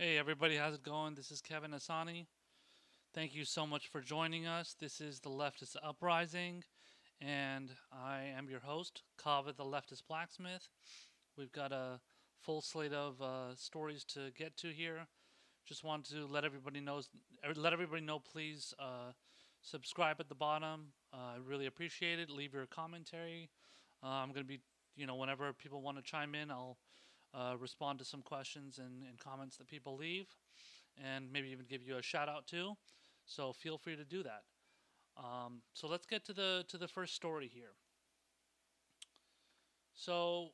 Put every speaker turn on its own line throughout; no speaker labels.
Hey everybody, how's it going? This is Kevin Asani. Thank you so much for joining us. This is the Leftist Uprising, and I am your host, Kava the Leftist Blacksmith. We've got a full slate of stories to get to here. Just want to let everybody know. Please subscribe at the bottom. I really appreciate it. Leave your commentary. I'm gonna be, whenever people want to chime in, I'll respond to some questions and comments that people leave, and maybe even give you a shout out too. So feel free to do that. So let's get to the first story here. So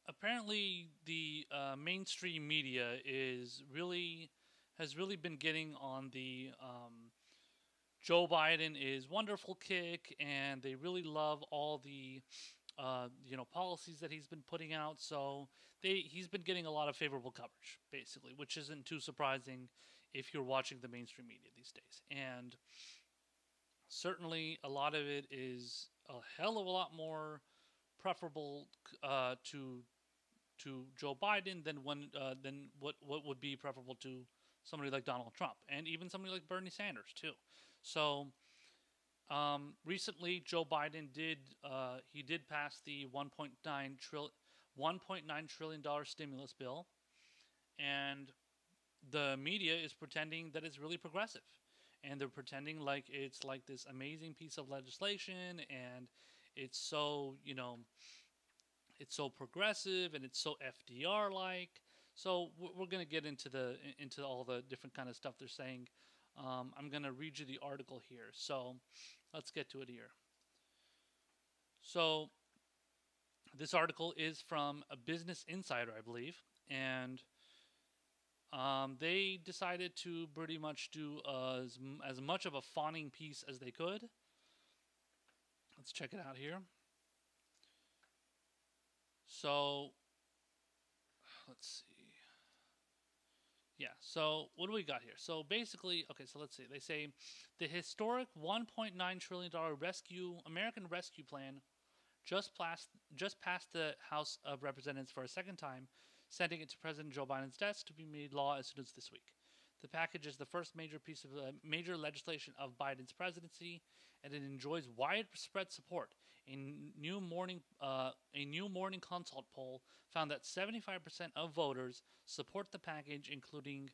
apparently the mainstream media is really has really been getting on the Joe Biden is wonderful kick, and they really love all the policies that he's been putting out. So he's been getting a lot of favorable coverage, basically, which isn't too surprising if you're watching the mainstream media these days. And certainly, a lot of it is a hell of a lot more preferable to Joe Biden than what would be preferable to somebody like Donald Trump, and even somebody like Bernie Sanders too. So recently, Joe Biden did pass the 1.9 trillion dollar stimulus bill, and the media is pretending that it's really progressive, and they're pretending like it's like this amazing piece of legislation, and it's so it's so progressive and it's so FDR like. So we're gonna get into all the different kind of stuff they're saying. I'm gonna read you the article here. So let's get to it here. So this article is from a Business Insider, I believe, and they decided to pretty much do as much of a fawning piece as they could. Let's check it out here. So let's see. Yeah, so what do we got here? So basically, okay, so let's see. They say the historic $1.9 trillion American Rescue Plan just passed the House of Representatives for a second time, sending it to President Joe Biden's desk to be made law as soon as this week. The package is the first major piece of major legislation of Biden's presidency, and it enjoys widespread support. A new morning consult poll found that 75% of voters support the package, including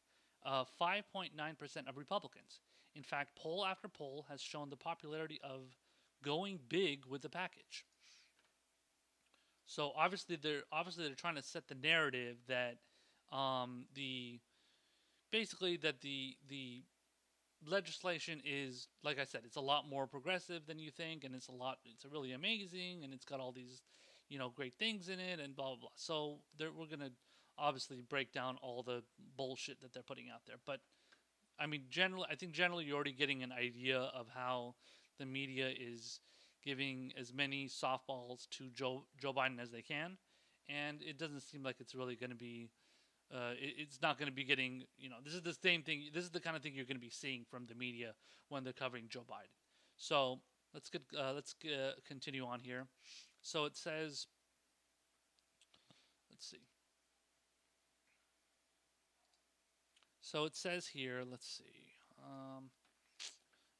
5.9% of Republicans. In fact, poll after poll has shown the popularity of going big with the package. So obviously they're trying to set the narrative that the basically that the legislation is, like I said, it's a lot more progressive than you think, and it's really amazing, and it's got all these great things in it, and blah blah blah. So we're gonna obviously break down all the bullshit that they're putting out there, but I think generally you're already getting an idea of how the media is giving as many softballs to Joe Biden as they can, and it doesn't seem like it's really going to be. It's not going to be getting. This is the same thing. This is the kind of thing you're going to be seeing from the media when they're covering Joe Biden. So let's continue on here. So it says, let's see. So it says here, let's see.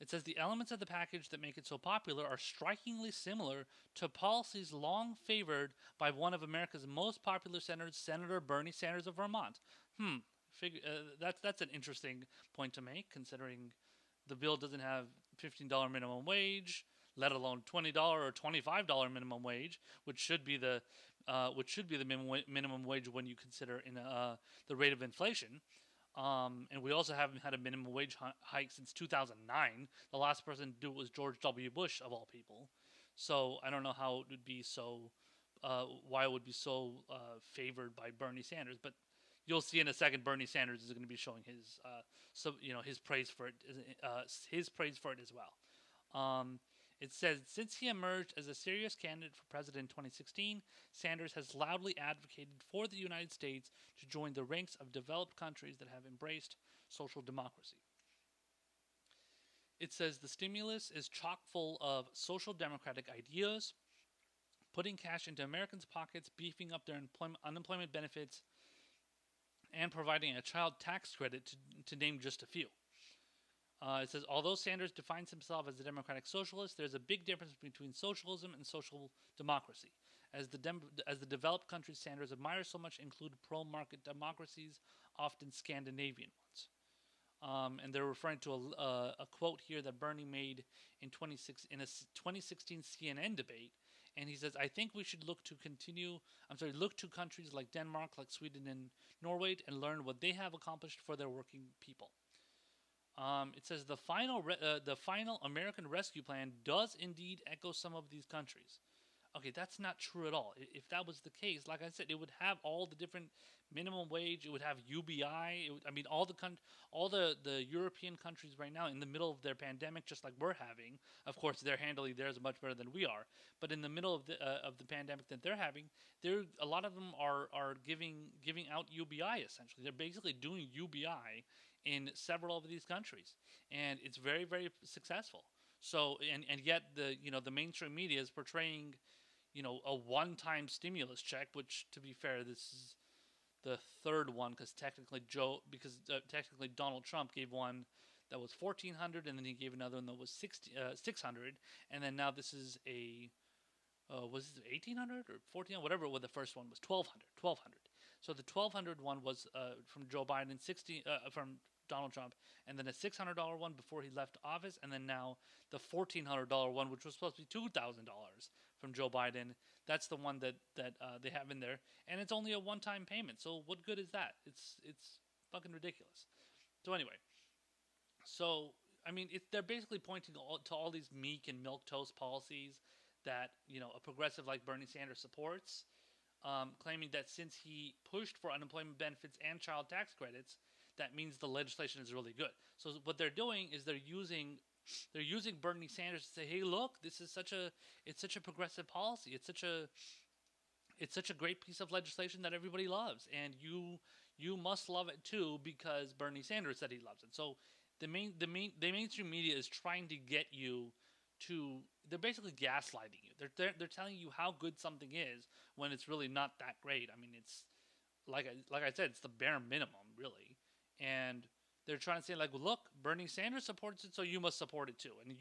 It says the elements of the package that make it so popular are strikingly similar to policies long favored by one of America's most popular senators, Senator Bernie Sanders of Vermont. That's an interesting point to make, considering the bill doesn't have $15 minimum wage, let alone $20 or $25 minimum wage, which should be the minimum wage when you consider the rate of inflation. And we also haven't had a minimum wage hike since 2009. The last person to do it was George W. Bush, of all people. So I don't know how it would be so, why it would be so favored by Bernie Sanders. But you'll see in a second, Bernie Sanders is going to be showing his praise for it, his praise for it as well. Um, it says, since he emerged as a serious candidate for president in 2016, Sanders has loudly advocated for the United States to join the ranks of developed countries that have embraced social democracy. It says the stimulus is chock full of social democratic ideas, putting cash into Americans' pockets, beefing up their unemployment benefits, and providing a child tax credit, to name just a few. It says, although Sanders defines himself as a democratic socialist, there's a big difference between socialism and social democracy. As the developed countries Sanders admires so much include pro-market democracies, often Scandinavian ones. And they're referring to a quote here that Bernie made in a 2016 CNN debate, and he says, "I think we should look to countries like Denmark, like Sweden and Norway, and learn what they have accomplished for their working people." It says the final American Rescue Plan does indeed echo some of these countries. Okay, that's not true at all. If that was the case, like I said, it would have all the different minimum wage. It would have UBI. All the European countries right now in the middle of their pandemic, just like we're having. Of course, they're handling theirs much better than we are. But in the middle of the pandemic that they're having, a lot of them are giving out UBI essentially. They're basically doing UBI in several of these countries, and it's very very successful. So and yet the mainstream media is portraying a one-time stimulus check, which, to be fair, this is the third one because technically Donald Trump gave one that was 1,400, and then he gave another one that was 600, and then now this is a was it 1,800 or 1,400, whatever. What the first one was 1,200. So the 1,200 one was from Joe Biden, from Donald Trump, and then a $600 one before he left office, and then now the $1,400 one, which was supposed to be $2,000 from Joe Biden. That's the one that they have in there, and it's only a one-time payment. So what good is that? It's fucking ridiculous. So anyway, so I mean, they're basically pointing to all these meek and milquetoast policies that a progressive like Bernie Sanders supports, claiming that since he pushed for unemployment benefits and child tax credits, that means the legislation is really good. So what they're doing is they're using Bernie Sanders to say, hey, look, it's such a progressive policy. It's such a great piece of legislation that everybody loves, and you must love it too because Bernie Sanders said he loves it. So the mainstream media is trying to get you to, they're basically gaslighting you. They're telling you how good something is when it's really not that great. I mean, it's like I said, it's the bare minimum, really. And they're trying to say, like, look, Bernie Sanders supports it, so you must support it too. And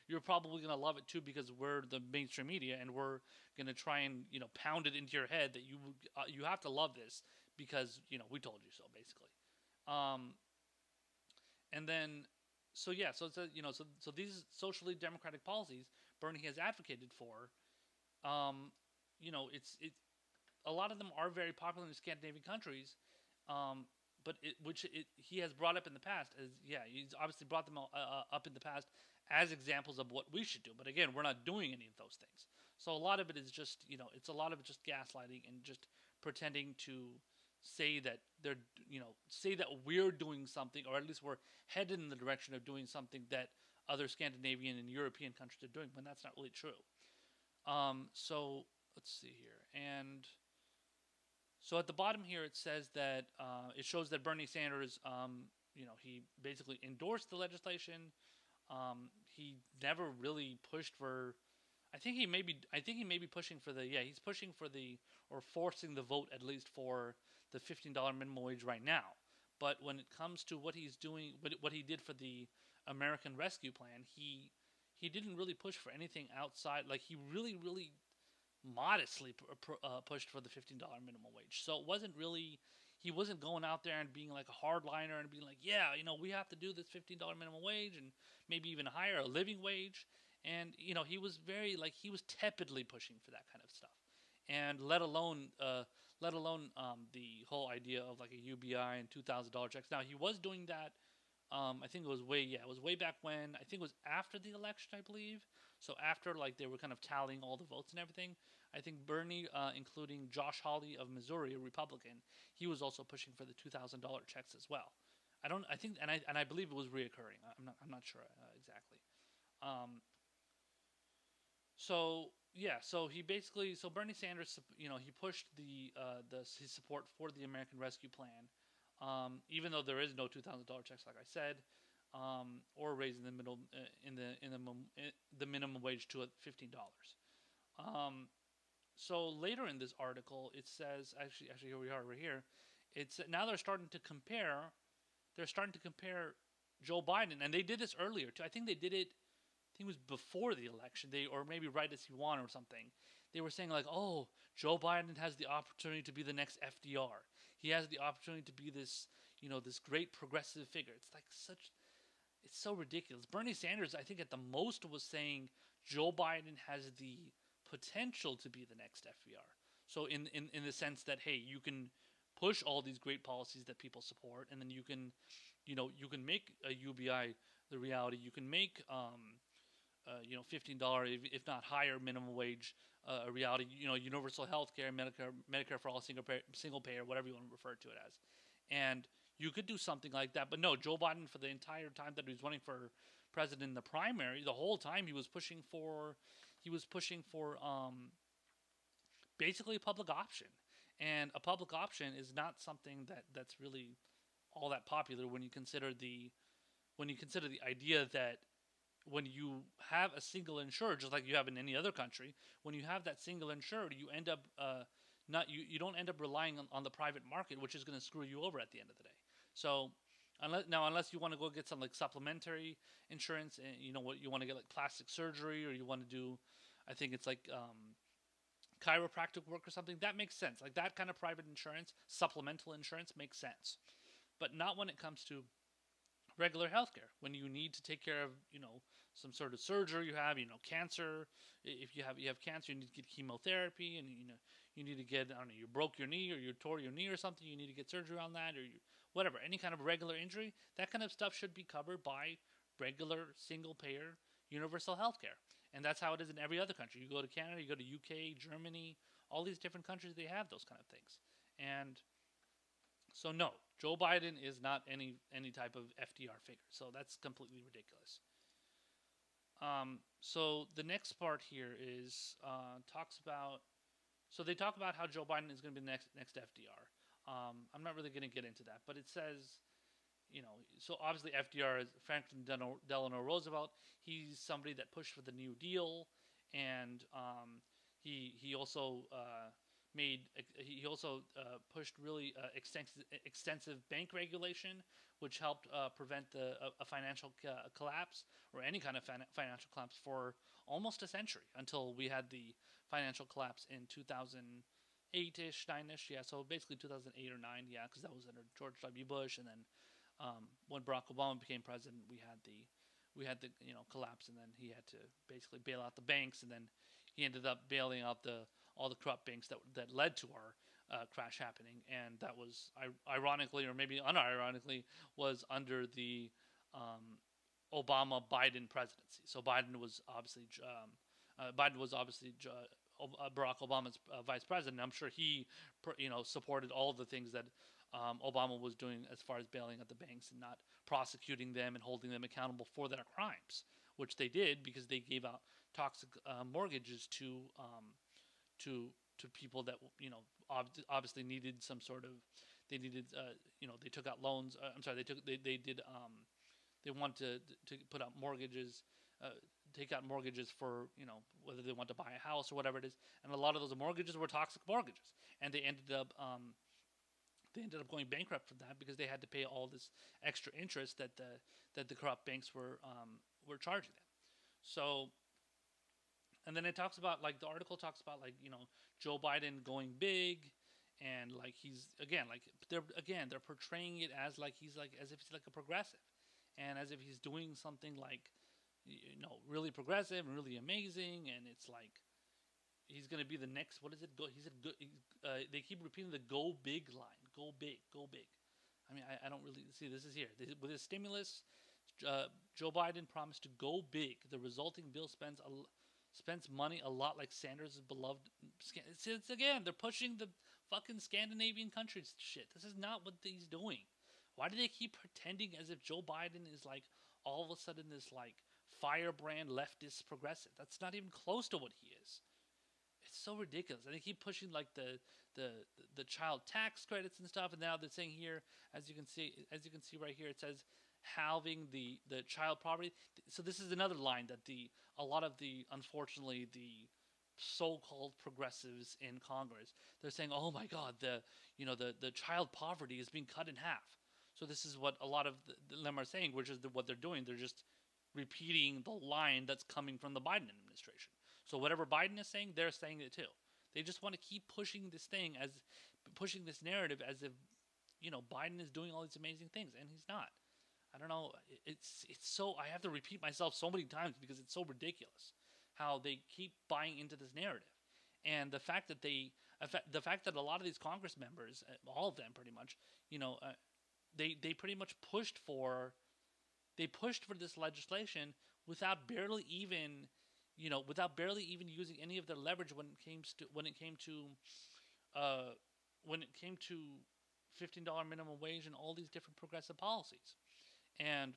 you're probably gonna love it too because we're the mainstream media, and we're gonna try and pound it into your head that you have to love this because we told you so, basically. And then so yeah, so it's so these socially democratic policies Bernie has advocated for, it's a lot of them are very popular in the Scandinavian countries, but he has brought up in the past as he's obviously brought them up in the past as examples of what we should do. But again, we're not doing any of those things. So a lot of it is just it's a lot of it just gaslighting and just pretending to say that say that we're doing something, or at least we're headed in the direction of doing something that other Scandinavian and European countries are doing, when that's not really true. So let's see here, and so at the bottom here it says that it shows that Bernie Sanders, he basically endorsed the legislation. He never really pushed for. I think he may be pushing for he's pushing for or forcing the vote at least for the $15 minimum wage right now. But when it comes to what he's doing, what he did for the American Rescue Plan, he didn't really push for anything outside. Like, he really modestly pushed for the $15 minimum wage. So it wasn't really, he wasn't going out there and being like a hardliner and being like, we have to do this $15 minimum wage and maybe even higher, a living wage. And he was he was tepidly pushing for that kind of stuff, and let alone the whole idea of like a UBI and $2,000 checks. Now he was doing that. I think it was way back when. I think it was after the election, I believe. So after they were kind of tallying all the votes and everything, I think Bernie, including Josh Hawley of Missouri, a Republican, he was also pushing for the $2,000 checks as well. I believe it was reoccurring. I'm not sure exactly. So Bernie Sanders, he pushed his support for the American Rescue Plan, even though there is no $2,000 checks, like I said, or raising the minimum wage to $15. So later in this article, it says, actually here we are right here. It's now they're starting to compare. They're starting to compare Joe Biden, and they did this earlier too. I think they did it. I think it was before the election. Or maybe right as he won or something. They were saying like, "Oh, Joe Biden has the opportunity to be the next FDR. He has the opportunity to be this, this great progressive figure." It's like it's so ridiculous. Bernie Sanders, I think, at the most was saying Joe Biden has the potential to be the next FDR. So in the sense that, hey, you can push all these great policies that people support, and then you can make a UBI the reality. You can make $15, if not higher, minimum wage a reality. Universal health care, Medicare for all, single payer, whatever you want to refer to it as, and you could do something like that. But no, Joe Biden, for the entire time that he was running for president in the primary, the whole time he was pushing for basically a public option, and a public option is not something that's really all that popular when you consider the idea that when you have a single insured, just like you have in any other country, when you have that single insured, you end up not you don't end up relying on the private market, which is going to screw you over at the end of the day. So unless you want to go get some like supplementary insurance, and what you want to get like plastic surgery, or you want to do, I think it's like chiropractic work or something, that makes sense. Like that kind of private insurance, supplemental insurance makes sense, but not when it comes to regular healthcare. When you need to take care of some sort of surgery, you have cancer. If you have cancer, you need to get chemotherapy, and you need to get, I don't know, you broke your knee or you tore your knee or something, you need to get surgery on that, or whatever, any kind of regular injury. That kind of stuff should be covered by regular single payer universal healthcare, and that's how it is in every other country. You go to Canada, you go to UK, Germany, all these different countries, they have those kind of things. And so no, Joe Biden is not any type of FDR figure. So that's completely ridiculous. So the next part here is talks about. So they talk about how Joe Biden is going to be the next FDR. I'm not really going to get into that, but it says, so obviously FDR is Franklin Delano Roosevelt. He's somebody that pushed for the New Deal, and he also pushed really extensive bank regulation, which helped prevent a financial collapse, or any kind of financial collapse, for almost a century, until we had the financial collapse in 2008-ish, 9-ish. Yeah, so basically 2008 or 9. Yeah, because that was under George W. Bush, and then when Barack Obama became president, we had the collapse, and then he had to basically bail out the banks, and then he ended up bailing out all the corrupt banks that led to our crash happening, and that was ironically, or maybe unironically, was under the Obama Biden presidency. So Biden was obviously Barack Obama's vice president. I'm sure he supported all of the things that Obama was doing as far as bailing out the banks and not prosecuting them and holding them accountable for their crimes, which they did because they gave out toxic mortgages to people that obviously needed some sort of, they took out loans. I'm sorry, they wanted to put out mortgages, take out mortgages for whether they want to buy a house or whatever it is, and a lot of those mortgages were toxic mortgages, and they ended up going bankrupt for that because they had to pay all this extra interest that the corrupt banks were charging them. So, and then it talks about, like, the article talks about, like, Joe Biden going big, and like he's they're portraying it as like he's like as if he's like a progressive, and as if he's doing something like really progressive and really amazing, and it's like he's gonna be the next, what is it? He said they keep repeating the "go big" line. Go big, go big. I mean, I don't really see, this is here with his stimulus. Joe Biden promised to go big. The resulting bill spends money a lot like Sanders' beloved. It's again, they're pushing the fucking Scandinavian countries shit. This is not what he's doing. Why do they keep pretending as if Joe Biden is like all of a sudden this like firebrand leftist progressive? That's not even close to what he is. It's so ridiculous, and they keep pushing like the child tax credits and stuff. And now they're saying here, as you can see right here, it says halving the child poverty. So this is another line that a lot of the, unfortunately, so-called progressives in Congress. They're saying, "Oh my God, the child poverty is being cut in half." So this is what a lot of them are saying, which is what they're doing. They're just repeating the line that's coming from the Biden administration. So whatever Biden is saying, they're saying it too. They just want to keep pushing this narrative as if Biden is doing all these amazing things, and he's not. I don't know. It's so I have to repeat myself so many times because it's so ridiculous how they keep buying into this narrative, and the fact that a lot of these Congress members, all of them pretty much, they pretty much pushed for this legislation without barely even using any of their leverage uh, when it came to $15 minimum wage and all these different progressive policies. And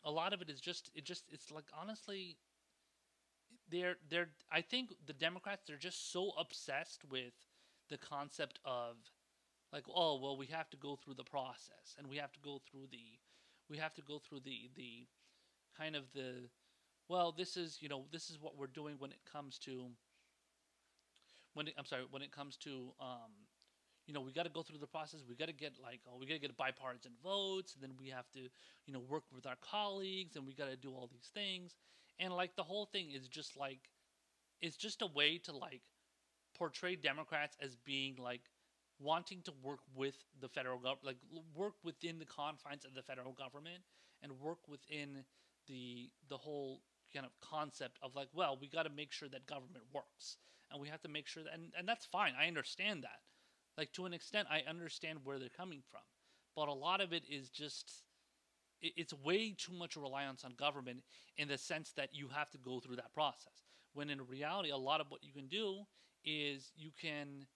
a lot of it is it's like, honestly, they're I think the Democrats, they're just so obsessed with the concept of, like, oh well, we have to go through the process, and we have to go through the kind of the well, this is what we're doing when it comes to when it comes to we got to go through the process. We got to get bipartisan votes, and then we have to work with our colleagues, and we got to do all these things. And like, the whole thing is just like, it's just a way to like portray Democrats as being like wanting to work with the federal government, like work within the confines of the federal government, and work within the whole kind of concept of like, well, we got to make sure that government works, and we have to make sure that, and that's fine. I understand that. Like, to an extent, I understand where they're coming from, but a lot of it is just it's way too much reliance on government, in the sense that you have to go through that process. When in reality, a lot of what you can do is you can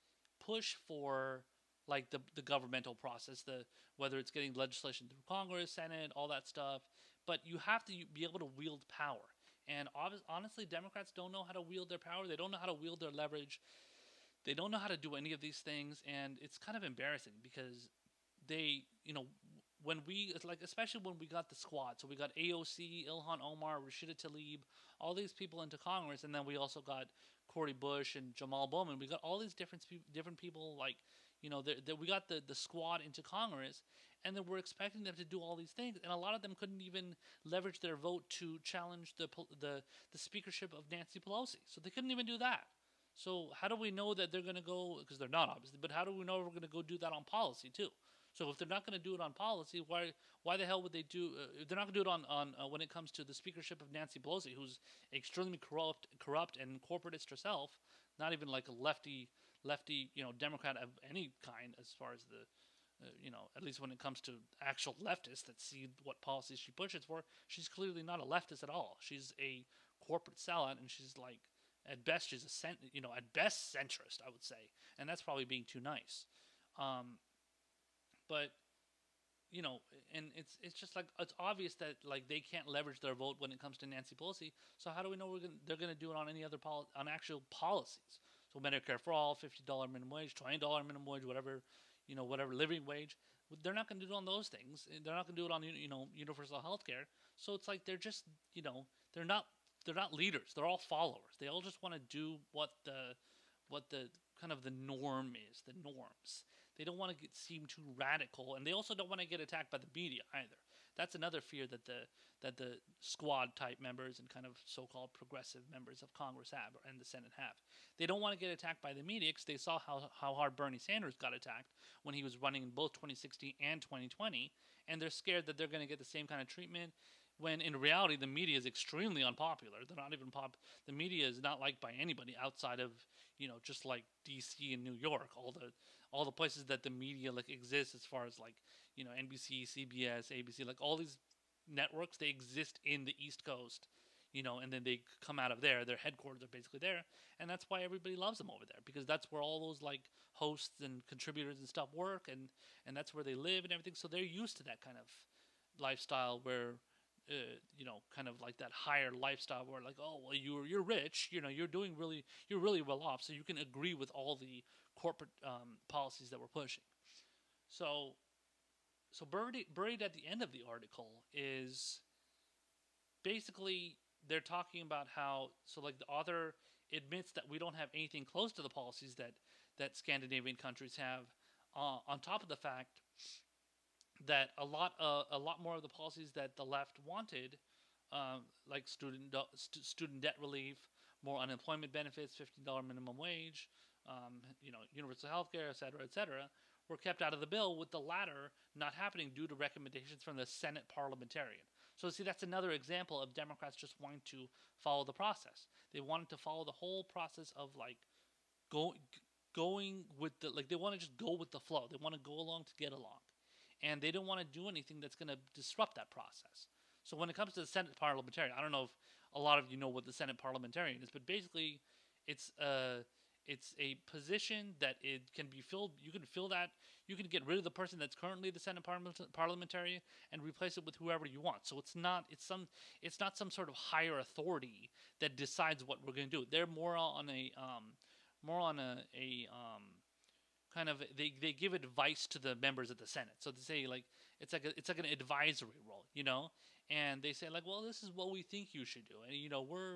push for like the governmental process, the whether it's getting legislation through Congress, Senate, all that stuff. But you have to be able to wield power. And honestly, Democrats don't know how to wield their power. They don't know how to wield their leverage. They don't know how to do any of these things, and it's kind of embarrassing because they, when we, it's like, especially when we got the squad. So we got AOC, Ilhan Omar, Rashida Tlaib, all these people into Congress, and then we also got Cori Bush and Jamal Bowman. We got all these different people, like, we got the squad into Congress, and then we're expecting them to do all these things, and a lot of them couldn't even leverage their vote to challenge the speakership of Nancy Pelosi. So they couldn't even do that. So how do we know that they're going to go? Because they're not, obviously. But how do we know we're going to go do that on policy too? So if they're not going to do it on policy, why the hell would they do? If they're not going to do it on when it comes to the speakership of Nancy Pelosi, who's extremely corrupt and corporatist herself, not even like a lefty Democrat of any kind, as far as the at least when it comes to actual leftists that see what policies she pushes for, she's clearly not a leftist at all. She's a corporate sellout, and she's like, at best, she's at best centrist, I would say, and that's probably being too nice. But and it's just like, it's obvious that like they can't leverage their vote when it comes to Nancy Pelosi. So how do we know they're gonna do it on any other on actual policies? So Medicare for all, $50 minimum wage, $20 minimum wage, whatever living wage. They're not going to do it on those things. They're not going to do it on universal health care. So it's like, they're just they're not leaders. They're all followers. They all just want to do what the kind of the norm is, the norms. They don't want to seem too radical, and they also don't want to get attacked by the media either. That's another fear that the squad type members and kind of so-called progressive members of Congress have, and the Senate have. They don't want to get attacked by the media, because they saw how hard Bernie Sanders got attacked when he was running in both 2016 and 2020, and they're scared that they're going to get the same kind of treatment, when in reality the media is extremely unpopular. They're not even the media is not liked by anybody outside of just like DC and New York, all the places that the media like exists, as far as like NBC, CBS, ABC, like all these networks, they exist in the East Coast, and then they come out of there. Their headquarters are basically there, and that's why everybody loves them over there, because that's where all those like hosts and contributors and stuff work, and that's where they live and everything. So they're used to that kind of lifestyle where kind of like that higher lifestyle, where like, oh well, you're rich, you're really well off, so you can agree with all the corporate policies that we're pushing. So buried at the end of the article is basically, they're talking about how, so like, the author admits that we don't have anything close to the policies that Scandinavian countries have. On top of the fact that a lot more of the policies that the left wanted, like student debt relief, more unemployment benefits, $15 minimum wage, universal health care, et cetera, were kept out of the bill, with the latter not happening due to recommendations from the Senate parliamentarian. So see, that's another example of Democrats just wanting to follow the process. They wanted to follow the whole process of like go, going with the, like, they want to just go with the flow. They want to go along to get along, and they don't want to do anything that's going to disrupt that process. So when it comes to the Senate parliamentarian, I don't know if a lot of you know what the Senate parliamentarian is, but basically, it's a it's a position that it can be filled. You can fill that. You can get rid of the person that's currently the Senate parliamentarian and replace it with whoever you want. So it's not some sort of higher authority that decides what we're going to do. They're more on a kind of, they give advice to the members of the Senate. So they say, like, it's like an advisory role, and they say, like, well, this is what we think you should do, and we're,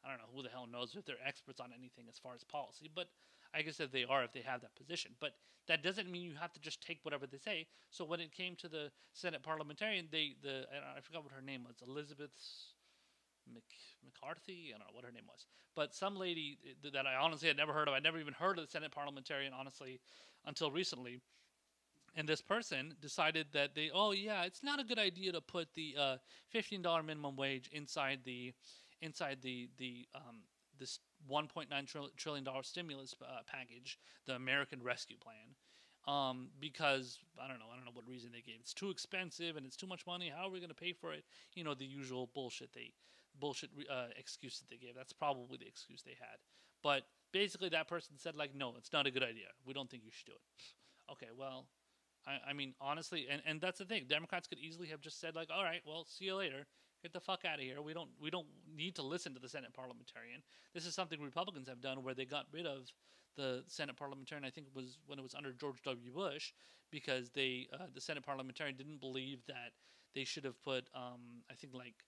I don't know who the hell knows if they're experts on anything as far as policy, but I guess that they are if they have that position. But that doesn't mean you have to just take whatever they say. So when it came to the Senate parliamentarian, I forgot what her name was, Elizabeth McCarthy. I don't know what her name was, but some lady that I honestly had never heard of. I never even heard of the Senate parliamentarian, honestly, until recently. And this person decided that oh yeah, it's not a good idea to put the $15 minimum wage inside this $1.9 trillion stimulus package, the American Rescue Plan. Because I don't know what reason they gave. It's too expensive and it's too much money. How are we going to pay for it? The usual bullshit excuse that they gave. That's probably the excuse they had. But basically, that person said, like, no, it's not a good idea. We don't think you should do it. Okay, well, I mean, honestly, and that's the thing. Democrats could easily have just said, like, all right, well, see you later. Get the fuck out of here. We don't need to listen to the Senate parliamentarian. This is something Republicans have done, where they got rid of the Senate parliamentarian. I think it was when it was under George W. Bush, because the Senate parliamentarian didn't believe that they should have put I think, like,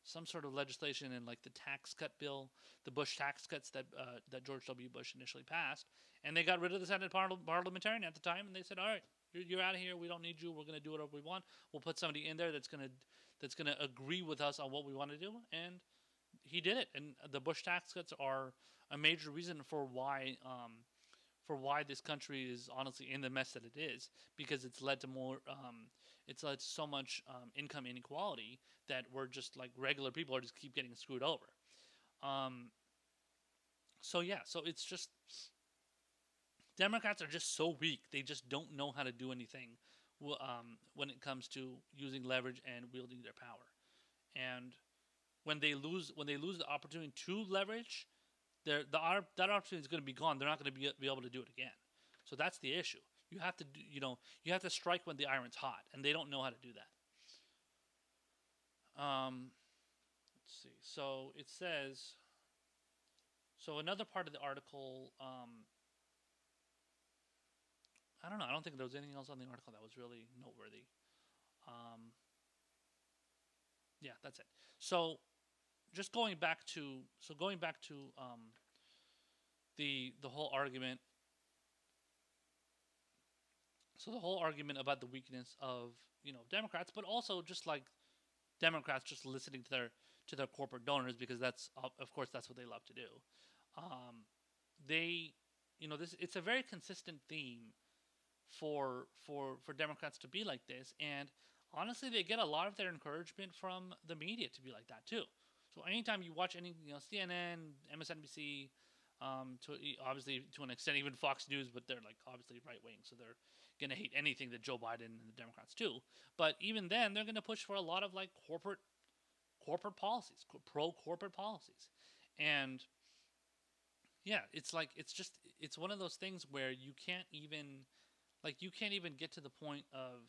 some sort of legislation in, like, the tax cut bill, the Bush tax cuts that George W. Bush initially passed, and they got rid of the Senate parliamentarian at the time, and they said, all right, you're out of here. We don't need you. We're going to do whatever we want. We'll put somebody in there that's going to agree with us on what we want to do. And he did it. And the Bush tax cuts are a major reason for why this country is honestly in the mess that it is, because it's led to so much income inequality that we're just, like, regular people are just keep getting screwed over. So it's just, Democrats are just so weak. They just don't know how to do anything when it comes to using leverage and wielding their power. And when they lose the opportunity to leverage, that opportunity is going to be gone. They're not going to be able to do it again. So that's the issue. You have to you have to strike when the iron's hot, and they don't know how to do that. Let's see. So it says. So another part of the article. I don't know. I don't think there was anything else on the article that was really noteworthy. Yeah, that's it. So, just going back to the whole argument. So the whole argument about the weakness of Democrats, but also just, like, Democrats just listening to their corporate donors, because that's, of course, that's what they love to do. They, this, it's a very consistent theme for Democrats to be like this, and honestly, they get a lot of their encouragement from the media to be like that too. So anytime you watch any, CNN, MSNBC, obviously to an extent even Fox News, but they're, like, obviously right wing, so they're gonna hate anything that Joe Biden and the Democrats do. But even then, they're gonna push for a lot of, like, corporate policies, pro corporate policies, and yeah, it's like it's one of those things where you can't even get to the point of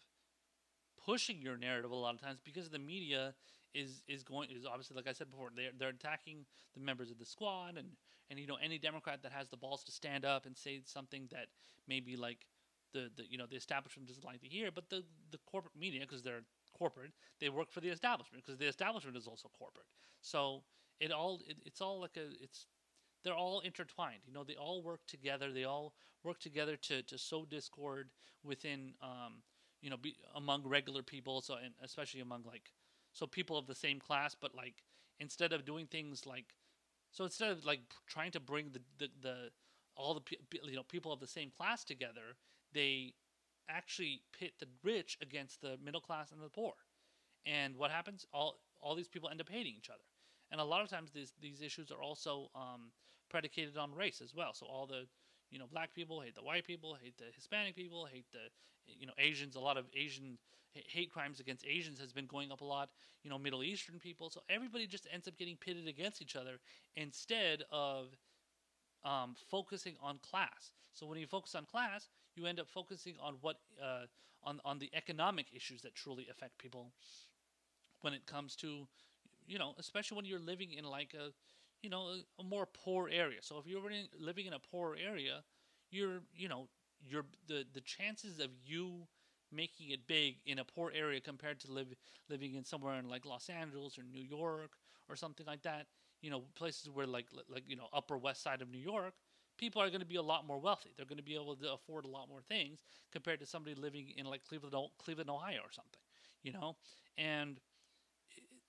pushing your narrative a lot of times, because the media is obviously, like I said before, they're attacking the members of the squad, and any Democrat that has the balls to stand up and say something that maybe, like, the establishment doesn't like to hear, but the corporate media, because they're corporate, they work for the establishment, because the establishment is also corporate. So it's all like they're all intertwined. They all work together. They all work together to sow discord within, among regular people. So, and especially among like, so people of the same class, but like instead of doing things like, so instead of like trying to bring the all the people of the same class together, they actually pit the rich against the middle class and the poor. And what happens? All these people end up hating each other. And a lot of times these issues are also predicated on race as well. So all the black people hate the white people, hate the Hispanic people, hate the Asians. A lot of Asian hate crimes against Asians has been going up a lot. Middle Eastern people. So everybody just ends up getting pitted against each other instead of focusing on class. So when you focus on class, you end up focusing on what on the economic issues that truly affect people when it comes to, especially when you're living in like a more poor area. So if you're living in a poor area, you're the chances of you making it big in a poor area compared to living in somewhere in like Los Angeles or New York or something like that, places where like upper west side of New York, people are going to be a lot more wealthy. They're going to be able to afford a lot more things compared to somebody living in like Cleveland, Ohio or something, and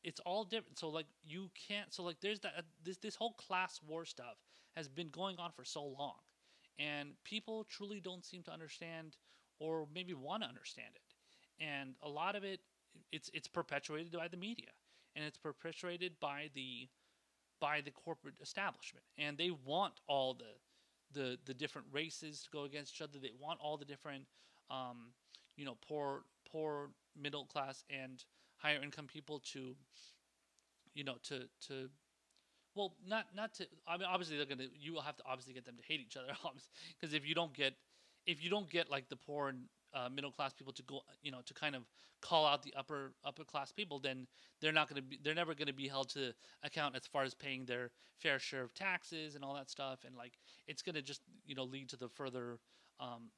it's all different. So like you can't. So like there's that this whole class war stuff has been going on for so long, and people truly don't seem to understand or maybe want to understand it. And a lot of it, it's perpetuated by the media, and it's perpetuated by the corporate establishment, and they want all the different races to go against each other. They want all the different poor middle class and higher income people to to well, not to. I mean, obviously they're gonna. You will have to obviously get them to hate each other, because if you don't get like the poor and middle class people to go, to kind of call out the upper class people, then they're never gonna be held to account as far as paying their fair share of taxes and all that stuff, and like it's gonna just lead to the further um,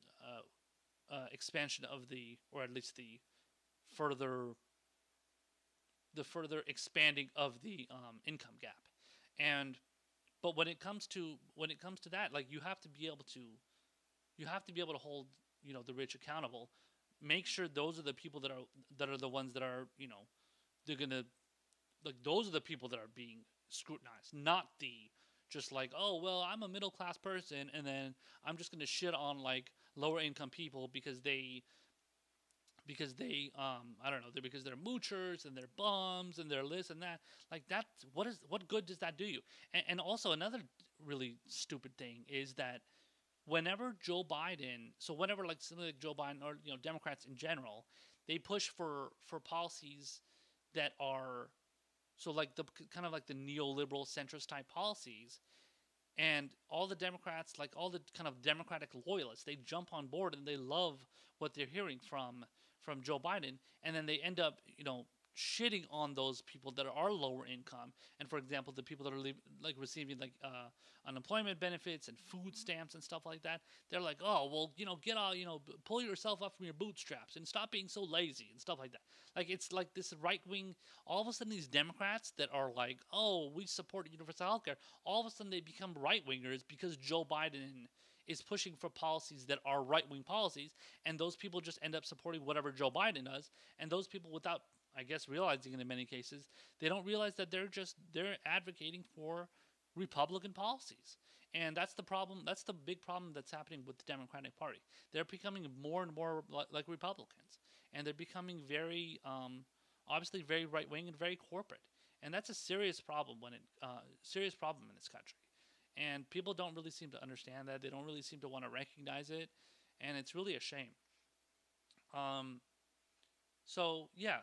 expansion of or at least further the further expanding of the income gap. And but when it comes to that, like you have to be able to hold the rich accountable. Make sure those are the people that are the ones that are they're gonna, like, those are the people that are being scrutinized, not the just like, oh well, I'm a middle class person and then I'm just gonna shit on like lower income people because they I don't know, because they're moochers and they're bums and they're this and that. Like, that's what good does that do you? And also another really stupid thing is that whenever Joe Biden, so whenever like something like Joe Biden or Democrats in general, they push for policies that are, so like the kind of like the neoliberal centrist type policies, and all the Democrats, like all the kind of Democratic loyalists, they jump on board and they love what they're hearing from Joe Biden, and then they end up shitting on those people that are lower income, and for example, the people that are like receiving like unemployment benefits and food stamps and stuff like that. They're like, oh well, get out, pull yourself up from your bootstraps and stop being so lazy and stuff like that. Like, it's like this right wing. All of a sudden, these Democrats that are like, oh, we support universal healthcare, all of a sudden they become right wingers because Joe Biden is pushing for policies that are right wing policies, and those people just end up supporting whatever Joe Biden does. And those people, without, I guess, realizing it in many cases, they don't realize that they're advocating for Republican policies. And that's the problem. That's the big problem that's happening with the Democratic Party. They're becoming more and more like Republicans, and they're becoming very, obviously, very right wing and very corporate. And that's a serious problem serious problem in this country. And people don't really seem to understand that. They don't really seem to want to recognize it, and it's really a shame. Um, so yeah.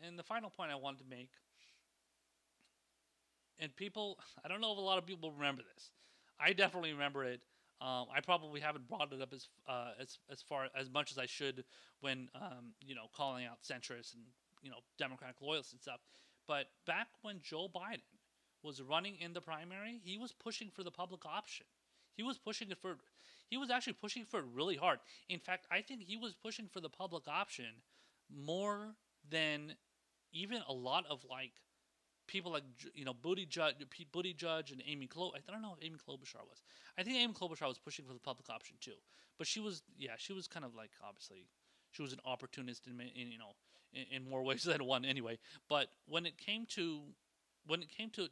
And the final point I wanted to make, and people, I don't know if a lot of people remember this. I definitely remember it. I probably haven't brought it up as far as much as I should when calling out centrists and Democratic loyalists and stuff. But back when Joe Biden was running in the primary, he was pushing for the public option. He was pushing it for. He was actually pushing for it really hard. In fact, I think he was pushing for the public option more than even a lot of like people like Booty Judge and Amy Klobuchar. I don't know if Amy Klobuchar was. I think Amy Klobuchar was pushing for the public option too, but she was kind of like, obviously she was an opportunist in more ways than one anyway. But when it came to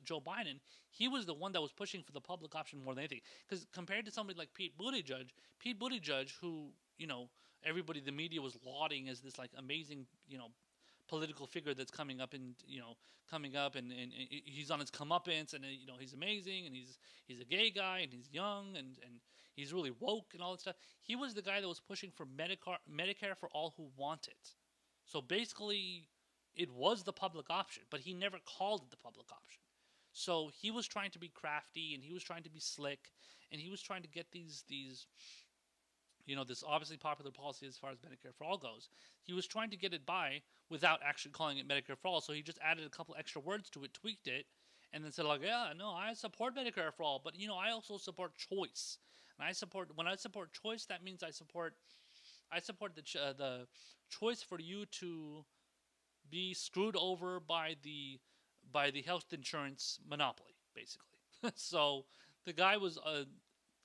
Joe Biden, he was the one that was pushing for the public option more than anything. Because compared to somebody like Pete Buttigieg, who everybody, the media was lauding as this like amazing political figure that's coming up and he's on his comeuppance, and he's amazing, and he's a gay guy, and he's young, and he's really woke and all that stuff. He was the guy that was pushing for Medicare for all who want it. So basically, it was the public option, but he never called it the public option. So he was trying to be crafty, and he was trying to be slick, and he was trying to get these this obviously popular policy as far as Medicare for all goes. He was trying to get it by without actually calling it Medicare for all. So he just added a couple extra words to it, tweaked it, and then said like, yeah, no, I support Medicare for all, but I also support choice. And when I support choice, that means I support the choice for you to be screwed over by the health insurance monopoly, basically. So the guy was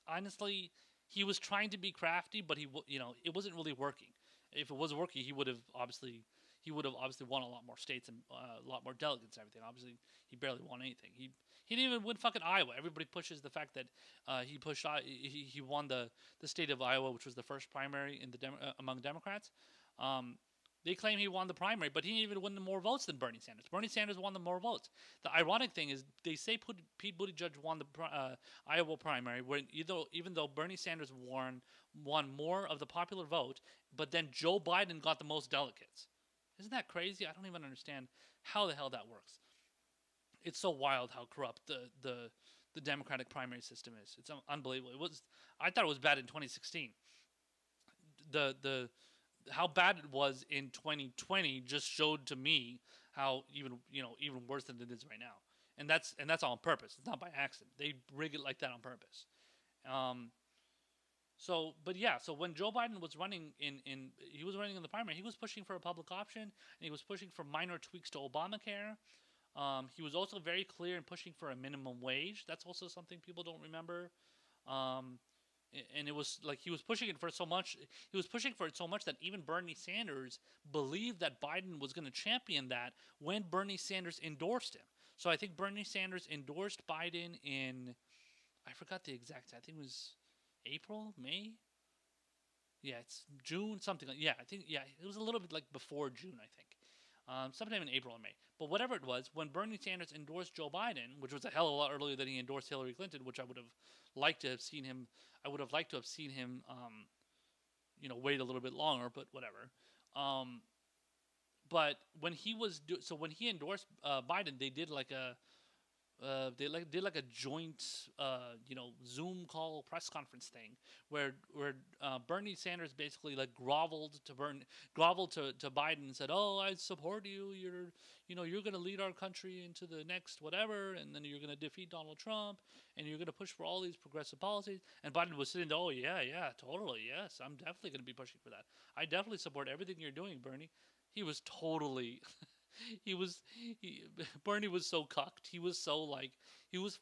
honestly, he was trying to be crafty, but it wasn't really working. If it was working, he would have obviously won a lot more states and a lot more delegates and everything. Obviously, he barely won anything. He didn't even win fucking Iowa. Everybody pushes the fact that he won the state of Iowa, which was the first primary in among Democrats. They claim he won the primary, but he didn't even win the more votes than Bernie Sanders. Bernie Sanders won the more votes. The ironic thing is they say Pete Buttigieg won the Iowa primary, where even though Bernie Sanders won more of the popular vote, but then Joe Biden got the most delegates. Isn't that crazy? I don't even understand how the hell that works. It's so wild how corrupt the Democratic primary system is. It's unbelievable. I thought it was bad in 2016. How bad it was in 2020 just showed to me how even worse than it is right now, and that's all on purpose. It's not by accident. They rig it like that on purpose. So when Joe Biden was running he was running in the primary, he was pushing for a public option, and he was pushing for minor tweaks to Obamacare. He was also very clear in pushing for a minimum wage. That's also something people don't remember. And it was like he was pushing it for so much. He was pushing for it so much that even Bernie Sanders believed that Biden was going to champion that when Bernie Sanders endorsed him. So I think Bernie Sanders endorsed Biden in, I forgot the exact, I think it was April, May. Yeah, it's June, something like. Yeah, I think it was a little bit like before June, I think. Sometime in April or May. But whatever it was, when Bernie Sanders endorsed Joe Biden, which was a hell of a lot earlier than he endorsed Hillary Clinton, which I would have liked to have seen him. I would have liked to have seen him, wait a little bit longer, but whatever. But when he when he endorsed Biden, they did like a joint Zoom call press conference thing where Bernie Sanders basically like groveled to Biden and said, "Oh, I support you. You're going to lead our country into the next whatever, and then you're going to defeat Donald Trump, and you're going to push for all these progressive policies." And Biden was sitting there, "Oh yeah, totally, yes, I'm definitely going to be pushing for that. I definitely support everything you're doing, Bernie." He was totally Bernie was so cucked. He was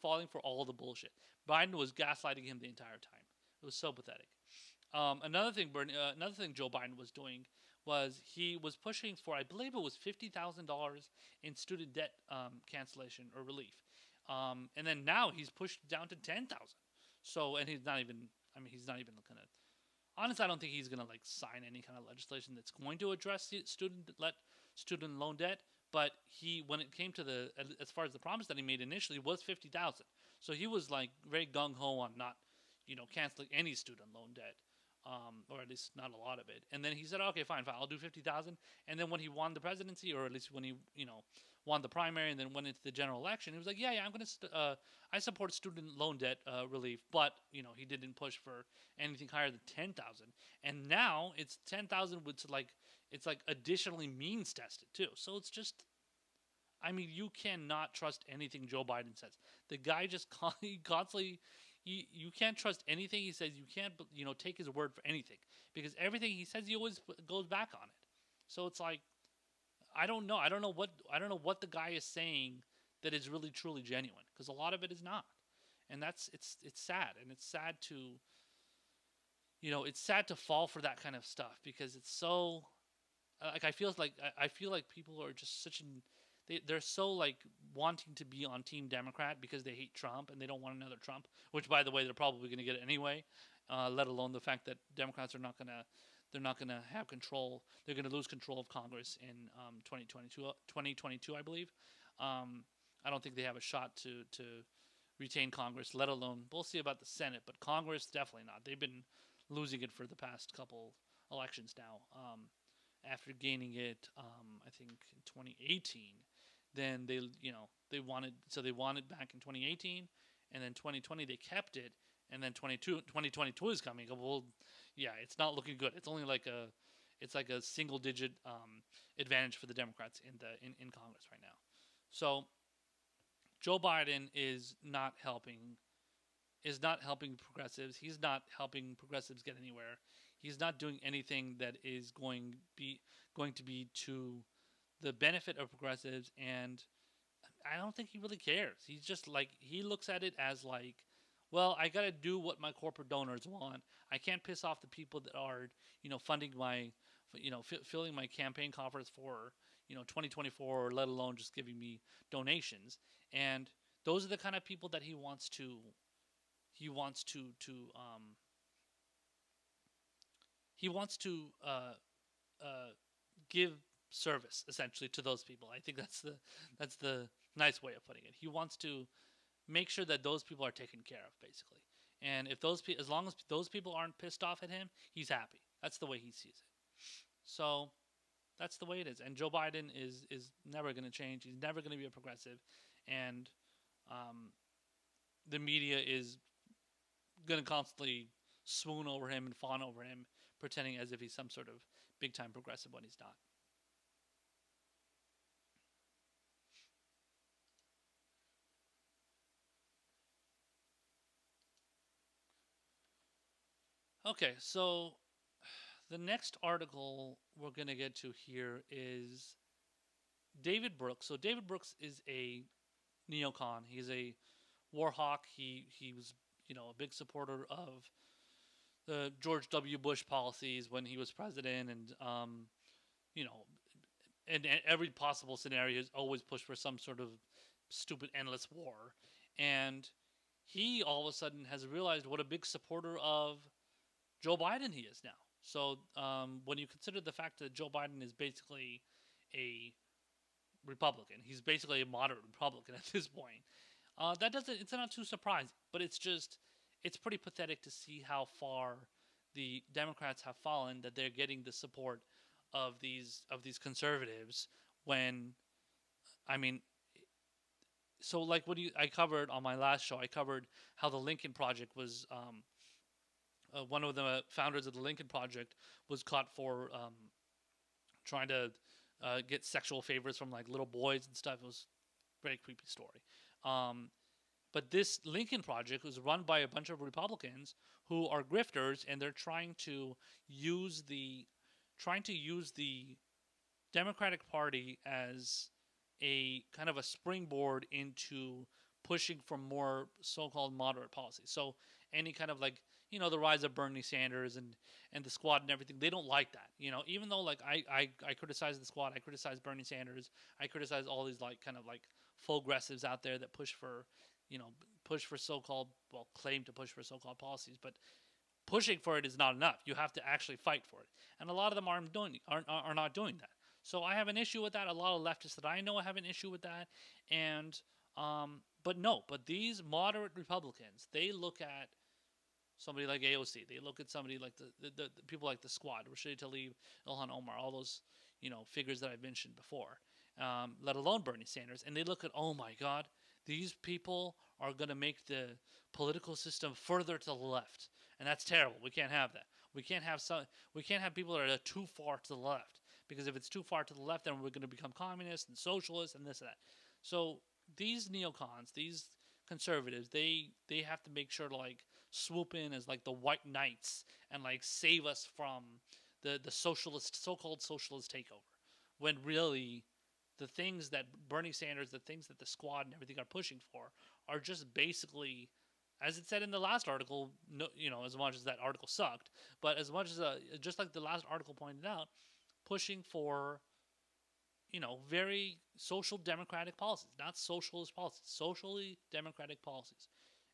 falling for all the bullshit. Biden was gaslighting him the entire time. It was so pathetic. Another thing Joe Biden was doing was he was pushing for, I believe it was $50,000 in student debt cancellation or relief, and then now he's pushed down to $10,000. So, and he's not even gonna. Honestly, I don't think he's gonna like sign any kind of legislation that's going to address student loan debt. But when it came to as far as the promise that he made initially was $50,000. So he was like very gung ho on not, canceling any student loan debt, or at least not a lot of it. And then he said, okay, fine, I'll do $50,000. And then when he won the presidency, or at least when he, won the primary and then went into the general election, he was like, yeah, I'm gonna, I support student loan debt relief, but he didn't push for anything higher than 10,000. And now it's 10,000 with it's like additionally means tested too. So it's just, I mean, you cannot trust anything Joe Biden says. The guy just constantly, you can't trust anything he says. You can't, take his word for anything, because everything he says, he always goes back on it. So it's like, I don't know what the guy is saying that is really truly genuine, because a lot of it is not. And it's sad, and it's sad to, it's sad to fall for that kind of stuff, because it's so, like, I feel like people are just such an, they're so like wanting to be on Team Democrat because they hate Trump and they don't want another Trump, which, by the way, they're probably going to get it anyway. Let alone the fact that Democrats are not going to, they're not going to have control. They're going to lose control of Congress in 2022, I believe. I don't think they have a shot to retain Congress, let alone, we'll see about the Senate, but Congress definitely not. They've been losing it for the past couple elections now. After gaining it, I think in 2018, then they wanted back in 2018, and then 2020 they kept it, and then 2022 is coming. Well, yeah, it's not looking good. It's like a single digit advantage for the Democrats in Congress right now. So Joe Biden is not helping progressives. He's not helping progressives get anywhere. He's not doing anything that is going to be to the benefit of progressives, and I don't think he really cares. He's just like, he looks at it as like, well, I got to do what my corporate donors want. I can't piss off the people that are, funding my, filling my campaign coffers for, 2024, or let alone just giving me donations. And those are the kind of people that he wants to give service essentially to those people. I think that's the nice way of putting it. He wants to make sure that those people are taken care of, basically. And if as long as those people aren't pissed off at him, he's happy. That's the way he sees it. So that's the way it is. And Joe Biden is never going to change. He's never going to be a progressive, and the media is going to constantly swoon over him and fawn over him, pretending as if he's some sort of big time progressive when he's not. Okay, so the next article we're going to get to here is David Brooks. So David Brooks is a neocon. He's a war hawk. He was, a big supporter of the George W. Bush policies when he was president, and you know, in every possible scenario, he's always pushed for some sort of stupid, endless war. And he all of a sudden has realized what a big supporter of Joe Biden he is now. So when you consider the fact that Joe Biden is basically a Republican, he's basically a moderate Republican at this point. That doesn't. It's not too surprising, but it's pretty pathetic to see how far the Democrats have fallen. That they're getting the support of these conservatives when, I mean, so like I covered on my last show, I covered how the Lincoln Project was one of the founders of the Lincoln Project was caught for trying to get sexual favors from like little boys and stuff. It was a very creepy story. But this Lincoln Project was run by a bunch of Republicans who are grifters, and they're trying to use the Democratic Party as a kind of a springboard into pushing for more so-called moderate policies. So any kind of like, the rise of Bernie Sanders and the squad and everything, they don't like that. Even though like I criticize the squad, I criticize Bernie Sanders, I criticize all these like kind of like full aggressives out there that push for so-called, well, claim to push for so-called policies, but pushing for it is not enough. You have to actually fight for it, and a lot of them are not doing that. So I have an issue with that. A lot of leftists that I know have an issue with that, and but these moderate Republicans, they look at somebody like AOC, they look at somebody like the people like the Squad, Rashida Tlaib, Ilhan Omar, all those figures that I've mentioned before, let alone Bernie Sanders, and they look at, oh my God, these people are going to make the political system further to the left, and that's terrible. We can't have that. We can't have people that are too far to the left, because if it's too far to the left, then we're going to become communists and socialists and this and that. So these neocons, these conservatives, they have to make sure to like swoop in as like the white knights and like save us from the socialist, so-called socialist takeover, when really the things that Bernie Sanders, the things that the squad and everything are pushing for, are just basically, as it said in the last article, no, as much as that article sucked, but as much as just like the last article pointed out, pushing for very social democratic policies, not socialist policies, socially democratic policies.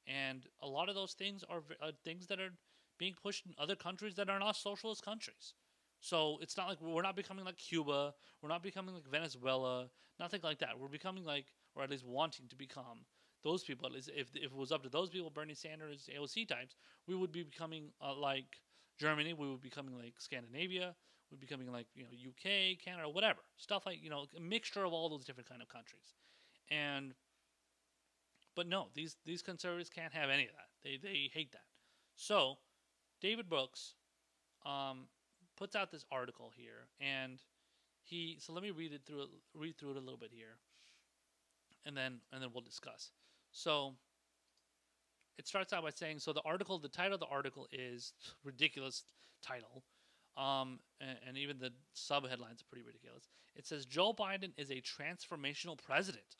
And a lot of those things are things that are being pushed in other countries that are not socialist countries. So it's not like we're not becoming like Cuba, we're not becoming like Venezuela, nothing like that. We're becoming like, or at least wanting to become those people. At least if it was up to those people, Bernie Sanders, AOC types, we would be becoming like Germany, we would be becoming like Scandinavia, we'd be becoming like UK, Canada, whatever stuff like a mixture of all those different kind of countries. And but no, these conservatives can't have any of that. They hate that. So David Brooks puts out this article here, and so let me read through it a little bit here, and then we'll discuss. So it starts out by saying, so the title of the article is ridiculous title, and even the sub headlines are pretty ridiculous. It says Joe Biden is a transformational president.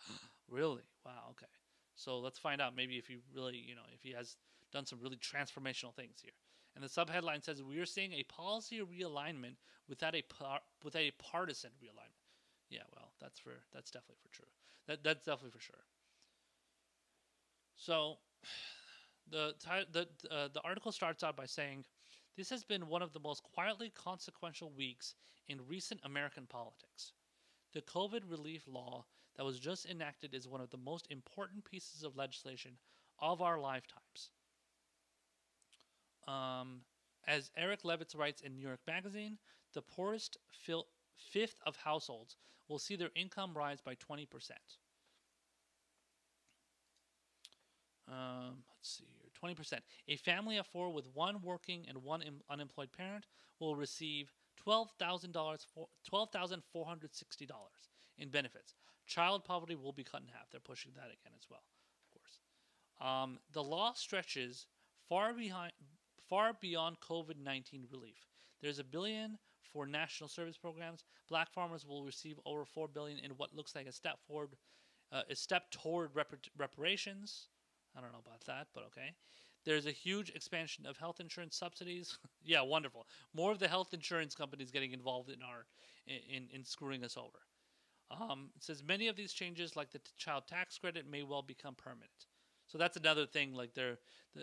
Really? Wow. Okay. So let's find out maybe if he really, if he has done some really transformational things here. And the subheadline says, we are seeing a policy realignment without a partisan realignment. Yeah, well, that's definitely for true. That's definitely for sure. So the article starts out by saying, this has been one of the most quietly consequential weeks in recent American politics. The COVID relief law that was just enacted is one of the most important pieces of legislation of our lifetimes. As Eric Levitz writes in New York Magazine, the poorest fifth of households will see their income rise by 20%. Let's see here, 20%. A family of four with one working and one unemployed parent will receive $12,460 in benefits. Child poverty will be cut in half. They're pushing that again as well, of course. The law stretches far beyond COVID-19 relief. There's $1 billion for national service programs. Black farmers will receive over $4 billion in what looks like a step toward reparations. I don't know about that, but okay. There's a huge expansion of health insurance subsidies. Yeah, wonderful. More of the health insurance companies getting involved in screwing us over. It says many of these changes, like the child tax credit, may well become permanent. So that's another thing. Like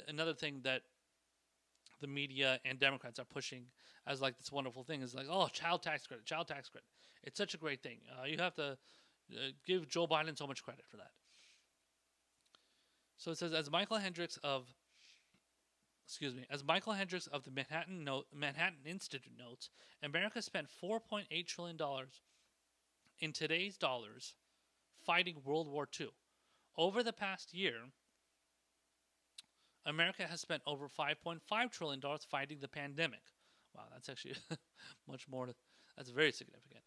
another thing that the media and Democrats are pushing as like this wonderful thing is like, oh, child tax credit. It's such a great thing. You have to give Joe Biden so much credit for that. So it says, as Michael Hendricks of the Manhattan Institute notes, America spent $4.8 trillion in today's dollars fighting World War II. Over the past year, America has spent over $5.5 trillion fighting the pandemic. Wow, that's actually much more. That's very significant.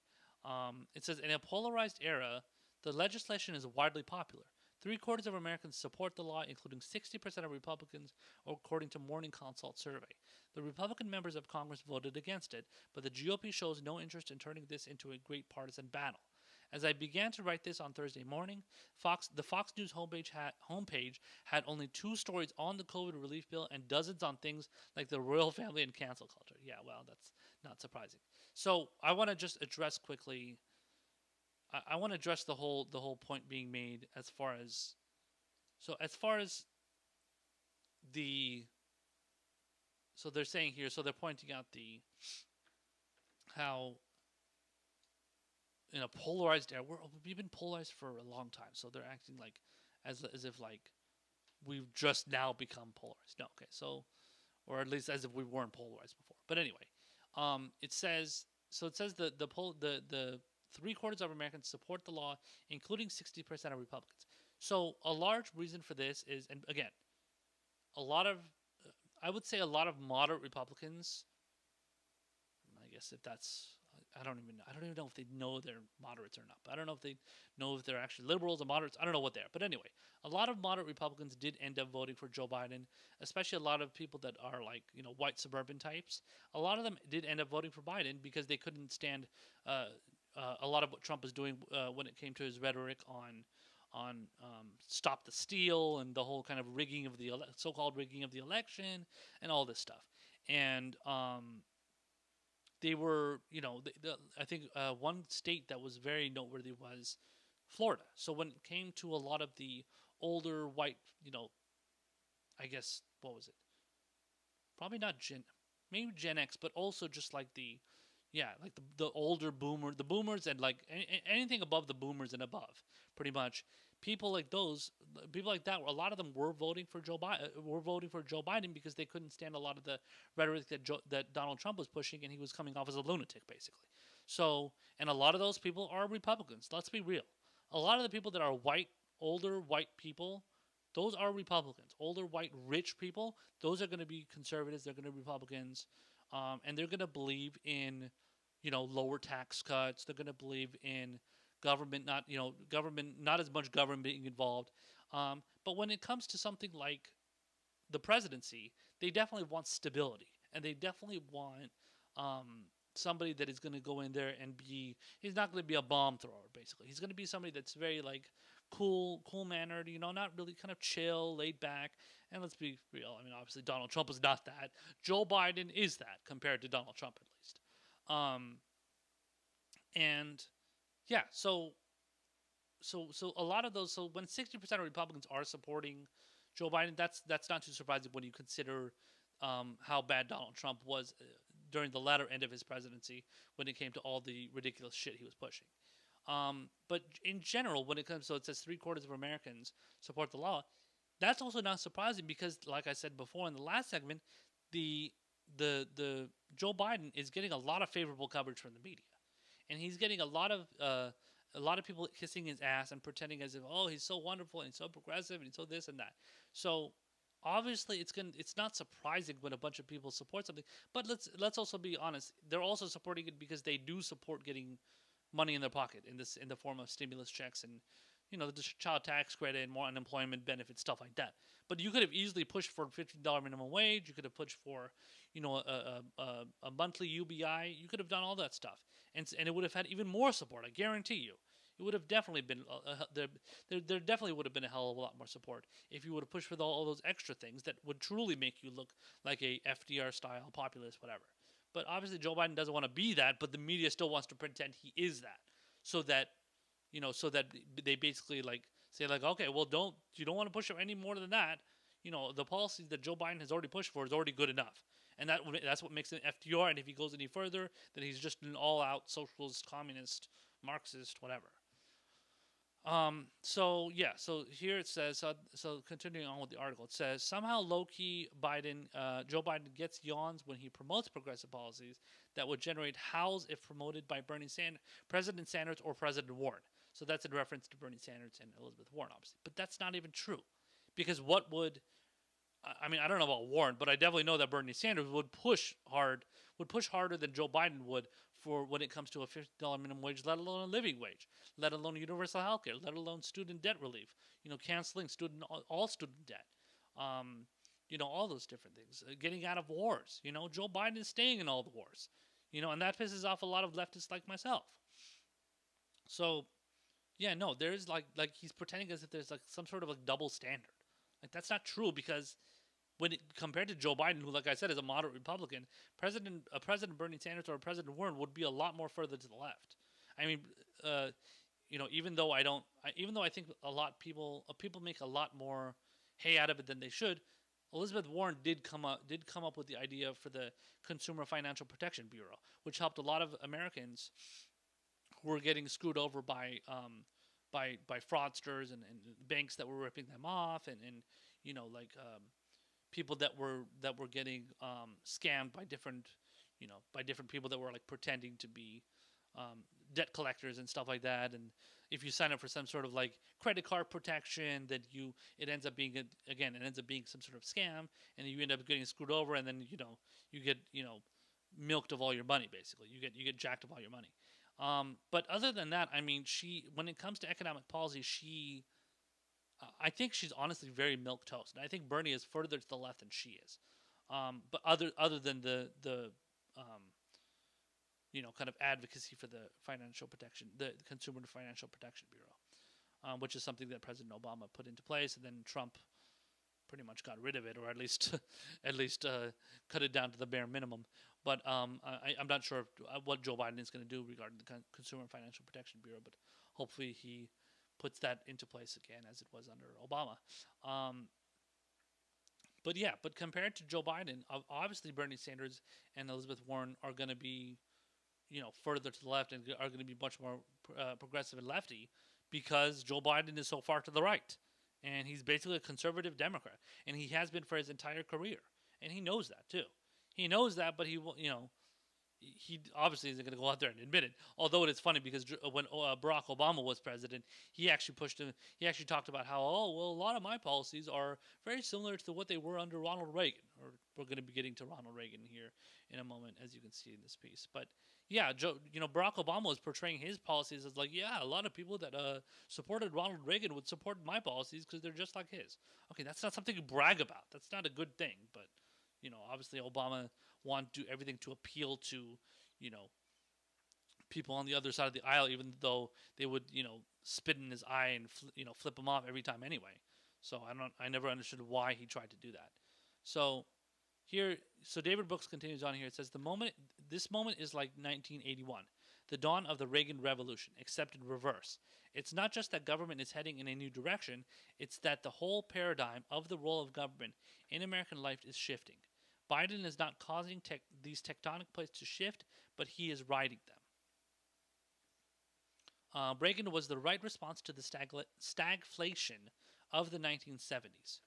It says, in a polarized era, the legislation is widely popular. 3/4 of Americans support the law, including 60% of Republicans, according to Morning Consult survey. The Republican members of Congress voted against it, but the GOP shows no interest in turning this into a great partisan battle. As I began to write this on Thursday morning, the Fox News homepage had only 2 stories on the COVID relief bill and dozens on things like the royal family and cancel culture. Yeah, well, that's not surprising. So I want to just address quickly. I want to address the whole point being made as far as so they're saying here. So they're pointing out how in a polarized era, we've been polarized for a long time. So they're acting like as if like we've just now become polarized. No, okay. So, or at least as if we weren't polarized before. But anyway, it says the 3/4 of Americans support the law, including 60% of Republicans. So a large reason for this is, and again, I would say a lot of moderate Republicans. I guess if that's, I don't even know if they know they're moderates or not. But I don't know if they know if they're actually liberals or moderates. I don't know what they are. But anyway, a lot of moderate Republicans did end up voting for Joe Biden, especially a lot of people that are like, white suburban types. A lot of them did end up voting for Biden because they couldn't stand a lot of what Trump was doing when it came to his rhetoric on stop the steal and the whole kind of rigging of the so-called rigging of the election and all this stuff. And they were, I think one state that was very noteworthy was Florida. So when it came to a lot of the older white, I guess what was it? Probably not maybe Gen X, but also just like like the older the boomers, and like anything above the boomers and above, pretty much. People like those, people like that, a lot of them were voting for Joe Biden. Were voting for Joe Biden because they couldn't stand a lot of the rhetoric that Donald Trump was pushing, and he was coming off as a lunatic, basically. So, and a lot of those people are Republicans. Let's be real. A lot of the people that are white, older white people, those are Republicans. Older white rich people, those are going to be conservatives. They're going to be Republicans, and they're going to believe in, lower tax cuts. They're going to believe in government, not as much government being involved. But when it comes to something like the presidency, they definitely want stability, and they definitely want somebody that is going to go in there and be. He's not going to be a bomb thrower. Basically, he's going to be somebody that's very like cool mannered. Not really kind of chill, laid back. And let's be real. I mean, obviously Donald Trump is not that. Joe Biden is that compared to Donald Trump, at least. And yeah, so a lot of those. So when 60% of Republicans are supporting Joe Biden, that's not too surprising when you consider how bad Donald Trump was during the latter end of his presidency when it came to all the ridiculous shit he was pushing. But in general, when it comes, so it says 3/4 of Americans support the law. That's also not surprising because, like I said before in the last segment, the the Joe Biden is getting a lot of favorable coverage from the media, and he's getting a lot of people kissing his ass and pretending as if, oh, he's so wonderful and he's so progressive and he's so this and that. So obviously it's not surprising when a bunch of people support something. But let's also be honest, they're also supporting it because they do support getting money in their pocket in the form of stimulus checks and the child tax credit and more unemployment benefits, stuff like that. But you could have easily pushed for $15 minimum wage. You could have pushed for a monthly UBI. You could have done all that stuff, and it would have had even more support. I guarantee you. It would have definitely been there definitely would have been a hell of a lot more support if you would have pushed for all those extra things that would truly make you look like a FDR style populist, whatever. But obviously Joe Biden doesn't want to be that, but the media still wants to pretend he is that, so that they basically like say like, okay, well, you don't want to push it any more than that. The policies that Joe Biden has already pushed for is already good enough, and that's what makes it FDR. And if he goes any further, then he's just an all-out socialist, communist, Marxist, whatever. So yeah, so here it says, so continuing on with the article, it says somehow low-key Joe Biden gets yawns when he promotes progressive policies that would generate howls if promoted by President Sanders or President Warren. So that's in reference to Bernie Sanders and Elizabeth Warren, obviously, but that's not even true, because I mean, I don't know about Warren, but I definitely know that Bernie Sanders would push harder than Joe Biden would for when it comes to a $50 minimum wage, let alone a living wage, let alone universal health care, let alone student debt relief, canceling all student debt, all those different things, getting out of wars. Joe Biden is staying in all the wars, and that pisses off a lot of leftists like myself. So, yeah, no, there's like he's pretending as if there's like some sort of like double standard. Like that's not true, because compared to Joe Biden, who, like I said, is a moderate Republican, President Bernie Sanders or President Warren would be a lot more further to the left. I mean, even though I think a lot people make a lot more hay out of it than they should. Elizabeth Warren did come up with the idea for the Consumer Financial Protection Bureau, which helped a lot of Americans who were getting screwed over by fraudsters and banks that were ripping them off, and people that were getting scammed by different people that were like pretending to be debt collectors and stuff like that. And if you sign up for some sort of like credit card protection, then it ends up being some sort of scam, and you end up getting screwed over, and then you get milked of all your money. Basically, you get jacked of all your money. But other than that, I mean, when it comes to economic policy, I think she's honestly very milquetoast, and I think Bernie is further to the left than she is. But other than the kind of advocacy for the Consumer Financial Protection Bureau, which is something that President Obama put into place, and then Trump pretty much got rid of it, or at least cut it down to the bare minimum. But I'm not sure what Joe Biden is going to do regarding the Consumer Financial Protection Bureau, but hopefully he puts that into place again as it was under Obama. But compared to Joe Biden, obviously Bernie Sanders and Elizabeth Warren are going to be, further to the left and are going to be much more progressive and lefty because Joe Biden is so far to the right. And he's basically a conservative Democrat. And he has been for his entire career. And he knows that, too. He knows that, but he obviously isn't going to go out there and admit it. Although it is funny because when Barack Obama was president, he actually pushed him. He actually talked about how, a lot of my policies are very similar to what they were under Ronald Reagan. Or we're going to be getting to Ronald Reagan here in a moment, as you can see in this piece. But yeah, Barack Obama was portraying his policies as like, yeah, a lot of people that supported Ronald Reagan would support my policies because they're just like his. Okay, that's not something to brag about. That's not a good thing. But obviously Obama wanted to do everything to appeal to, people on the other side of the aisle, even though they would, spit in his eye and flip him off every time anyway. So I never understood why he tried to do that. So David Brooks continues on here. It says this moment is like 1981, the dawn of the Reagan Revolution, except in reverse. It's not just that government is heading in a new direction, it's that the whole paradigm of the role of government in American life is shifting. Biden is not causing these tectonic plates to shift, but he is riding them. Reagan was the right response to the stagflation of the 1970s.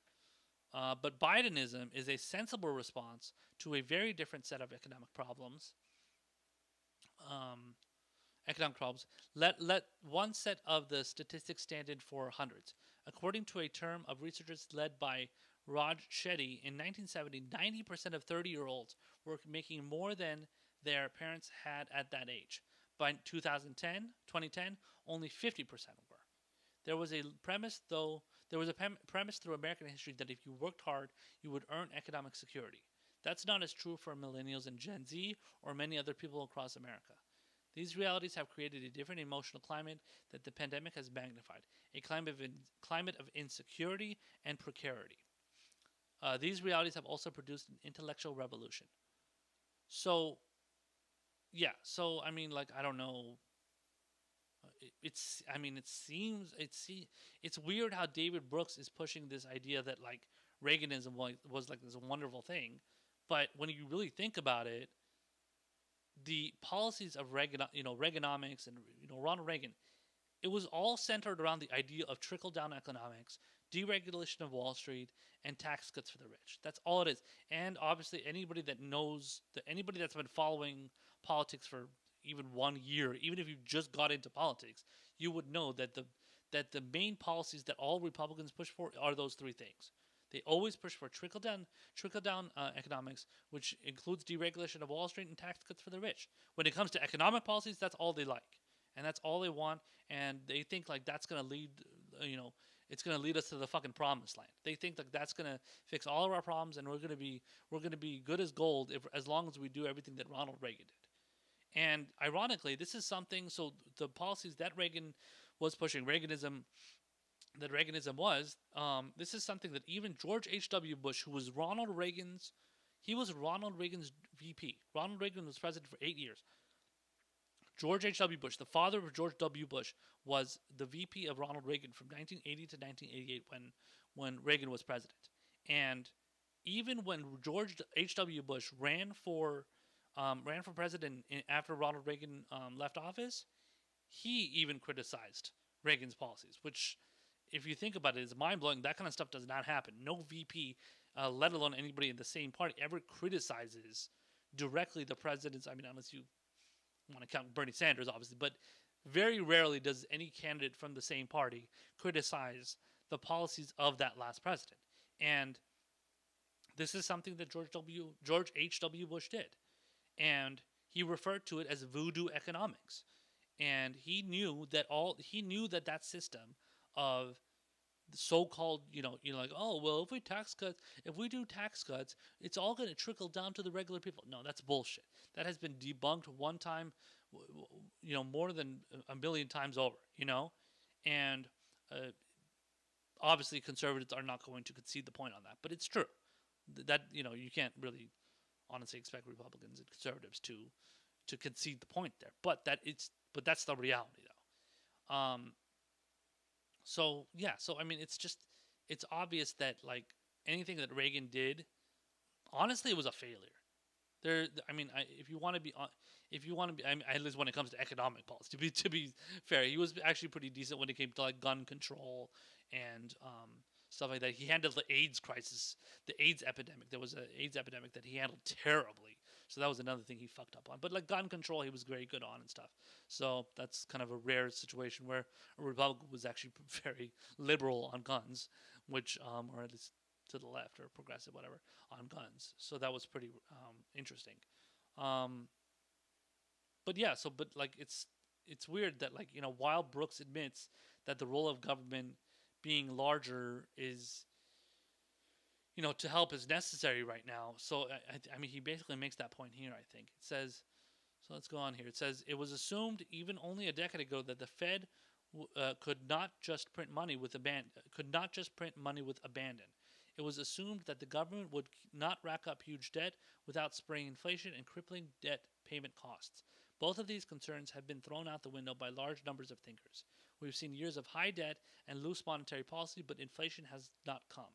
But Bidenism is a sensible response to a very different set of economic problems. Let one set of the statistics stand in for hundreds. According to a term of researchers led by Raj Shetty, in 1970, 90% of 30-year-olds were making more than their parents had at that age. By 2010, only 50% were. There was a premise through American history that if you worked hard, you would earn economic security. That's not as true for millennials and Gen Z or many other people across America. These realities have created a different emotional climate that the pandemic has magnified, a climate of insecurity and precarity. These realities have also produced an intellectual revolution. So, I don't know. It's weird how David Brooks is pushing this idea that like Reaganism was like this wonderful thing, but when you really think about it, the policies of Reaganomics and Ronald Reagan, it was all centered around the idea of trickle down economics, deregulation of Wall Street, and tax cuts for the rich. That's all it is. And obviously, anybody that's been following politics for even 1 year, even if you just got into politics, you would know that the main policies that all Republicans push for are those three things. They always push for trickle down economics, which includes deregulation of Wall Street and tax cuts for the rich. When it comes to economic policies, that's all they like, and that's all they want. And they think like that's gonna lead, it's gonna lead us to the fucking promised land. They think like that's gonna fix all of our problems, and we're gonna be good as gold as long as we do everything that Ronald Reagan did. And ironically, this is something. So the policies that Reagan was pushing, Reaganism was, this is something that even George H.W. Bush, who was Ronald Reagan's VP. Ronald Reagan was president for 8 years. George H.W. Bush, the father of George W. Bush, was the VP of Ronald Reagan from 1980 to 1988 when Reagan was president. And even when George H.W. Bush ran for president after Ronald Reagan left office, he even criticized Reagan's policies, which, if you think about it, is mind-blowing. That kind of stuff does not happen. No VP, let alone anybody in the same party, ever criticizes directly the president's, unless you want to count Bernie Sanders, obviously, but very rarely does any candidate from the same party criticize the policies of that last president. And this is something that George H.W. Bush did. And he referred to it as voodoo economics. And he knew that that system of so-called, like, oh well, if we do tax cuts, it's all going to trickle down to the regular people. No, that's bullshit. That has been debunked one time, more than a million times over. And uh, obviously conservatives are not going to concede the point on that, but it's true that you can't really honestly expect Republicans and conservatives to concede the point there. But that's the reality though. So yeah, so I mean, it's obvious that like anything that Reagan did, honestly, it was a failure. I mean, if you want to be, I mean, at least when it comes to economic policy, to be fair, he was actually pretty decent when it came to like gun control and stuff like that. He handled the AIDS crisis, the AIDS epidemic. There was an AIDS epidemic that he handled terribly. So that was another thing he fucked up on. But like gun control, he was very good on and stuff. So that's kind of a rare situation where a Republican was actually very liberal on guns, which, or at least to the left or progressive, whatever, on guns. So that was pretty interesting. Um, but yeah, but like it's weird that like while Brooks admits that the role of government being larger is to help is necessary right now. So I mean he basically makes that point here. I think it says. So let's go on here. It says it was assumed even only a decade ago that the Fed could not just print money with abandon. It was assumed that the government would not rack up huge debt without spraying inflation and crippling debt payment costs. Both of these concerns have been thrown out the window by large numbers of thinkers. We've seen years of high debt and loose monetary policy, but inflation has not come.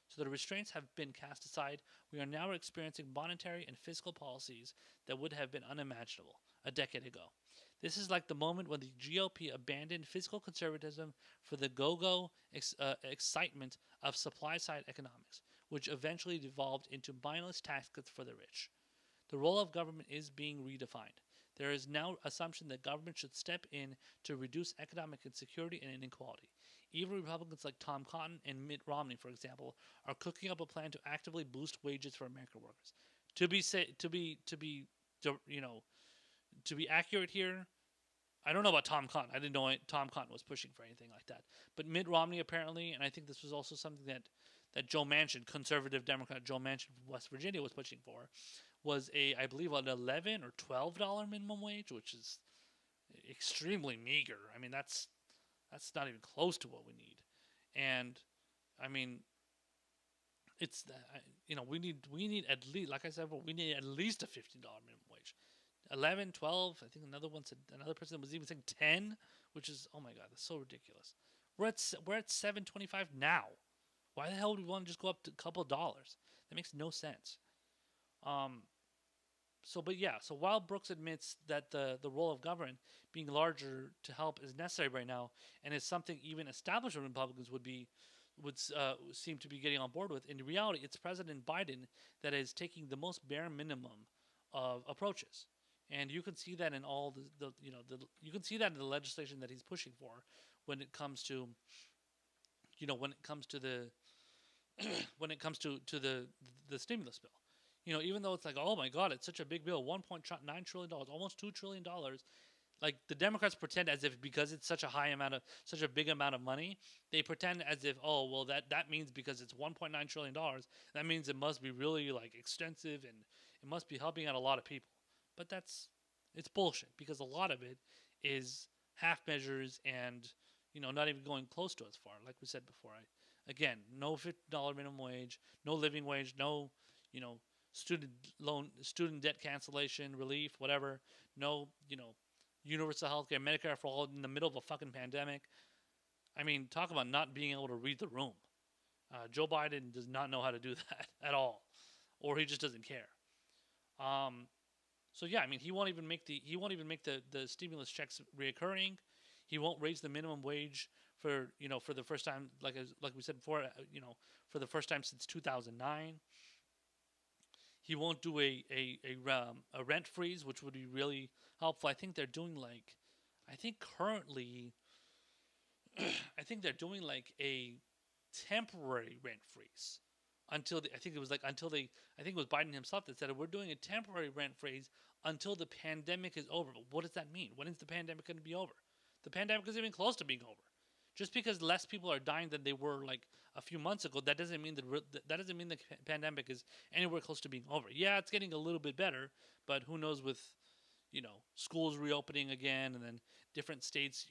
So the restraints have been cast aside. We are now experiencing monetary and fiscal policies that would have been unimaginable a decade ago. This is like the moment when the GOP abandoned fiscal conservatism for the go-go excitement of supply-side economics, which eventually devolved into mindless tax cuts for the rich. The role of government is being redefined. There is now assumption that government should step in to reduce economic insecurity and inequality. Even Republicans like Tom Cotton and Mitt Romney, for example, are cooking up a plan to actively boost wages for American workers. To be accurate here, I don't know about Tom Cotton. I didn't know Tom Cotton was pushing for anything like that. But Mitt Romney apparently, and I think this was also something that Joe Manchin, conservative Democrat Joe Manchin from West Virginia, was pushing for, was I believe an $11 or $12 minimum wage, which is extremely meager. I mean that's not even close to what we need. And I mean it's we need at least, like I said, we need at least a $15 minimum wage. 11, 12. I think another person was even saying 10, which is, oh my god, that's so ridiculous. We're at 7.25 now. Why the hell would we want to just go up to a couple of dollars? That makes no sense. Um, but yeah, so while Brooks admits that the role of government being larger to help is necessary right now, and is something even establishment Republicans would seem to be getting on board with, in reality, it's President Biden that is taking the most bare minimum of approaches, and you can see that in all you can see that in the legislation that he's pushing for when it comes to the when it comes to the stimulus bill. Even though it's like, oh my god, it's such a big bill, $1.9 trillion, almost $2 trillion. Like the Democrats pretend as if because it's such a big amount of money, they pretend as if, oh well, that means because it's $1.9 trillion, that means it must be really like extensive and it must be helping out a lot of people. But it's bullshit because a lot of it is half measures and not even going close to as far. Like we said before, again, no $50 minimum wage, no living wage, no you know student debt cancellation relief, whatever. No, universal health care, Medicare for all in the middle of a fucking pandemic. I mean, talk about not being able to read the room. Joe Biden does not know how to do that at all, or he just doesn't care. Um, so yeah, I mean, he won't even make the stimulus checks reoccurring. He won't raise the minimum wage for the first time, like we said before, for the first time since 2009. He won't do a rent freeze, which would be really helpful. I think currently, I think they're doing like a temporary rent freeze I think it was I think it was Biden himself that said we're doing a temporary rent freeze until the pandemic is over. But what does that mean? When is the pandemic going to be over? The pandemic isn't even close to being over. Just because less people are dying than they were like a few months ago, that doesn't mean the pandemic is anywhere close to being over. Yeah, it's getting a little bit better, but who knows with schools reopening again, and then different states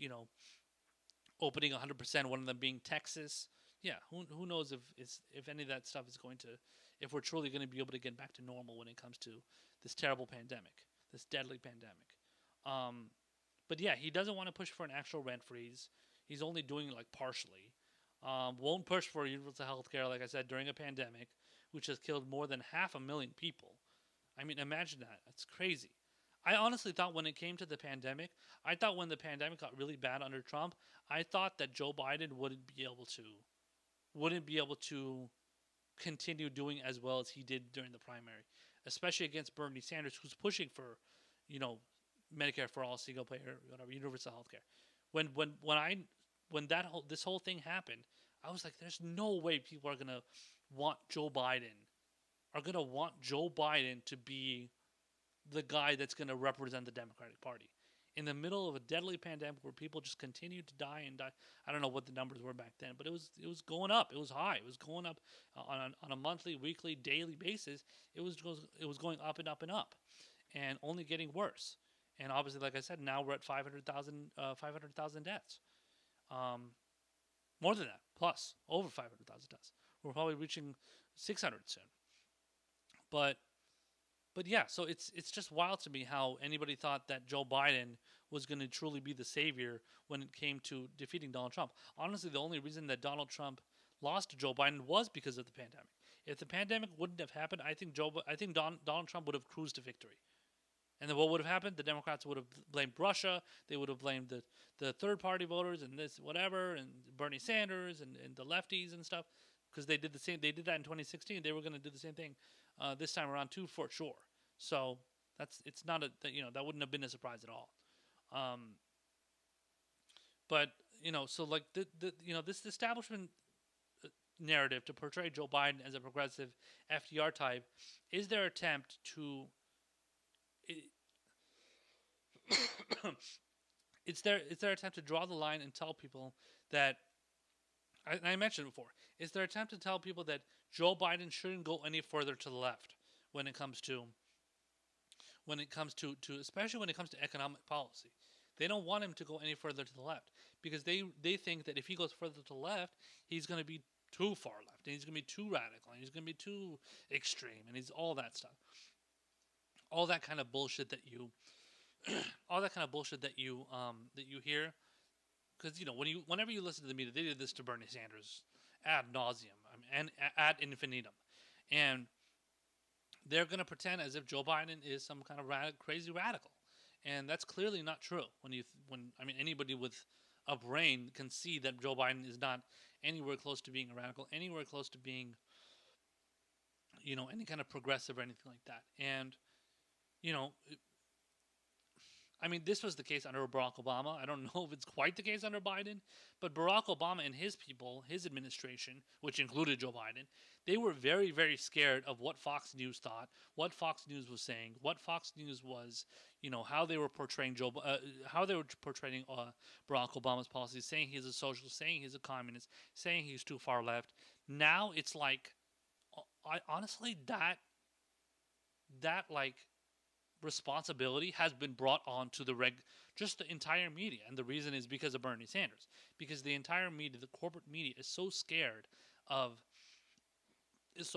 opening 100%. One of them being Texas. Yeah, who knows if any of that stuff is going to, if we're truly going to be able to get back to normal when it comes to this terrible pandemic, this deadly pandemic. Um, but yeah, he doesn't want to push for an actual rent freeze. He's only doing it like partially. Won't push for universal health care, like I said, during a pandemic, which has killed more than 500,000 people. I mean, imagine that. That's crazy. I honestly thought when it came to the pandemic, I thought when the pandemic got really bad under Trump, I thought that Joe Biden wouldn't be able to continue doing as well as he did during the primary, especially against Bernie Sanders, who's pushing for, you know, Medicare for all, single payer, whatever, universal health care. When this whole thing happened, I was like, there's no way people want Joe Biden are gonna want Joe Biden to be the guy that's gonna represent the Democratic Party in the middle of a deadly pandemic where people just continued to die and die. I don't know what the numbers were back then, but it was going up. It was high. It was going up on a monthly, weekly, daily basis. It was going up and up and up, and only getting worse. And obviously, like I said, now we're at 500,000 deaths. More than that, plus over 500,000 deaths. We're probably reaching 600 soon. But yeah, so it's just wild to me how anybody thought that Joe Biden was going to truly be the savior when it came to defeating Donald Trump. Honestly, the only reason that Donald Trump lost to Joe Biden was because of the pandemic. If the pandemic wouldn't have happened, I think Donald Trump would have cruised to victory. And then what would have happened? The Democrats would have blamed Russia. They would have blamed the third party voters and this whatever, and Bernie Sanders and the lefties and stuff, because they did the same. They did that in 2016. They were going to do the same thing this time around too, for sure. So it's not that wouldn't have been a surprise at all. But so like this establishment narrative to portray Joe Biden as a progressive FDR type is their attempt to. It's their attempt to draw the line and tell people that I mentioned before. It's their attempt to tell people that Joe Biden shouldn't go any further to the left when it comes to especially when it comes to economic policy. They don't want him to go any further to the left because they think that if he goes further to the left, he's going to be too far left and he's going to be too radical and he's going to be too extreme and he's all that stuff. All that kind of bullshit that you hear, because whenever you listen to the media, they did this to Bernie Sanders ad nauseum, and ad infinitum, and they're going to pretend as if Joe Biden is some kind of crazy radical, and that's clearly not true. Anybody with a brain can see that Joe Biden is not anywhere close to being a radical, anywhere close to being any kind of progressive or anything like that, and this was the case under Barack Obama. I don't know if it's quite the case under Biden, but Barack Obama and his people, his administration, which included Joe Biden, they were very, very scared of what Fox News thought, what Fox News was saying, what Fox News was, how they were portraying Barack Obama's policies, saying he's a socialist, saying he's a communist, saying he's too far left. Now it's like, honestly, that responsibility has been brought on to the entire media, and the reason is because of Bernie Sanders, because the entire media, the corporate media, is so scared of this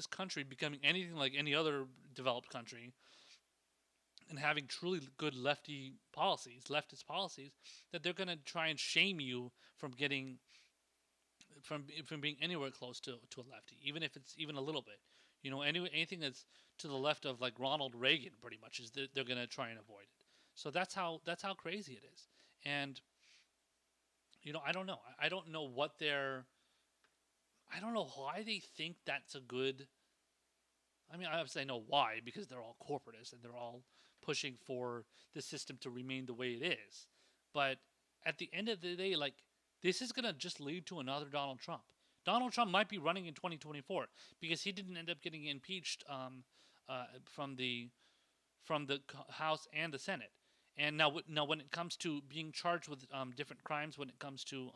country becoming anything like any other developed country and having truly good leftist policies, that they're going to try and shame you from being anywhere close to a lefty, even if it's even a little bit. Anything that's to the left of like Ronald Reagan, pretty much, is they're going to try and avoid it. So that's how crazy it is. And I don't know. I don't know I don't know why they think that's a good. Obviously I know why, because they're all corporatists and they're all pushing for the system to remain the way it is. But at the end of the day, like, this is going to just lead to another Donald Trump. Donald Trump might be running in 2024 because he didn't end up getting impeached from the House and the Senate. And now, when it comes to being charged with different crimes, when it comes to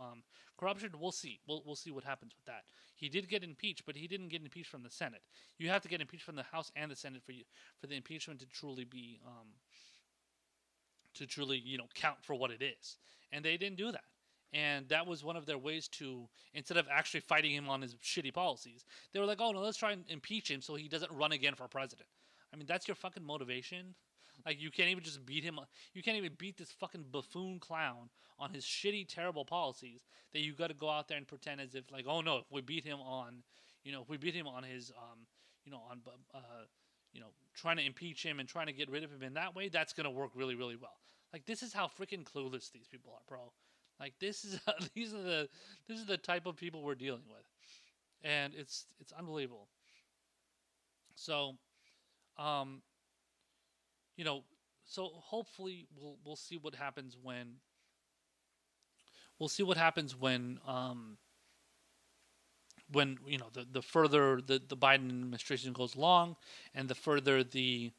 corruption, we'll see. We'll see what happens with that. He did get impeached, but he didn't get impeached from the Senate. You have to get impeached from the House and the Senate for the impeachment to truly be count for what it is. And they didn't do that. And that was one of their ways to, instead of actually fighting him on his shitty policies, they were like, oh no, let's try and impeach him so he doesn't run again for president. I mean, that's your fucking motivation. Like, you can't even just beat him. You can't even beat this fucking buffoon clown on his shitty, terrible policies. That you got to go out there and pretend as if, like, oh no, if we beat him on, if we beat him on his, trying to impeach him and trying to get rid of him in that way, that's gonna work really, really well. Like, this is how freaking clueless these people are, bro. Like, these are the type of people we're dealing with, and it's unbelievable. So, um, you know, so hopefully we'll see what happens when the further the Biden administration goes along, and the further the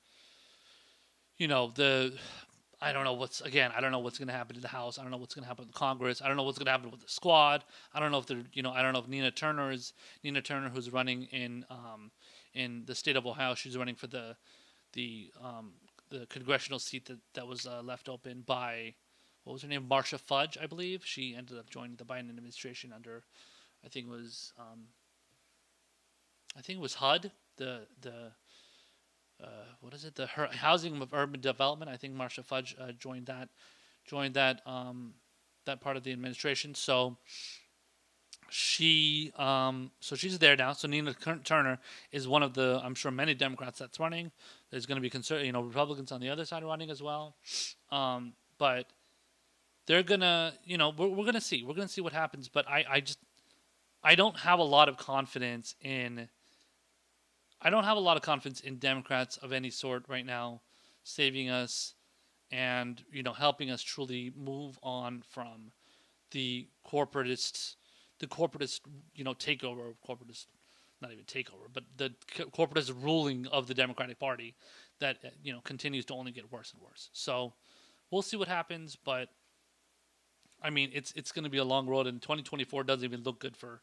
I don't know what's going to happen to the House. I don't know what's going to happen with Congress. I don't know what's going to happen with the squad. I don't know if Nina Turner, who's running in the state of Ohio. She's running for the congressional seat that was left open by, what was her name, Marcia Fudge, I believe. She ended up joining the Biden administration under, I think it was HUD, the what is it? The Housing of Urban Development. I think Marcia Fudge joined that part of the administration. So she's there now. So Nina Turner is one of the, I'm sure, many Democrats that's running. There's going to be Republicans on the other side running as well. But they're gonna, we're gonna see. We're gonna see what happens. But I don't have a lot of confidence in. I don't have a lot of confidence in Democrats of any sort right now, saving us and helping us truly move on from the corporatist takeover, not even takeover, but the corporatist ruling of the Democratic Party that continues to only get worse and worse. So we'll see what happens, but I mean it's going to be a long road, and 2024 doesn't look good for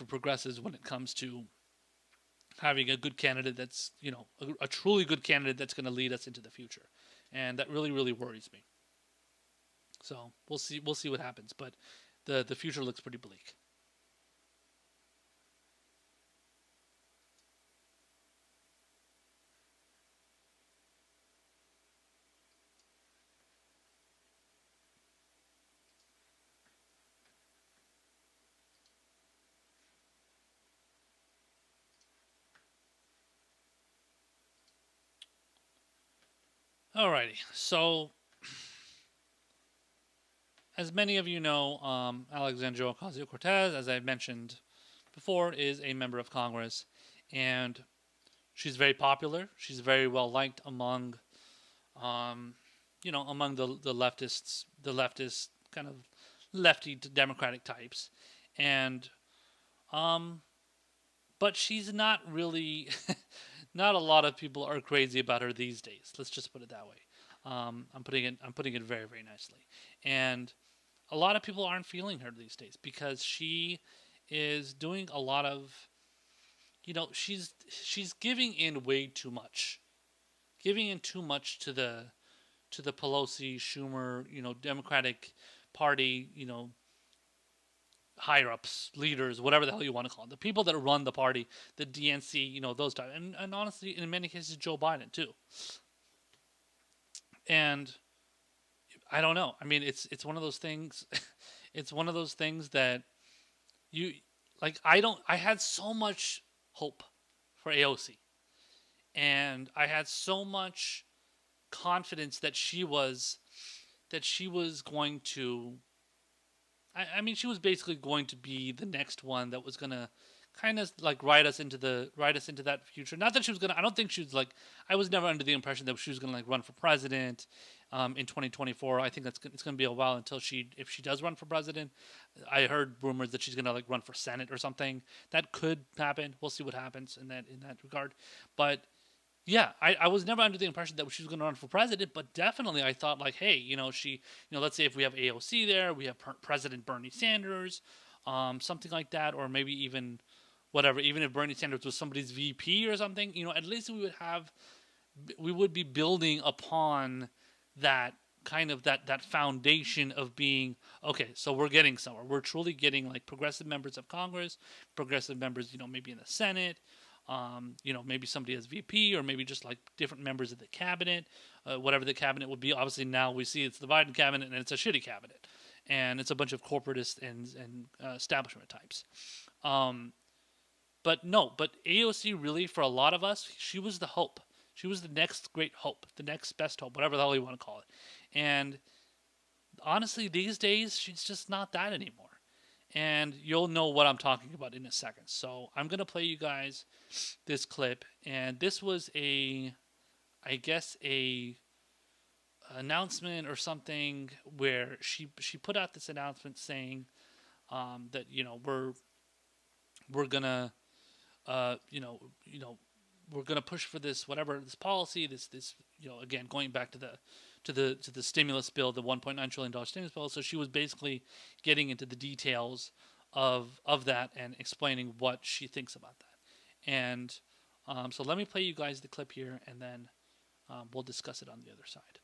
progressives when it comes to having a good candidate that's a truly good candidate that's going to lead us into the future, and that really, really worries me. So we'll see what happens, but the future looks pretty bleak. Alrighty, so as many of you know, Alexandria Ocasio-Cortez, as I mentioned before, is a member of Congress, and she's very popular. She's very well liked among, among the leftist kind of lefty Democratic types, and but she's not really. Not a lot of people are crazy about her these days. Let's just put it that way. I'm putting it very, very nicely, and a lot of people aren't feeling her these days because she is doing a lot of, she's giving in way too much, giving in too much to the Pelosi, Schumer, Democratic Party, higher ups, leaders, whatever the hell you want to call them, the people that run the party, the DNC, those types, and honestly, in many cases, Joe Biden too. And I don't know. I mean, it's one of those things. It's one of those things that you like. I had so much hope for AOC, and I had so much confidence that she was going to. I mean, she was basically going to be the next one that was gonna kind of like ride us into that future. Not that she was gonna. I don't think she was like. I was never under the impression that she was gonna like run for president in 2024. I think it's gonna be a while until if she does run for president. I heard rumors that she's gonna like run for Senate or something. That could happen. We'll see what happens in that regard. But Yeah, I was never under the impression that she was going to run for president, but definitely I thought like, hey, let's say if we have AOC there, we have President Bernie Sanders, something like that, or maybe even whatever. Even if Bernie Sanders was somebody's VP or something, at least we would be building upon that kind of that foundation of being okay. So we're getting somewhere. We're truly getting like progressive members of Congress, progressive members, maybe in the Senate, maybe somebody as VP or maybe just like different members of the cabinet, whatever the cabinet would be. Obviously, now we see it's the Biden cabinet and it's a shitty cabinet, and it's a bunch of corporatists and establishment types. Um, but no, but AOC really, for a lot of us, she was the hope. She was the next great hope, the next best hope, whatever the hell you want to call it. And honestly, these days, she's just not that anymore. And you'll know what I'm talking about in a second. So I'm gonna play you guys this clip, and this was I guess, a announcement or something where she put out this announcement saying that we're gonna uh, you know you know we're gonna push for this whatever this policy this again going back to the stimulus bill, the 1.9 trillion dollar stimulus bill. So she was basically getting into the details of that and explaining what she thinks about that. And so let me play you guys the clip here, and then we'll discuss it on the other side.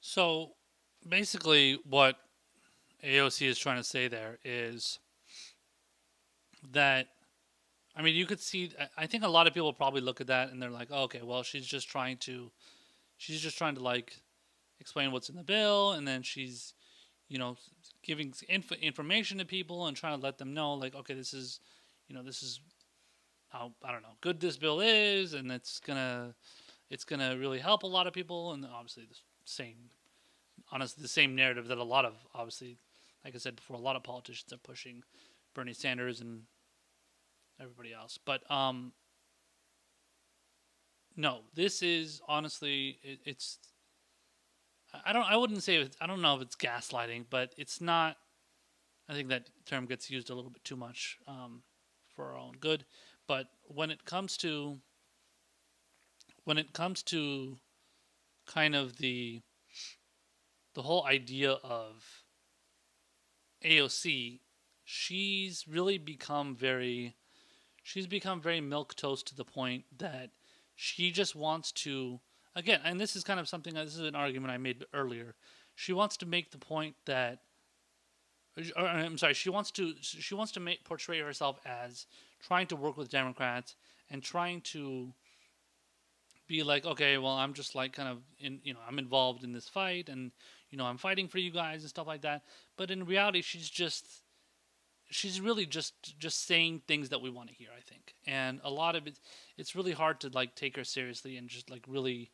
So basically, what AOC is trying to say there is that, I mean, you could see. I think a lot of people probably look at that and they're like, oh, okay, well, she's just trying to like explain what's in the bill, and then she's, you know, giving information to people and trying to let them know, like, okay, this is how, I don't know, good this bill is, and it's gonna really help a lot of people, and obviously honestly, the same narrative that a lot of, obviously, like I said before, a lot of politicians are pushing, Bernie Sanders and everybody else. But no, this is honestly, it's, I wouldn't say I don't know if it's gaslighting, but it's not. I think that term gets used a little bit too much for our own good. But when it comes to kind of the whole idea of AOC, she's really become very she's become very milk toast to the point that she just wants to, again, and this is kind of something, this is an argument I made earlier. She wants to make the point that, or, I'm sorry, she wants to portray herself as trying to work with Democrats and trying to be like, okay, well, I'm just like kind of I'm involved in this fight, and I'm fighting for you guys and stuff like that. But in reality, she's really just saying things that we want to hear, I think. And a lot of it's really hard to like take her seriously and just like really,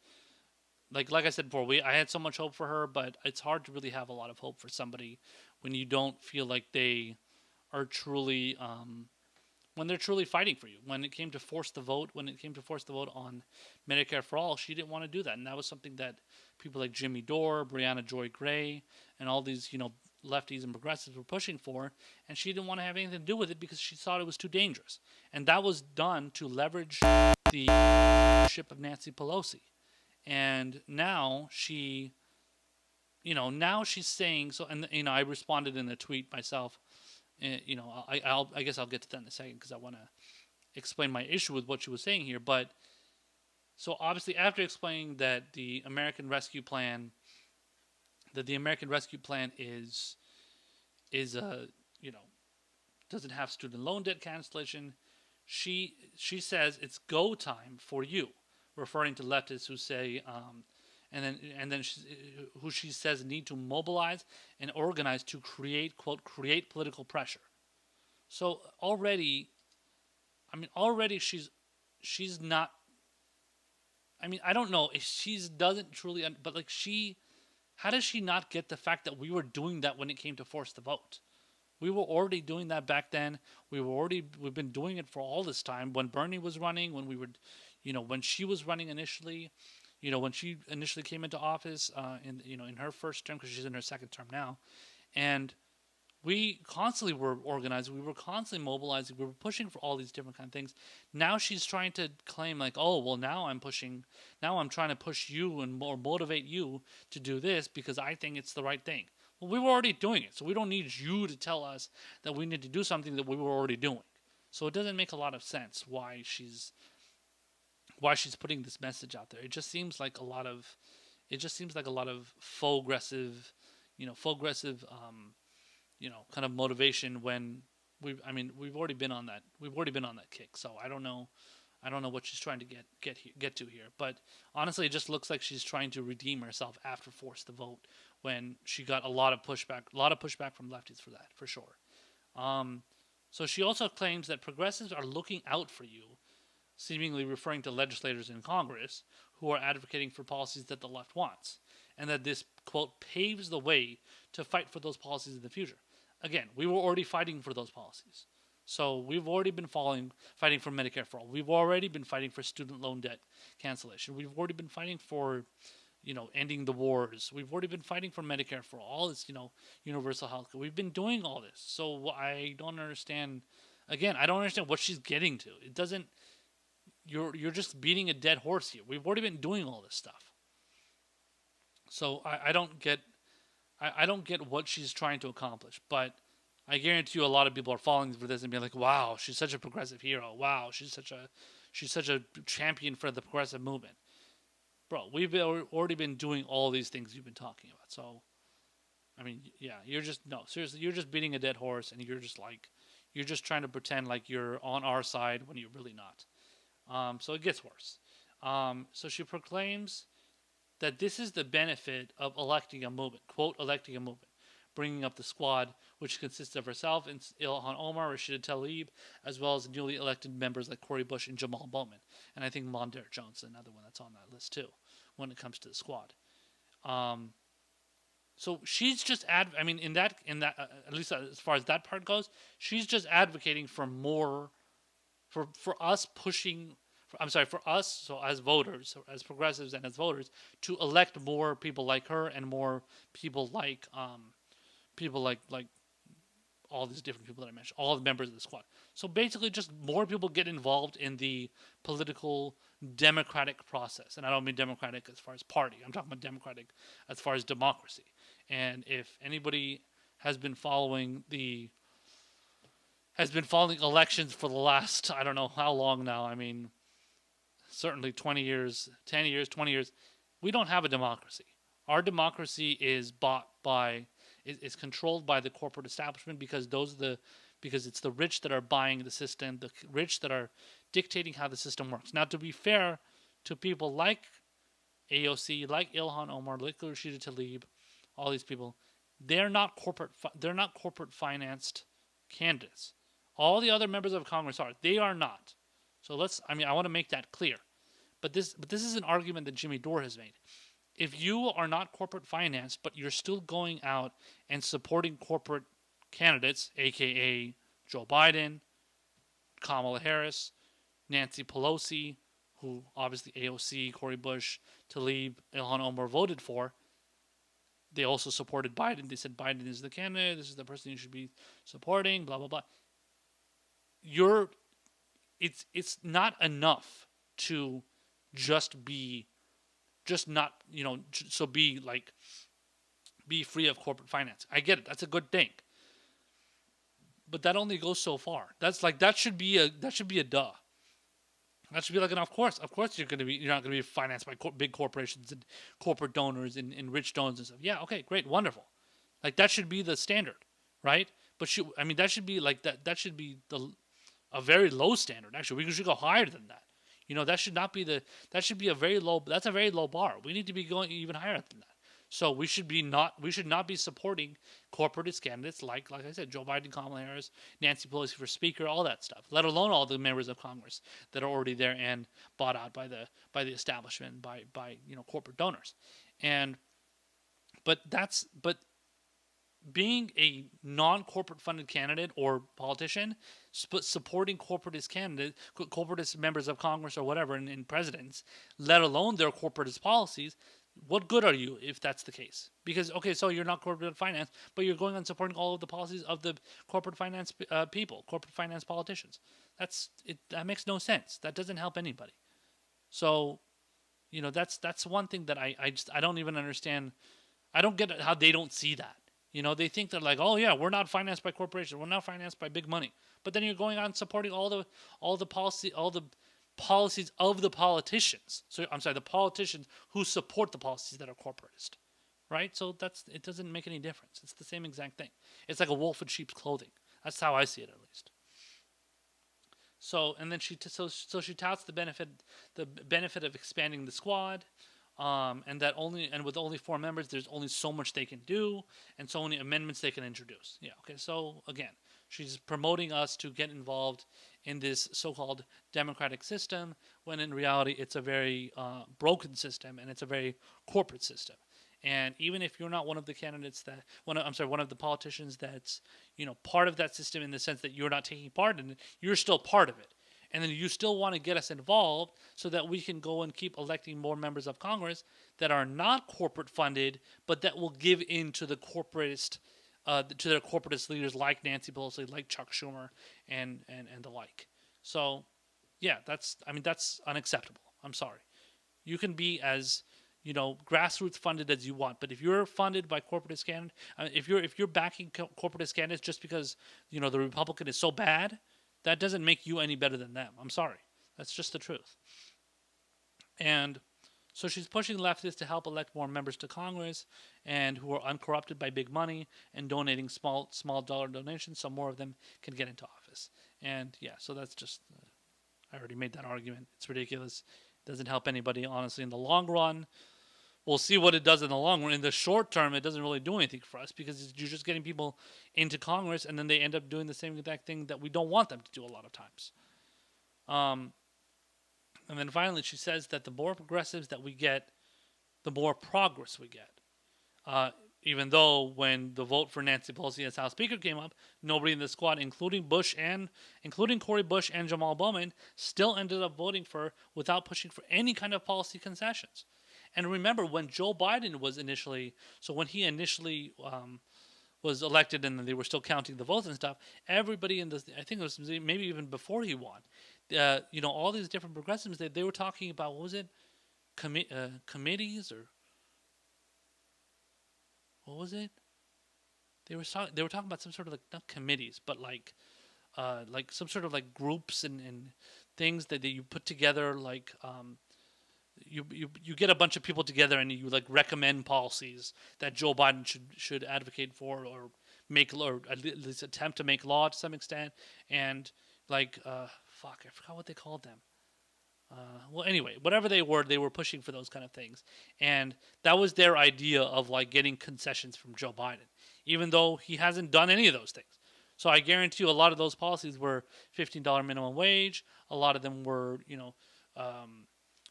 like I said before, I had so much hope for her, but it's hard to really have a lot of hope for somebody when you don't feel like they are truly when they're truly fighting for you. When it came to force the vote, on Medicare for all, she didn't want to do that, and that was something that people like Jimmy Dore, Brianna Joy Gray, and all these lefties and progressives were pushing for, and she didn't want to have anything to do with it because she thought it was too dangerous, and that was done to leverage the leadership of Nancy Pelosi. And now she's saying so, and I responded in a tweet myself. I guess I'll get to that in a second because I want to explain my issue with what she was saying here. But so obviously, after explaining that the American Rescue Plan, is doesn't have student loan debt cancellation, she says it's go time for you, referring to leftists who say, who she says need to mobilize and organize to create political pressure. So already she's not. I mean, I don't know if she doesn't truly, but like how does she not get the fact that we were doing that when it came to force the vote? We were already doing that back then. We've been doing it for all this time. When Bernie was running, when she was running initially, when she initially came into office, in her first term, because she's in her second term now, and we constantly were organizing, we were constantly mobilizing, we were pushing for all these different kind of things. Now she's trying to claim like, oh well, now I'm trying to push you and more motivate you to do this because I think it's the right thing. Well, we were already doing it, so we don't need you to tell us that we need to do something that we were already doing. So it doesn't make a lot of sense why she's putting this message out there. It just seems like a lot of faux aggressive, kind of motivation when we've already been on that. We've already been on that kick. So I don't know what she's trying to get to here. But honestly, it just looks like she's trying to redeem herself after force the vote when she got a lot of pushback from lefties for that, for sure. So she also claims that progressives are looking out for you, seemingly referring to legislators in Congress who are advocating for policies that the left wants, and that this, quote, paves the way to fight for those policies in the future. Again, we were already fighting for those policies. So we've already been fighting for Medicare for all. We've already been fighting for student loan debt cancellation. We've already been fighting for, ending the wars. We've already been fighting for Medicare for all. This, universal health care. We've been doing all this. So I don't understand. Again, I don't understand what she's getting to. It doesn't. You're just beating a dead horse here. We've already been doing all this stuff. So I don't get what she's trying to accomplish, but I guarantee you a lot of people are falling for this and being like, wow, she's such a progressive hero. Wow, she's such a champion for the progressive movement. bro, we've already been doing all these things you've been talking about. So, I mean, yeah, you're just no, seriously, you're just beating a dead horse, and you're just trying to pretend like you're on our side when you're really not. So it gets worse. So she proclaims that this is the benefit of electing a movement, quote, electing a movement, bringing up the squad, which consists of herself and Ilhan Omar, Rashida Tlaib, as well as newly elected members like Cori Bush and Jamal Bowman. And I think Mondaire Jones, another one that's on that list too, when it comes to the squad. So she's just I mean, in that at least as far as that part goes, she's just advocating for more, for us pushing. I'm sorry, for us, so as voters, so as progressives and as voters, to elect more people like her and more people like all these different people that I mentioned, all the members of the squad. So basically, just more people get involved in the political democratic process, and I don't mean democratic as far as party. I'm talking about democratic as far as democracy. And if anybody has been following elections for the last, I don't know how long now. I mean, certainly 20 years, 10 years, 20 years, we don't have a democracy. Our democracy is is controlled by the corporate establishment because it's the rich that are buying the system, the rich that are dictating how the system works. Now, to be fair to people like AOC, like Ilhan Omar, like Rashida Tlaib, all these people, they're not corporate financed candidates. All the other members of Congress are. They are not. So I want to make that clear. But this is an argument that Jimmy Dore has made. If you are not corporate financed, but you're still going out and supporting corporate candidates, aka Joe Biden, Kamala Harris, Nancy Pelosi, who obviously AOC, Cori Bush, Tlaib, Ilhan Omar voted for, they also supported Biden. They said Biden is the candidate. This is the person you should be supporting. Blah blah blah. It's not enough to be free of corporate finance. I get it. That's a good thing. But that only goes so far. That should be a duh. That should be like an of course. Of course you're not gonna be financed by big corporations and corporate donors and rich donors and stuff. Yeah, okay, great, wonderful. Like that should be the standard, right? But that should be like that. That should be a very low standard. Actually, we should go higher than that. That should not be that should be a very low. That's a very low bar. We need to be going even higher than that. So we should not be supporting corporatist candidates like I said, Joe Biden, Kamala Harris, Nancy Pelosi for Speaker, all that stuff. Let alone all the members of Congress that are already there and bought out by the establishment, by corporate donors, but being a non-corporate funded candidate or politician, supporting corporatist members of Congress or whatever, and presidents, let alone their corporatist policies. What good are you if that's the case? Because, okay, so you're not corporate finance, but you're going on supporting all of the policies of the corporate finance people, corporate finance politicians. That makes no sense. That doesn't help anybody. So, that's one thing that I don't even understand. I don't get how they don't see that. They think they're like, oh yeah, we're not financed by corporations, we're not financed by big money. But then you're going on supporting all the policies of the politicians. So I'm sorry, the politicians who support the policies that are corporatist, right? So it doesn't make any difference. It's the same exact thing. It's like a wolf in sheep's clothing. That's how I see it, at least. So and then she touts the benefit of expanding the squad. And with only 4 members, there's only so much they can do, and so many amendments they can introduce. Yeah, okay. So again, she's promoting us to get involved in this so-called democratic system, when in reality it's a very broken system, and it's a very corporate system. And even if you're not one of the candidates one of the politicians that's part of that system, in the sense that you're not taking part in it, you're still part of it. And then you still want to get us involved so that we can go and keep electing more members of Congress that are not corporate funded, but that will give in to the corporatist, to their corporatist leaders like Nancy Pelosi, like Chuck Schumer, and the like. So, yeah, that's unacceptable. I'm sorry. You can be as grassroots funded as you want, but if you're funded by corporatist candidates, if you're backing corporatist candidates just because the Republican is so bad, that doesn't make you any better than them. I'm sorry. That's just the truth. And So she's pushing leftists to help elect more members to Congress and who are uncorrupted by big money and donating small dollar donations so more of them can get into office. And yeah, so that's just I already made that argument. It's ridiculous. It doesn't help anybody honestly in the long run. We'll see what it does in the long run. In the short term, it doesn't really do anything for us because you're just getting people into Congress and then they end up doing the same exact thing that we don't want them to do a lot of times. And then finally, she says that the more progressives that we get, the more progress we get. Even though when the vote for Nancy Pelosi as House Speaker came up, nobody in the squad, including Cori Bush and Jamal Bowman, still ended up voting for her without pushing for any kind of policy concessions. And remember, when Joe Biden was initially was elected and they were still counting the votes and stuff, everybody in I think it was maybe even before he won, all these different progressives, they were talking about, what was it, committees or what was it? They were talking about some sort of not committees, but like some sort of groups and things that you put together, you get a bunch of people together and you recommend policies that Joe Biden should advocate for or make or at least attempt to make law to some extent. And I forgot what they called them. Well, anyway, whatever they were pushing for those kind of things, and that was their idea of getting concessions from Joe Biden, even though he hasn't done any of those things. So I guarantee you, a lot of those policies were $15 minimum wage. A lot of them were,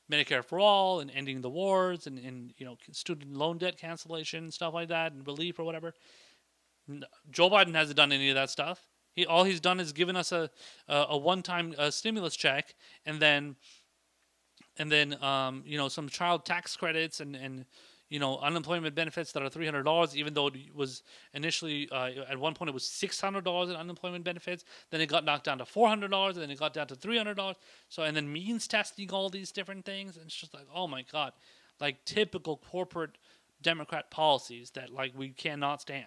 Medicare for all and ending the wars and student loan debt cancellation and stuff like that and relief or whatever. Joe Biden hasn't done any of that stuff. All he's done is given us a one-time stimulus check and then some child tax credits and unemployment benefits that are $300, even though it was initially at one point it was $600 in unemployment benefits. Then it got knocked down to $400, and then it got down to $300. So and then means testing all these different things, and it's just oh my god, typical corporate Democrat policies that we cannot stand.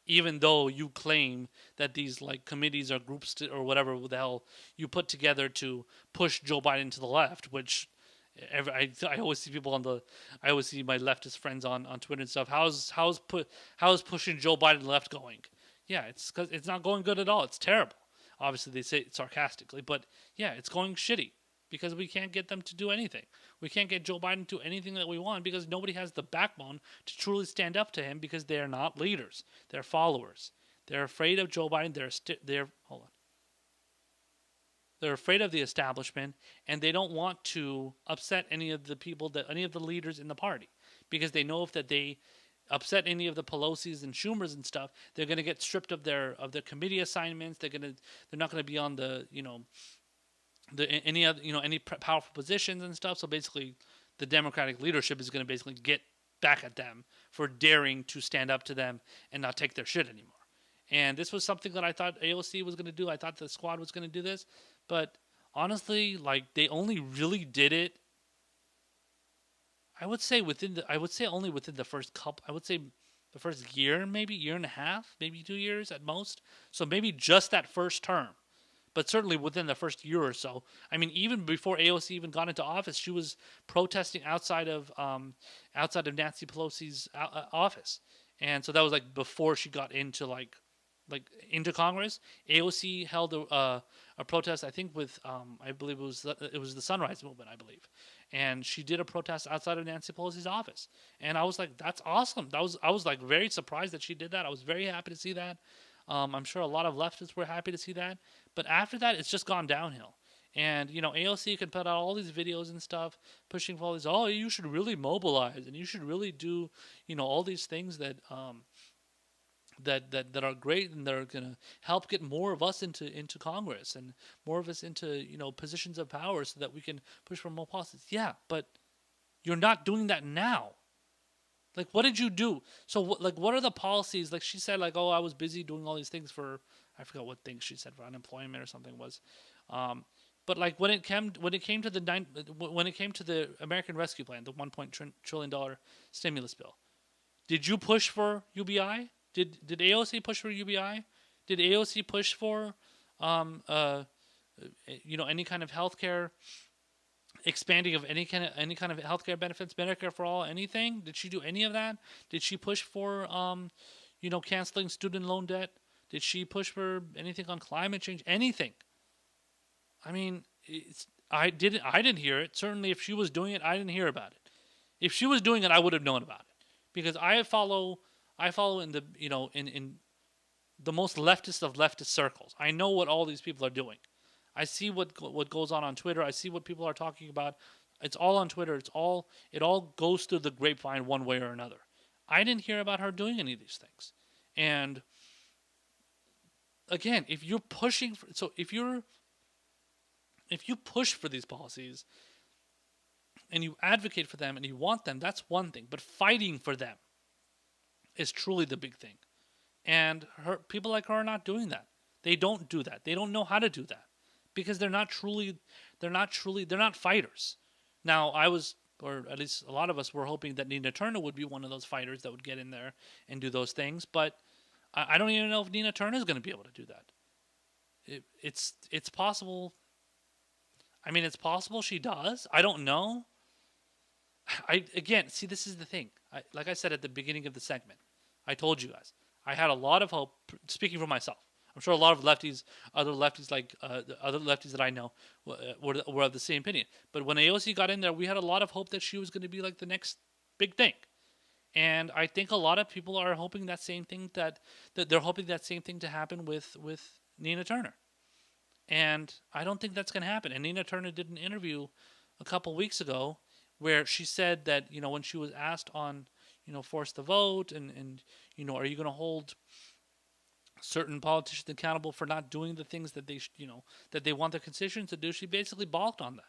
Even though you claim that these committees or groups or whatever the hell you put together to push Joe Biden to the left, which I always see people I always see my leftist friends on Twitter and stuff. How's pushing Joe Biden left going? Yeah, it's because it's not going good at all. It's terrible. Obviously, they say it sarcastically, but yeah, it's going shitty because we can't get them to do anything. We can't get Joe Biden to anything that we want because nobody has the backbone to truly stand up to him because they're not leaders. They're followers. They're afraid of Joe Biden. They're afraid of the establishment, and they don't want to upset any of the leaders in the party because they know if that they upset any of the Pelosi's and Schumer's and stuff, they're going to get stripped of their committee assignments. They're not going to be on any powerful positions and stuff. So basically, the Democratic leadership is going to basically get back at them for daring to stand up to them and not take their shit anymore. And this was something that I thought AOC was going to do. I thought the squad was going to do this. But honestly, they only really did it, I would say only within the first couple, I would say the first year, maybe year and a half, maybe 2 years at most. So maybe just that first term. But certainly within the first year or so. I mean, even before AOC even got into office, she was protesting outside of Nancy Pelosi's office. And so that was before she got into into Congress. AOC held a protest, I think with I believe it was the Sunrise Movement, I believe, and she did a protest outside of Nancy Pelosi's office, and I was like, that's awesome. I was very surprised that she did that. I was very happy to see that. I'm sure a lot of leftists were happy to see that, but after that, it's just gone downhill. And AOC can put out all these videos and stuff, pushing for all these. Oh, you should really mobilize, and you should really do all these things that that are great and that are going to help get more of us into Congress and more of us into positions of power so that we can push for more policies. Yeah, but you're not doing that now. What did you do? So what are the policies? She said oh, I was busy doing all these things for, I forgot what things she said, for unemployment or something was. But when it came to the American Rescue Plan, the $1 trillion stimulus bill, did you push for UBI? Did AOC push for UBI? Did AOC push for any kind of healthcare expanding of any kind of healthcare benefits, Medicare for all, anything? Did she do any of that? Did she push for canceling student loan debt? Did she push for anything on climate change? Anything? I mean, I didn't hear it. Certainly, if she was doing it, I didn't hear about it. If she was doing it, I would have known about it because I follow in the in the most leftist of leftist circles. I know what all these people are doing. I see what goes on Twitter. I see what people are talking about. It's all on Twitter. It all goes through the grapevine one way or another. I didn't hear about her doing any of these things. And again, if you're pushing for, so if you push for these policies and you advocate for them and you want them, that's one thing. But fighting for them is truly the big thing. And people like her are not doing that. They don't do that. They don't know how to do that because they're not fighters. Now, or at least a lot of us were hoping that Nina Turner would be one of those fighters that would get in there and do those things. But I don't even know if Nina Turner is going to be able to do that. It's possible. I mean, it's possible she does. I don't know. Again, see, this is the thing. Like I said at the beginning of the segment, I told you guys I had a lot of hope. Speaking for myself, I'm sure a lot of other lefties that I know, were of the same opinion. But when AOC got in there, we had a lot of hope that she was going to be like the next big thing. And I think a lot of people are hoping that same thing that they're hoping that same thing to happen with Nina Turner. And I don't think that's going to happen. And Nina Turner did an interview a couple weeks ago where she said that, when she was asked on, force the vote and are you going to hold certain politicians accountable for not doing the things that that they want their constituents to do, she basically balked on that.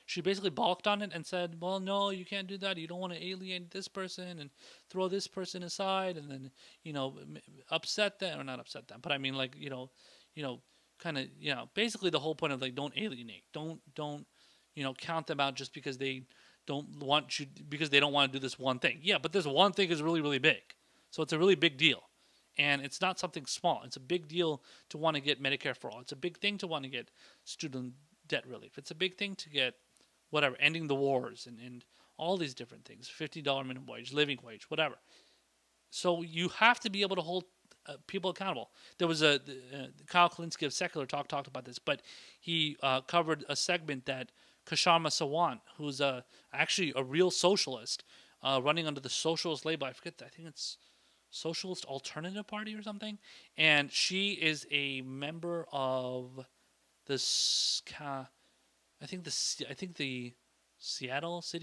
She basically balked on it and said, well, no, you can't do that. You don't want to alienate this person and throw this person aside and then, upset them, or not upset them, but I mean, like, kind of, basically the whole point of like, don't alienate, don't, count them out just because they don't want you, because they don't want to do this one thing. Yeah, but this one thing is really, really big. So it's a really big deal. And it's not something small. It's a big deal to want to get Medicare for all. It's a big thing to want to get student debt relief. It's a big thing to get whatever, ending the wars and all these different things, $50 minimum wage, living wage, whatever. So you have to be able to hold people accountable. There was Kyle Klinsky of Secular talked about this, but he covered a segment that Kashama Sawant, who's actually a real socialist, running under the socialist label. I think it's Socialist Alternative Party or something, and she is a member of this. I think the City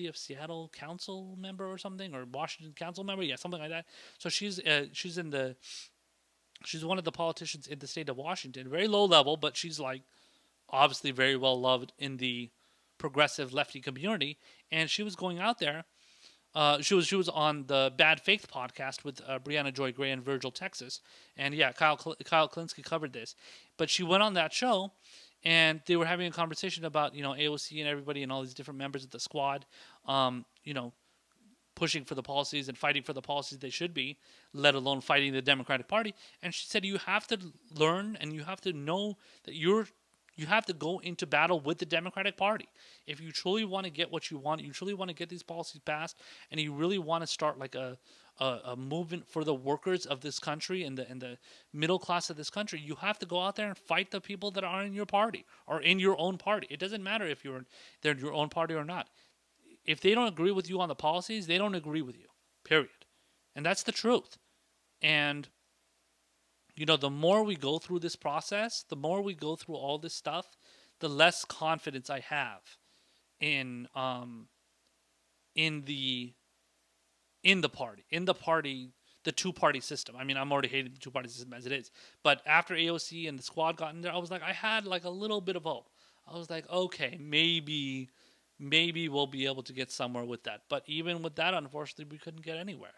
of Seattle Council member or something, or Washington Council member, yeah, something like that. So she's one of the politicians in the state of Washington, very low level, but she's like obviously very well loved in the progressive lefty community, and she was going out there. She was on the Bad Faith podcast with Brianna Joy Gray and Virgil Texas, and yeah, Kyle Klinsky covered this. But she went on that show, and they were having a conversation about AOC and everybody and all these different members of the squad, pushing for the policies and fighting for the policies they should be, let alone fighting the Democratic Party. And she said you have to learn and you have to know that you have to go into battle with the Democratic Party. If you truly want to get what you want, you truly want to get these policies passed, and you really want to start like a movement for the workers of this country and the middle class of this country, you have to go out there and fight the people that are in your party or in your own party. It doesn't matter if they're in your own party or not. If they don't agree with you on the policies, they don't agree with you, period. And that's the truth. And the more we go through this process, the more we go through all this stuff, the less confidence I have in the party, the two-party system. I mean, I'm already hating the two-party system as it is. But after AOC and the squad got in there, I had like a little bit of hope. I was like, okay, maybe we'll be able to get somewhere with that. But even with that, unfortunately, we couldn't get anywhere.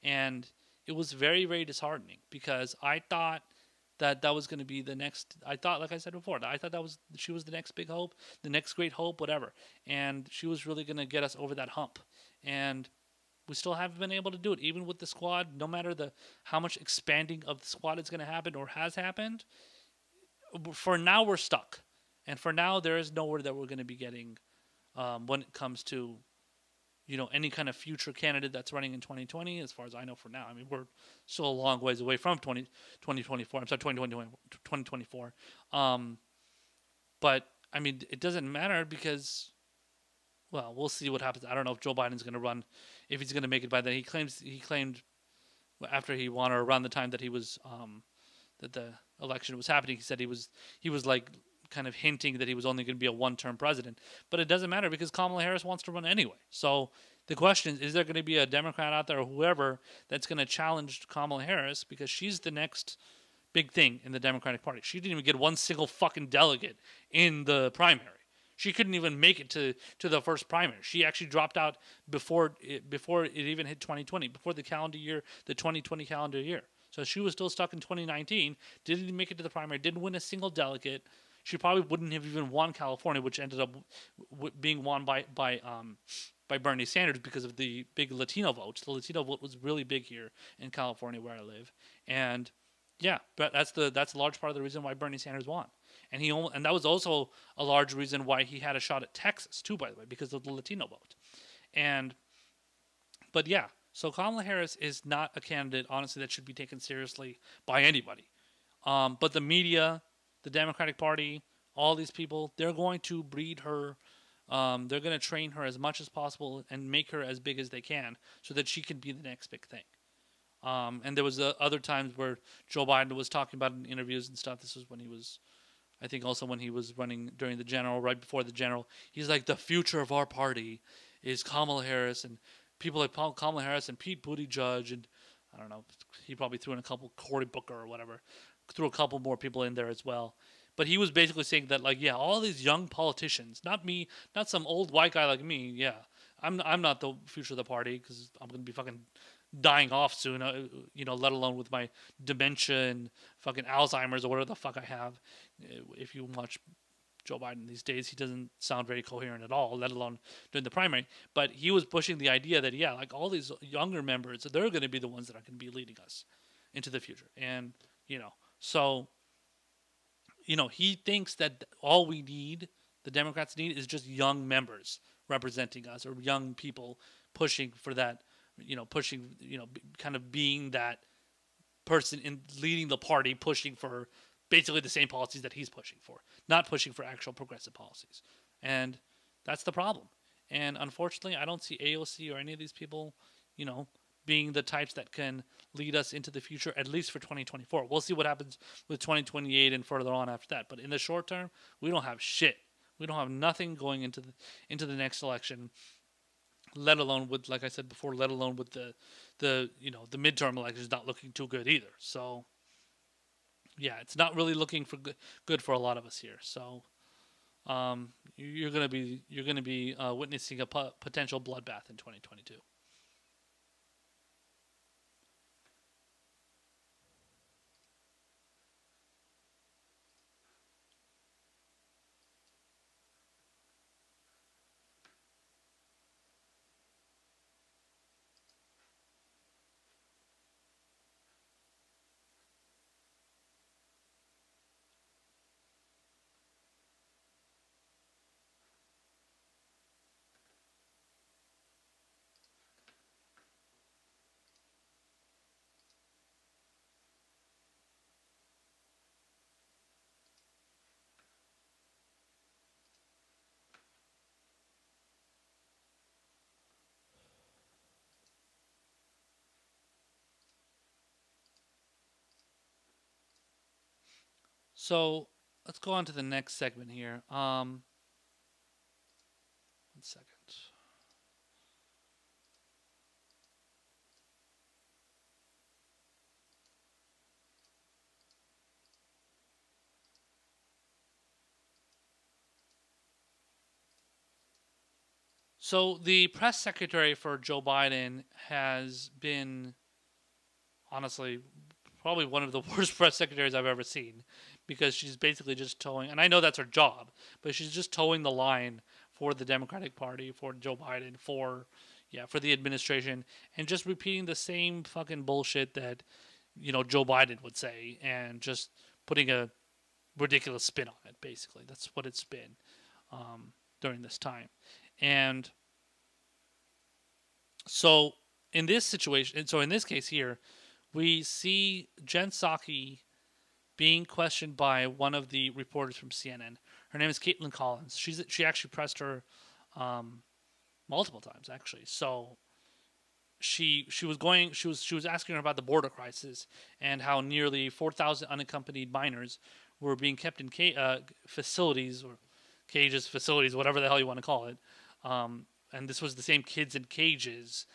And it was very, very disheartening because I thought that was going to be the next. I thought, like I said before, I thought she was the next big hope, the next great hope, whatever. And she was really going to get us over that hump. And we still haven't been able to do it, even with the squad. No matter how much expanding of the squad is going to happen or has happened, for now we're stuck. And for now, there is nowhere that we're going to be getting when it comes to any kind of future candidate that's running in 2020. As far as I know, for now, I mean, we're still a long ways away from 2024. I'm sorry, 2024. But I mean, it doesn't matter because, well, we'll see what happens. I don't know if Joe Biden's going to run, if he's going to make it by then. He claimed after he won, or around the time that he was that the election was happening, he said he was like kind of hinting that he was only going to be a one-term president. But it doesn't matter because Kamala Harris wants to run anyway. So the question is there going to be a Democrat out there or whoever that's going to challenge Kamala Harris, because she's the next big thing in the Democratic Party. She didn't even get one single fucking delegate in the primary. She couldn't even make it to the first primary. She actually dropped out before it even hit 2020, before the 2020 calendar year. So she was still stuck in 2019, didn't make it to the primary, didn't win a single delegate. She probably wouldn't have even won California, which ended up being won by Bernie Sanders because of the big Latino vote. The Latino vote was really big here in California, where I live, and yeah, but that's a large part of the reason why Bernie Sanders won, and that was also a large reason why he had a shot at Texas too, by the way, because of the Latino vote, but yeah. So Kamala Harris is not a candidate, honestly, that should be taken seriously by anybody. But the media, the Democratic Party, all these people, they're going to breed her. They're going to train her as much as possible and make her as big as they can so that she can be the next big thing. And there was other times where Joe Biden was talking about in interviews and stuff. This was when he was, I think also when he was running during the general, right before the general. He's like, the future of our party is Kamala Harris, and people like Kamala Harris and Pete Buttigieg, and I don't know, he probably threw in a couple, Cory Booker or whatever, threw a couple more people in there as well. But he was basically saying that, like, yeah, all these young politicians, not me, not some old white guy like me, yeah, I'm not the future of the party because I'm going to be fucking dying off soon, let alone with my dementia and fucking Alzheimer's or whatever the fuck I have. If you watch Joe Biden these days, he doesn't sound very coherent at all, let alone during the primary. But he was pushing the idea that, yeah, like all these younger members, they're going to be the ones that are going to be leading us into the future. And, so, he thinks that all we need, the Democrats need, is just young members representing us, or young people pushing for that, kind of being that person in leading the party, pushing for basically the same policies that he's pushing for, not pushing for actual progressive policies. And that's the problem. And unfortunately, I don't see AOC or any of these people, being the types that can lead us into the future, at least for 2024. We'll see what happens with 2028 and further on after that. But in the short term, we don't have shit. We don't have nothing going into the next election, let alone with, like I said before, let alone with the midterm elections not looking too good either. So yeah, it's not really looking for good for a lot of us here. So you're gonna be witnessing a potential bloodbath in 2022. So let's go on to the next segment here. 1 second. So the press secretary for Joe Biden has been, honestly, probably one of the worst press secretaries I've ever seen, because she's basically just towing, and I know that's her job, but she's just towing the line for the Democratic Party, for Joe Biden, for the administration, and just repeating the same fucking bullshit that Joe Biden would say, and just putting a ridiculous spin on it. Basically, that's what it's been during this time. And so in this situation, so in this case here, we see Jen Psaki being questioned by one of the reporters from CNN. Her name is Caitlin Collins. She actually pressed her multiple times actually. So she was asking her about the border crisis and how nearly 4,000 unaccompanied minors were being kept in facilities or cages, facilities, whatever the hell you want to call it. And this was the same kids in cages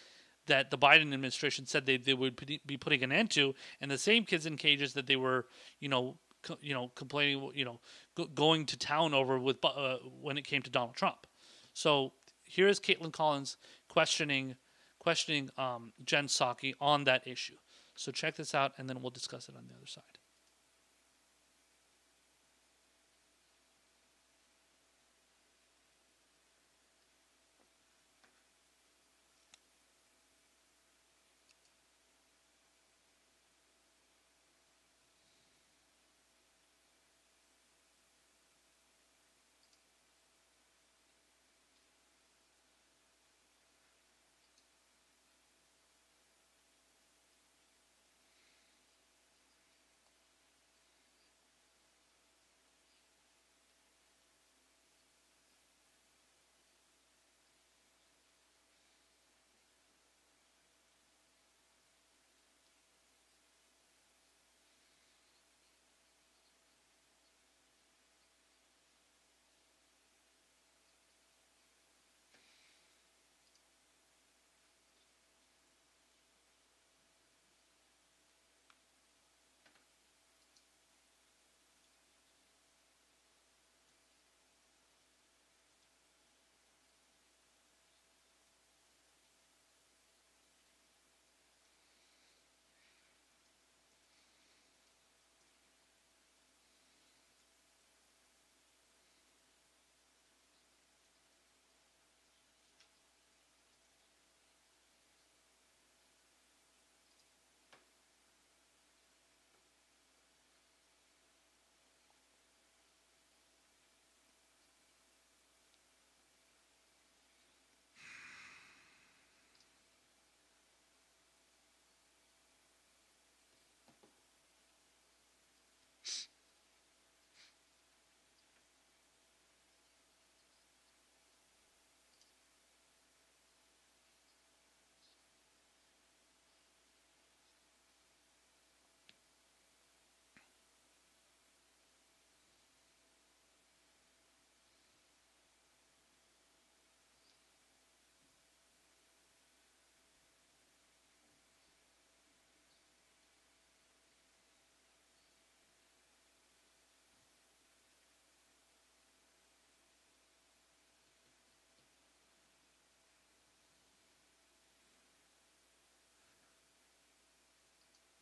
that the Biden administration said they would be putting an end to, and the same kids in cages that they were, complaining, going to town over with when it came to Donald Trump. So here is Caitlin Collins questioning Jen Psaki on that issue. So check this out, and then we'll discuss it on the other side.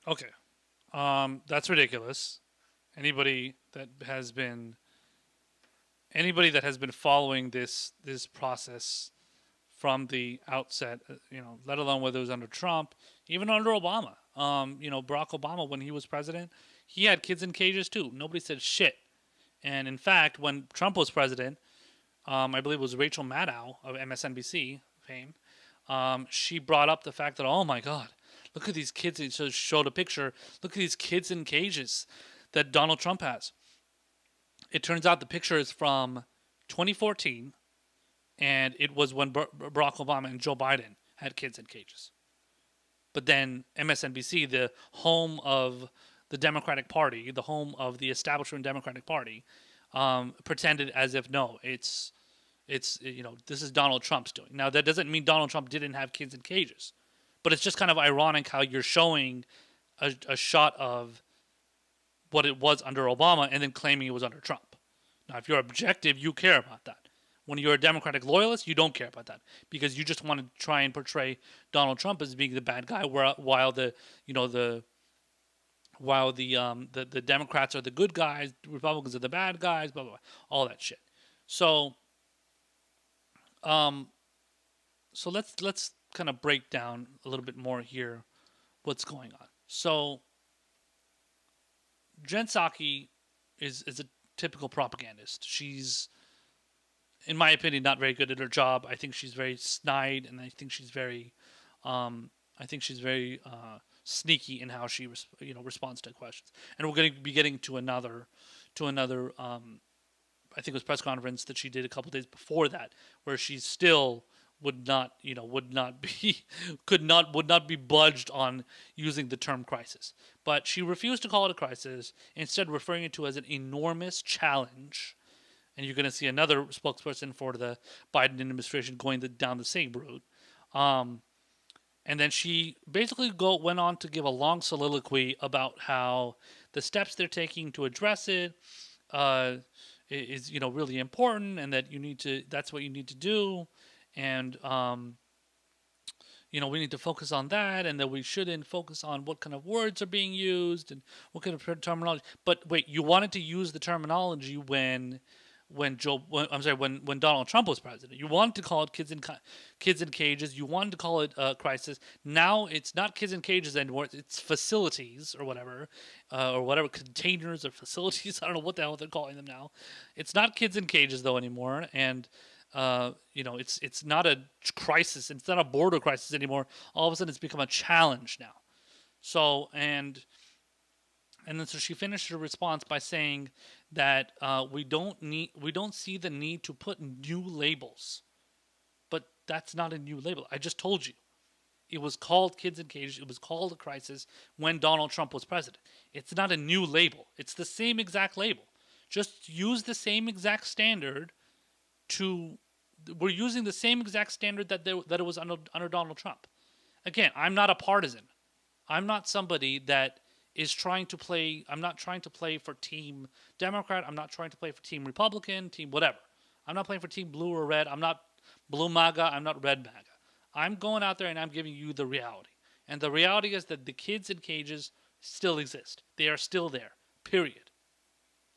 Okay. That's ridiculous. Anybody that has been following this process from the outset, let alone whether it was under Trump, even under Obama. Barack Obama, when he was president, he had kids in cages too. Nobody said shit. And in fact, when Trump was president, I believe it was Rachel Maddow of MSNBC fame, she brought up the fact that, oh my God, look at these kids. And so showed a picture. Look at these kids in cages that Donald Trump has. It turns out the picture is from 2014, and it was when Barack Obama and Joe Biden had kids in cages. But then MSNBC, the home of the Democratic Party, the home of the establishment Democratic Party, pretended as if no, it's this is Donald Trump's doing. Now that doesn't mean Donald Trump didn't have kids in cages, but it's just kind of ironic how you're showing a shot of what it was under Obama and then claiming it was under Trump. Now, if you're objective, you care about that. When you're a Democratic loyalist, you don't care about that because you just want to try and portray Donald Trump as being the bad guy, while the Democrats are the good guys, the Republicans are the bad guys, blah blah blah, all that shit. So, let's kind of break down a little bit more here what's going on. So, Jen Psaki is a typical propagandist. She's in my opinion, not very good at her job. I think she's very snide, and I think she's very, sneaky in how she responds to questions. And we're going to be getting to another I think it was press conference that she did a couple days before that, where she still would not be would not be budged on using the term crisis. But she refused to call it a crisis, instead referring it to as an enormous challenge. And you're going to see another spokesperson for the Biden administration going down the same route. And then she basically went on to give a long soliloquy about how the steps they're taking to address it is really important, and that that's what you need to do, and we need to focus on that, and that we shouldn't focus on what kind of words are being used and what kind of terminology. But wait, you wanted to use the terminology when Donald Trump was president. You wanted to call it kids in cages. You wanted to call it a crisis. Now it's not kids in cages anymore. It's facilities or whatever containers or facilities. I don't know what the hell they're calling them now. It's not kids in cages though anymore, and it's not a crisis. It's not a border crisis anymore. All of a sudden, it's become a challenge now. So and then so she finished her response by saying that we don't see the need to put new labels. But that's not a new label. I just told you. It was called kids in cages. It was called a crisis when Donald Trump was president. It's not a new label. It's the same exact label. Just use the same exact standard we're using the same exact standard that it was under Donald Trump. Again, I'm not a partisan. I'm not somebody that is trying to play. I'm not trying to play for Team Democrat. I'm not trying to play for Team Republican, Team whatever. I'm not playing for Team Blue or Red. I'm not Blue MAGA. I'm not Red MAGA. I'm going out there and I'm giving you the reality. And the reality is that the kids in cages still exist. They are still there. Period.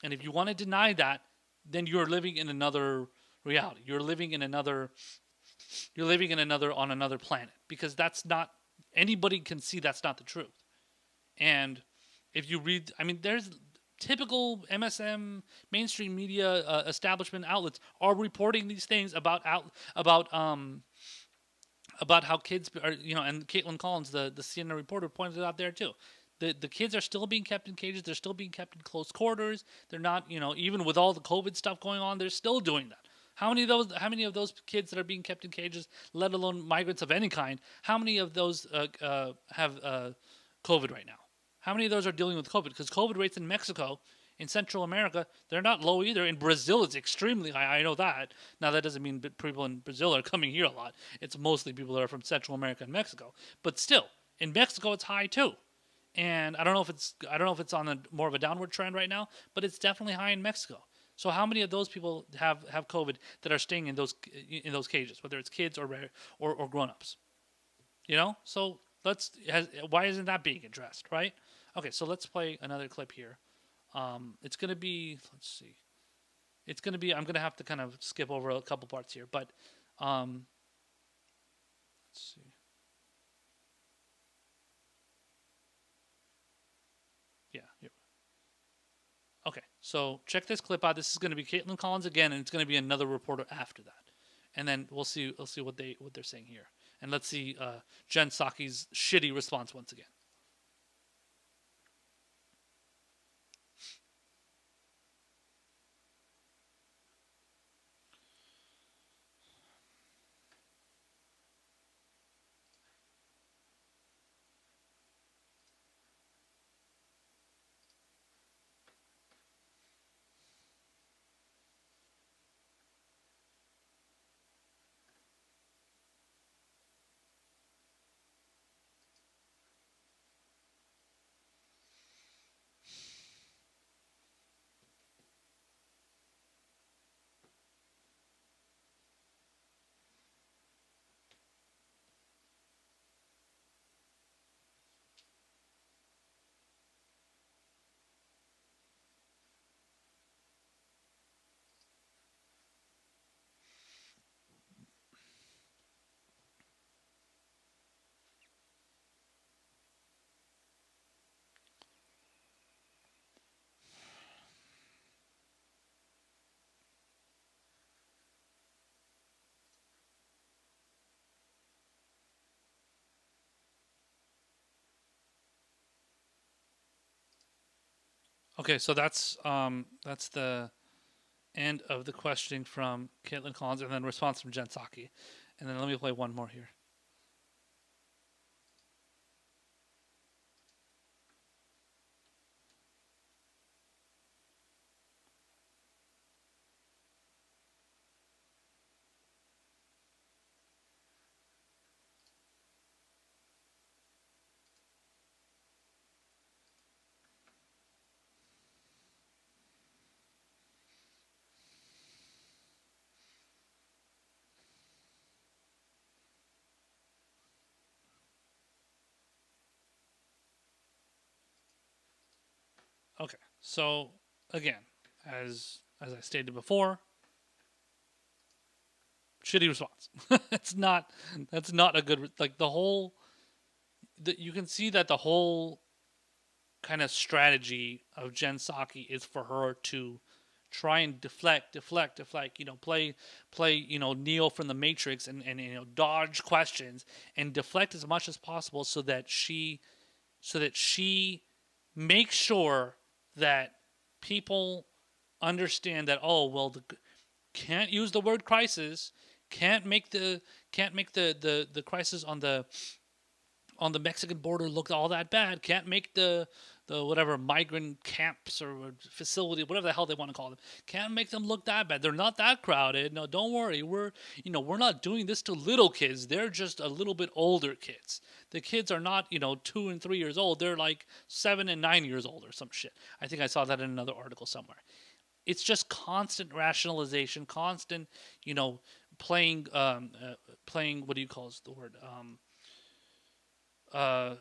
And if you want to deny that, then you're living in another reality. You're living on another planet, because that's not, anybody can see that's not the truth. And if you read, there's typical MSM mainstream media establishment outlets are reporting these things about how kids are, and Caitlin Collins, the CNN reporter, pointed it out there too. The kids are still being kept in cages. They're still being kept in close quarters. They're not, even with all the COVID stuff going on, they're still doing that. How many of those kids that are being kept in cages, let alone migrants of any kind, how many of those have COVID right now? How many of those are dealing with COVID? Because COVID rates in Mexico, in Central America, they're not low either. In Brazil, it's extremely high. I know that. Now, that doesn't mean people in Brazil are coming here a lot. It's mostly people that are from Central America and Mexico. But still, in Mexico, it's high too. And I don't know if it's on more of a downward trend right now, but it's definitely high in Mexico. So how many of those people have COVID that are staying in those cages, whether it's kids or grown-ups? So why isn't that being addressed, right? Okay, so let's play another clip here. It's gonna be, let's see. It's gonna be, I'm gonna have to kind of skip over a couple parts here, but let's see. Yeah. Here. Okay, so check this clip out. This is going to be Caitlin Collins again, and it's going to be another reporter after that, and then we'll see what they're saying here, and let's see Jen Psaki's shitty response once again. Okay, so that's the end of the questioning from Caitlin Collins, and then response from Jen Psaki. And then let me play one more here. Okay, so again, as I stated before, shitty response. It's not. That's not a good. Like the whole. You can see that the whole kind of strategy of Jen Psaki is for her to try and deflect, play, Neo from the Matrix and dodge questions and deflect as much as possible so that she makes sure that people understand that, oh well, can't use the word crisis, can't make the crisis on the Mexican border look all that bad. Can't make the whatever migrant camps or facility, whatever the hell they want to call them, can't make them look that bad. They're not that crowded. No, don't worry. We're not doing this to little kids. They're just a little bit older kids. The kids are not 2 and 3 years old. They're like 7 and 9 years old or some shit. I think I saw that in another article somewhere. It's just constant rationalization, constant playing playing, what do you call it, the word I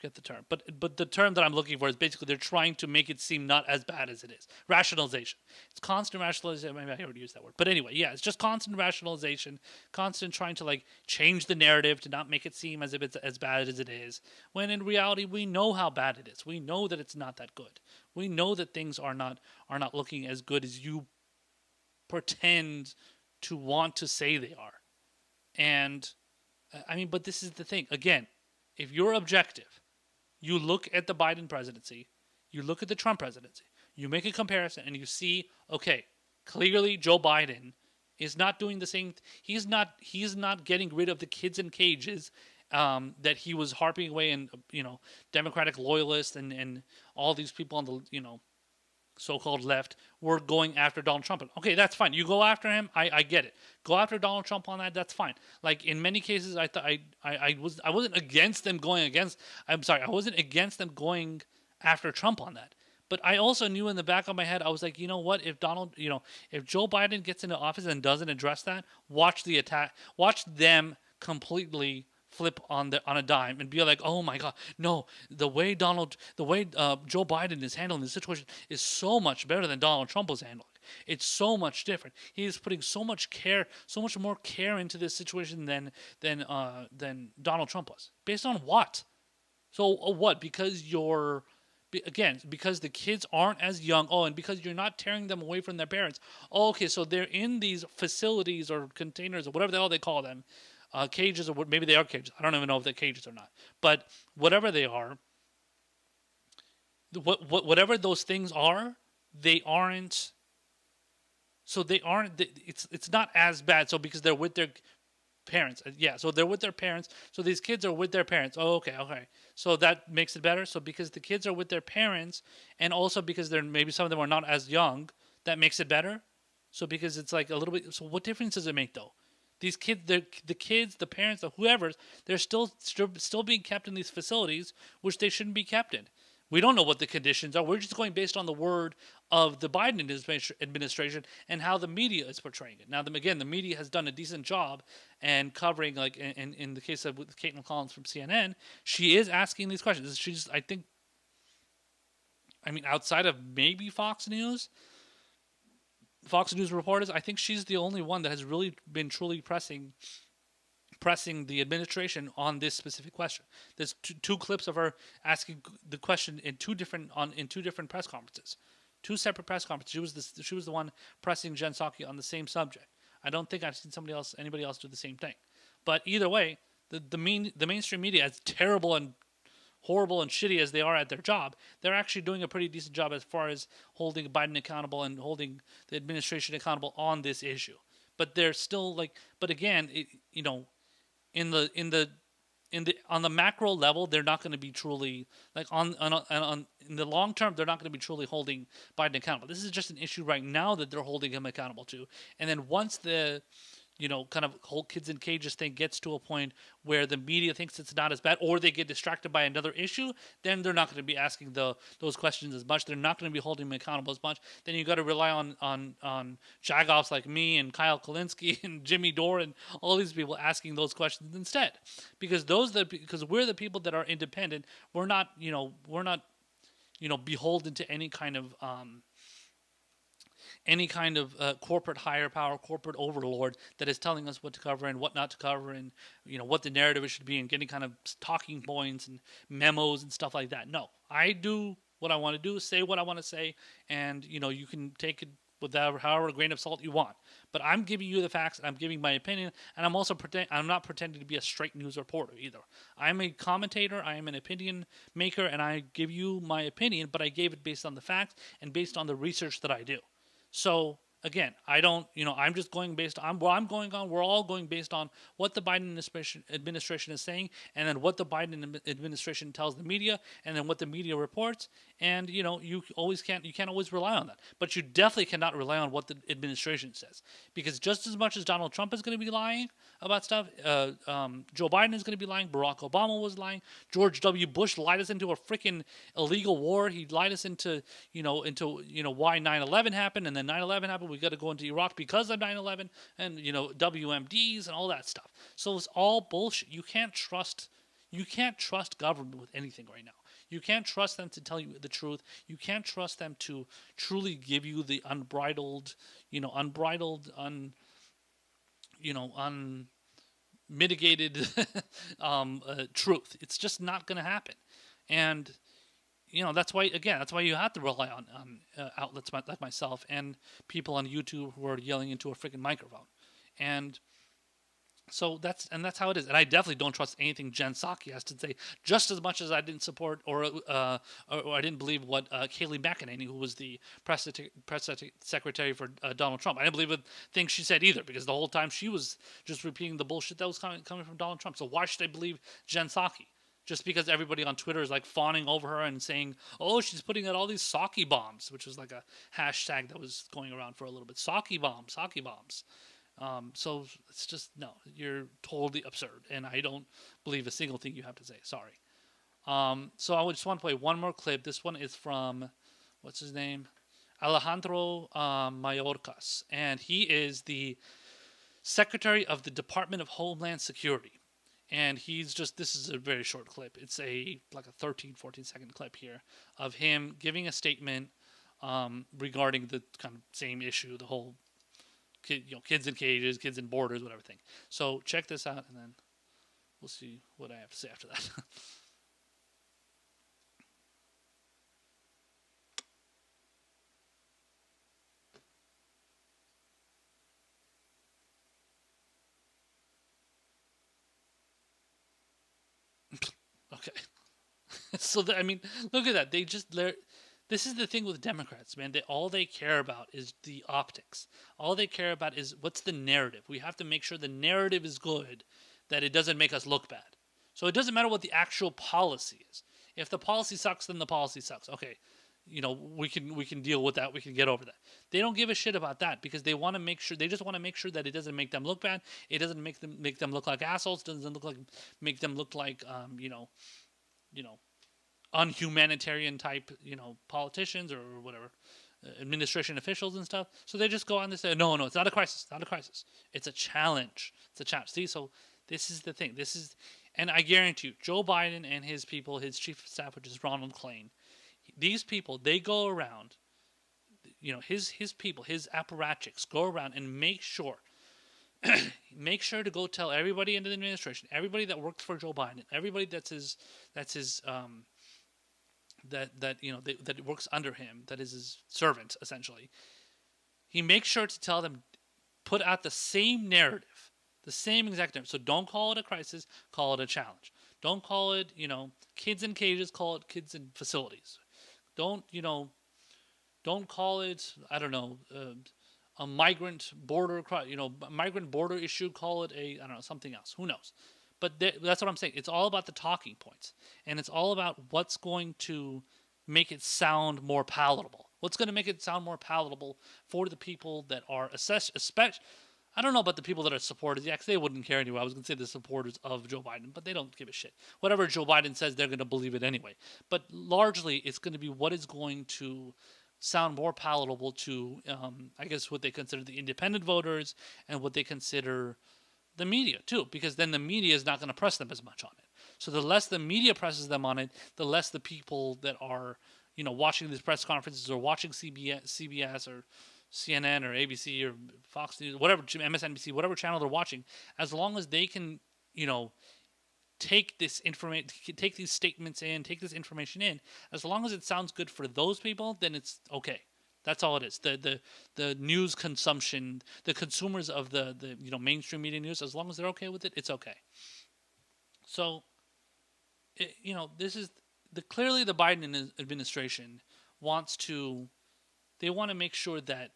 forget the term, but the term that I'm looking for is basically they're trying to make it seem not as bad as it is. Rationalization. It's constant rationalization. Maybe I already used that word, but anyway, yeah, it's just constant rationalization, constant trying to like change the narrative to not make it seem as if it's as bad as it is. When in reality, we know how bad it is. We know that it's not that good. We know that things are not looking as good as you pretend to want to say they are. And I mean, but this is the thing. Again, if you're objective, you look at the Biden presidency, you look at the Trump presidency, you make a comparison, and you see, okay, clearly Joe Biden is not doing the same. He's not getting rid of the kids in cages that he was harping away, and Democratic loyalists and all these people on the so-called left were going after Donald Trump. Okay, that's fine. You go after him. I get it. Go after Donald Trump on that. That's fine. Like in many cases, I wasn't against them going against. I'm sorry. I wasn't against them going after Trump on that. But I also knew in the back of my head, I was like, you know what? If if Joe Biden gets into office and doesn't address that, watch the attack. Watch them completely flip on a dime and be like, oh my god, no, the way Joe Biden is handling the situation is so much better than Donald Trump was handling. It's so much different. He is putting so much more care into this situation than Donald Trump was. Based on what? So what? Because because the kids aren't as young. Oh, and because you're not tearing them away from their parents. Oh, okay, so they're in these facilities or containers or whatever the hell they call them. Cages, or maybe they are cages. I don't even know if they're cages or not. But whatever they are, whatever those things are, they aren't. So they aren't. It's not as bad. So because they're with their parents, yeah. So they're with their parents. So these kids are with their parents. Oh, okay. So that makes it better. So because the kids are with their parents, and also because maybe some of them are not as young, that makes it better. So because it's like a little bit. So what difference does it make though? These kids, the kids, the parents, the whoever's, they're still being kept in these facilities, which they shouldn't be kept in. We don't know what the conditions are. We're just going based on the word of the Biden administration and how the media is portraying it. Now, again, the media has done a decent job and covering, like in the case of with Caitlin Collins from CNN, she is asking these questions. She's, I mean, outside of maybe Fox News reporters, I think she's the only one that has really been truly pressing the administration on this specific question. There's two clips of her asking the question in two different press conferences, two separate press conferences. She was the one pressing Jen Psaki on the same subject. I don't think I've seen anybody else do the same thing. But either way, the mainstream media, as terrible and horrible and shitty as they are at their job, they're actually doing a pretty decent job as far as holding Biden accountable and holding the administration accountable on this issue. But they're still like, but again, in the on the macro level, they're not going to be truly like on in the long term, they're not going to be truly holding Biden accountable. This is just an issue right now that they're holding him accountable to, and then once the kind of whole kids in cages thing gets to a point where the media thinks it's not as bad, or they get distracted by another issue, then they're not going to be asking those questions as much. They're not going to be holding them accountable as much. Then you got to rely on jagoffs like me and Kyle Kalinske and Jimmy Dore and all these people asking those questions instead, because because we're the people that are independent. We're not beholden to any kind of corporate higher power, corporate overlord that is telling us what to cover and what not to cover, and what the narrative should be, and getting kind of talking points and memos and stuff like that. No, I do what I want to do, say what I want to say, and you can take it with however grain of salt you want. But I'm giving you the facts, and I'm giving my opinion, and I'm not pretending to be a straight news reporter either. I'm a commentator, I am an opinion maker, and I give you my opinion, but I gave it based on the facts and based on the research that I do. So again, I don't, I'm just going based on where I'm going on. We're all going based on what the Biden administration is saying, and then what the Biden administration tells the media, and then what the media reports. And you can't always rely on that. But you definitely cannot rely on what the administration says, because just as much as Donald Trump is going to be lying about stuff, Joe Biden is going to be lying. Barack Obama was lying. George W. Bush lied us into a freaking illegal war. He lied us into why 9/11 happened, and then 9/11 happened. We got to go into Iraq because of 9/11, and WMDs and all that stuff. So it's all bullshit. You can't trust government with anything right now. You can't trust them to tell you the truth. You can't trust them to truly give you the unbridled, unmitigated truth. It's just not going to happen. And that's why you have to rely on outlets like myself and people on YouTube who are yelling into a freaking microphone. And so that's how it is. And I definitely don't trust anything Jen Psaki has to say, just as much as I didn't support or I didn't believe what Kayleigh McEnany, who was the press secretary for Donald Trump, I didn't believe the things she said either, because the whole time she was just repeating the bullshit that was coming from Donald Trump. So why should I believe Jen Psaki? Just because everybody on Twitter is like fawning over her and saying, oh, she's putting out all these Psaki bombs, which was like a hashtag that was going around for a little bit. Psaki bombs. So it's just, no, you're totally absurd, and I don't believe a single thing you have to say. Sorry. So I just want to play one more clip. This one is from, what's his name? Alejandro Mayorkas, and he is the Secretary of the Department of Homeland Security. And this is a very short clip. It's like a 13, 14-second clip here of him giving a statement regarding the kind of same issue, the whole kids in cages, kids in borders, whatever thing. So check this out, and then we'll see what I have to say after that. Okay. So, look at that. This is the thing with Democrats, man. All they care about is the optics. All they care about is what's the narrative. We have to make sure the narrative is good, that it doesn't make us look bad. So it doesn't matter what the actual policy is. If the policy sucks, then the policy sucks. Okay, we can deal with that. We can get over that. They don't give a shit about that, because they want to make sure. They just want to make sure that it doesn't make them look bad. It doesn't make them look like assholes. It doesn't make them look like unhumanitarian type, politicians or whatever, administration officials and stuff. So they just go on and say, no, it's not a crisis. Not a crisis. It's a challenge. It's a challenge. See, so this is the thing. And I guarantee you, Joe Biden and his people, his chief of staff, which is Ronald Klain, these people, they go around, his people, his apparatchiks go around and make sure to go tell everybody in the administration, everybody that works for Joe Biden, everybody that works under him, that is his servant, essentially. He makes sure to tell them, put out the same narrative, the same exact narrative. So don't call it a crisis, call it a challenge. Don't call it, kids in cages. Call it kids in facilities. Don't, don't call it, I don't know, a migrant border, migrant border issue. Call it I don't know, something else. Who knows? But that's what I'm saying. It's all about the talking points, and it's all about what's going to make it sound more palatable. What's going to make it sound more palatable for the people that are assessed, especially. I don't know about the people that are supporters. Yeah, 'cause they wouldn't care anyway. I was going to say the supporters of Joe Biden, but they don't give a shit. Whatever Joe Biden says, they're going to believe it anyway. But largely, it's going to be what is going to sound more palatable to, I guess, what they consider the independent voters and what they consider the media, too, because then the media is not going to press them as much on it. So the less the media presses them on it, the less the people that are, watching these press conferences or watching CBS or CNN or ABC or Fox News, whatever, MSNBC, whatever channel they're watching, as long as they can, take this information, take these statements in, take this information in, as long as it sounds good for those people, then it's okay. That's all it is. The news consumption, the consumers of the mainstream media news, as long as they're okay with it, it's okay. So, this is clearly the Biden administration wants to. They want to make sure that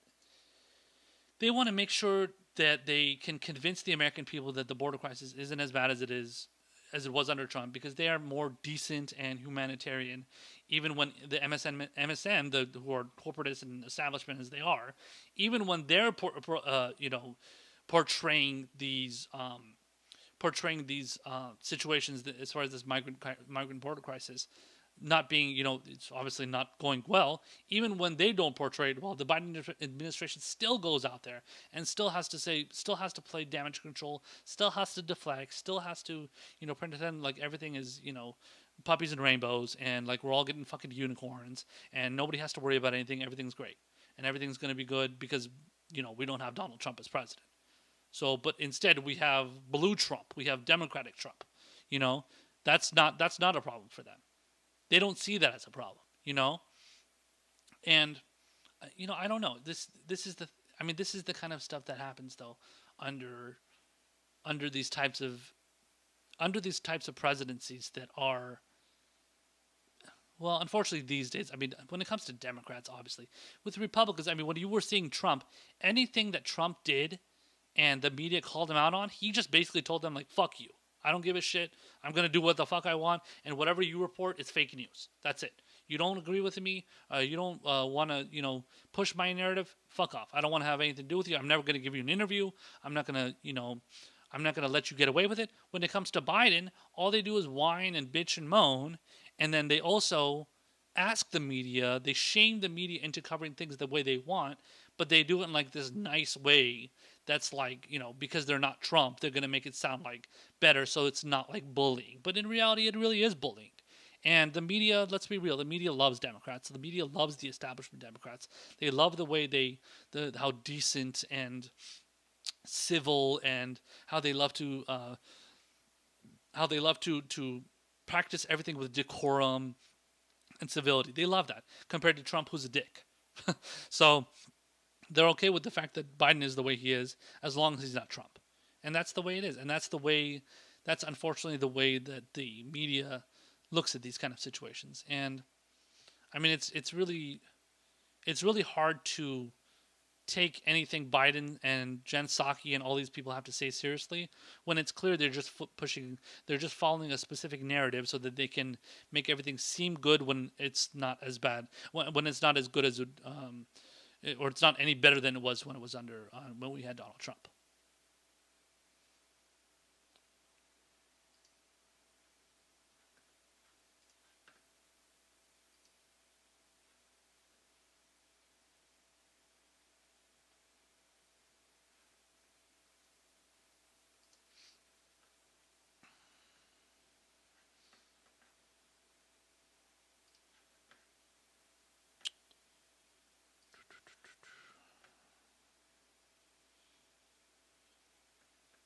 they can convince the American people that the border crisis isn't as bad as it was under Trump, because they are more decent and humanitarian, even when the MSM, who are corporatist and establishment as they are, even when they're portraying these situations as far as this migrant border crisis not being, it's obviously not going well. Even when they don't portray it well, the Biden administration still goes out there and still has to play damage control, still has to deflect, still has to, pretend like everything is, puppies and rainbows, and like we're all getting fucking unicorns, and nobody has to worry about anything. Everything's great, and everything's going to be good because, we don't have Donald Trump as president. So, but instead we have blue Trump, we have Democratic Trump. That's not a problem for them. They don't see that as a problem, and I don't know. This is the kind of stuff that happens though under these types of presidencies that are, well, unfortunately these days. When it comes to Democrats, obviously, with Republicans, when you were seeing Trump, anything that Trump did and the media called him out on, he just basically told them like, "Fuck you. I don't give a shit. I'm going to do what the fuck I want, and whatever you report is fake news. That's it. You don't agree with me, you don't want to, push my narrative, fuck off. I don't want to have anything to do with you. I'm never going to give you an interview. I'm not going to let you get away with it." When it comes to Biden, all they do is whine and bitch and moan, and then they also ask the media, they shame the media into covering things the way they want, but they do it in like this nice way that's like, because they're not Trump, they're going to make it sound like better, so it's not like bullying. But in reality, it really is bullying. And the media, let's be real, the media loves Democrats. The media loves the establishment Democrats. They love the way how decent and civil, and how they love to practice everything with decorum and civility. They love that compared to Trump, who's a dick. So they're okay with the fact that Biden is the way he is, as long as he's not Trump. And that's the way it is. And that's unfortunately the way that the media looks at these kind of situations. And it's really hard to take anything Biden and Jen Psaki and all these people have to say seriously when it's clear they're just following a specific narrative so that they can make everything seem good when it's not as bad, when it's not as good as or it's not any better than it was when it was under when we had Donald Trump.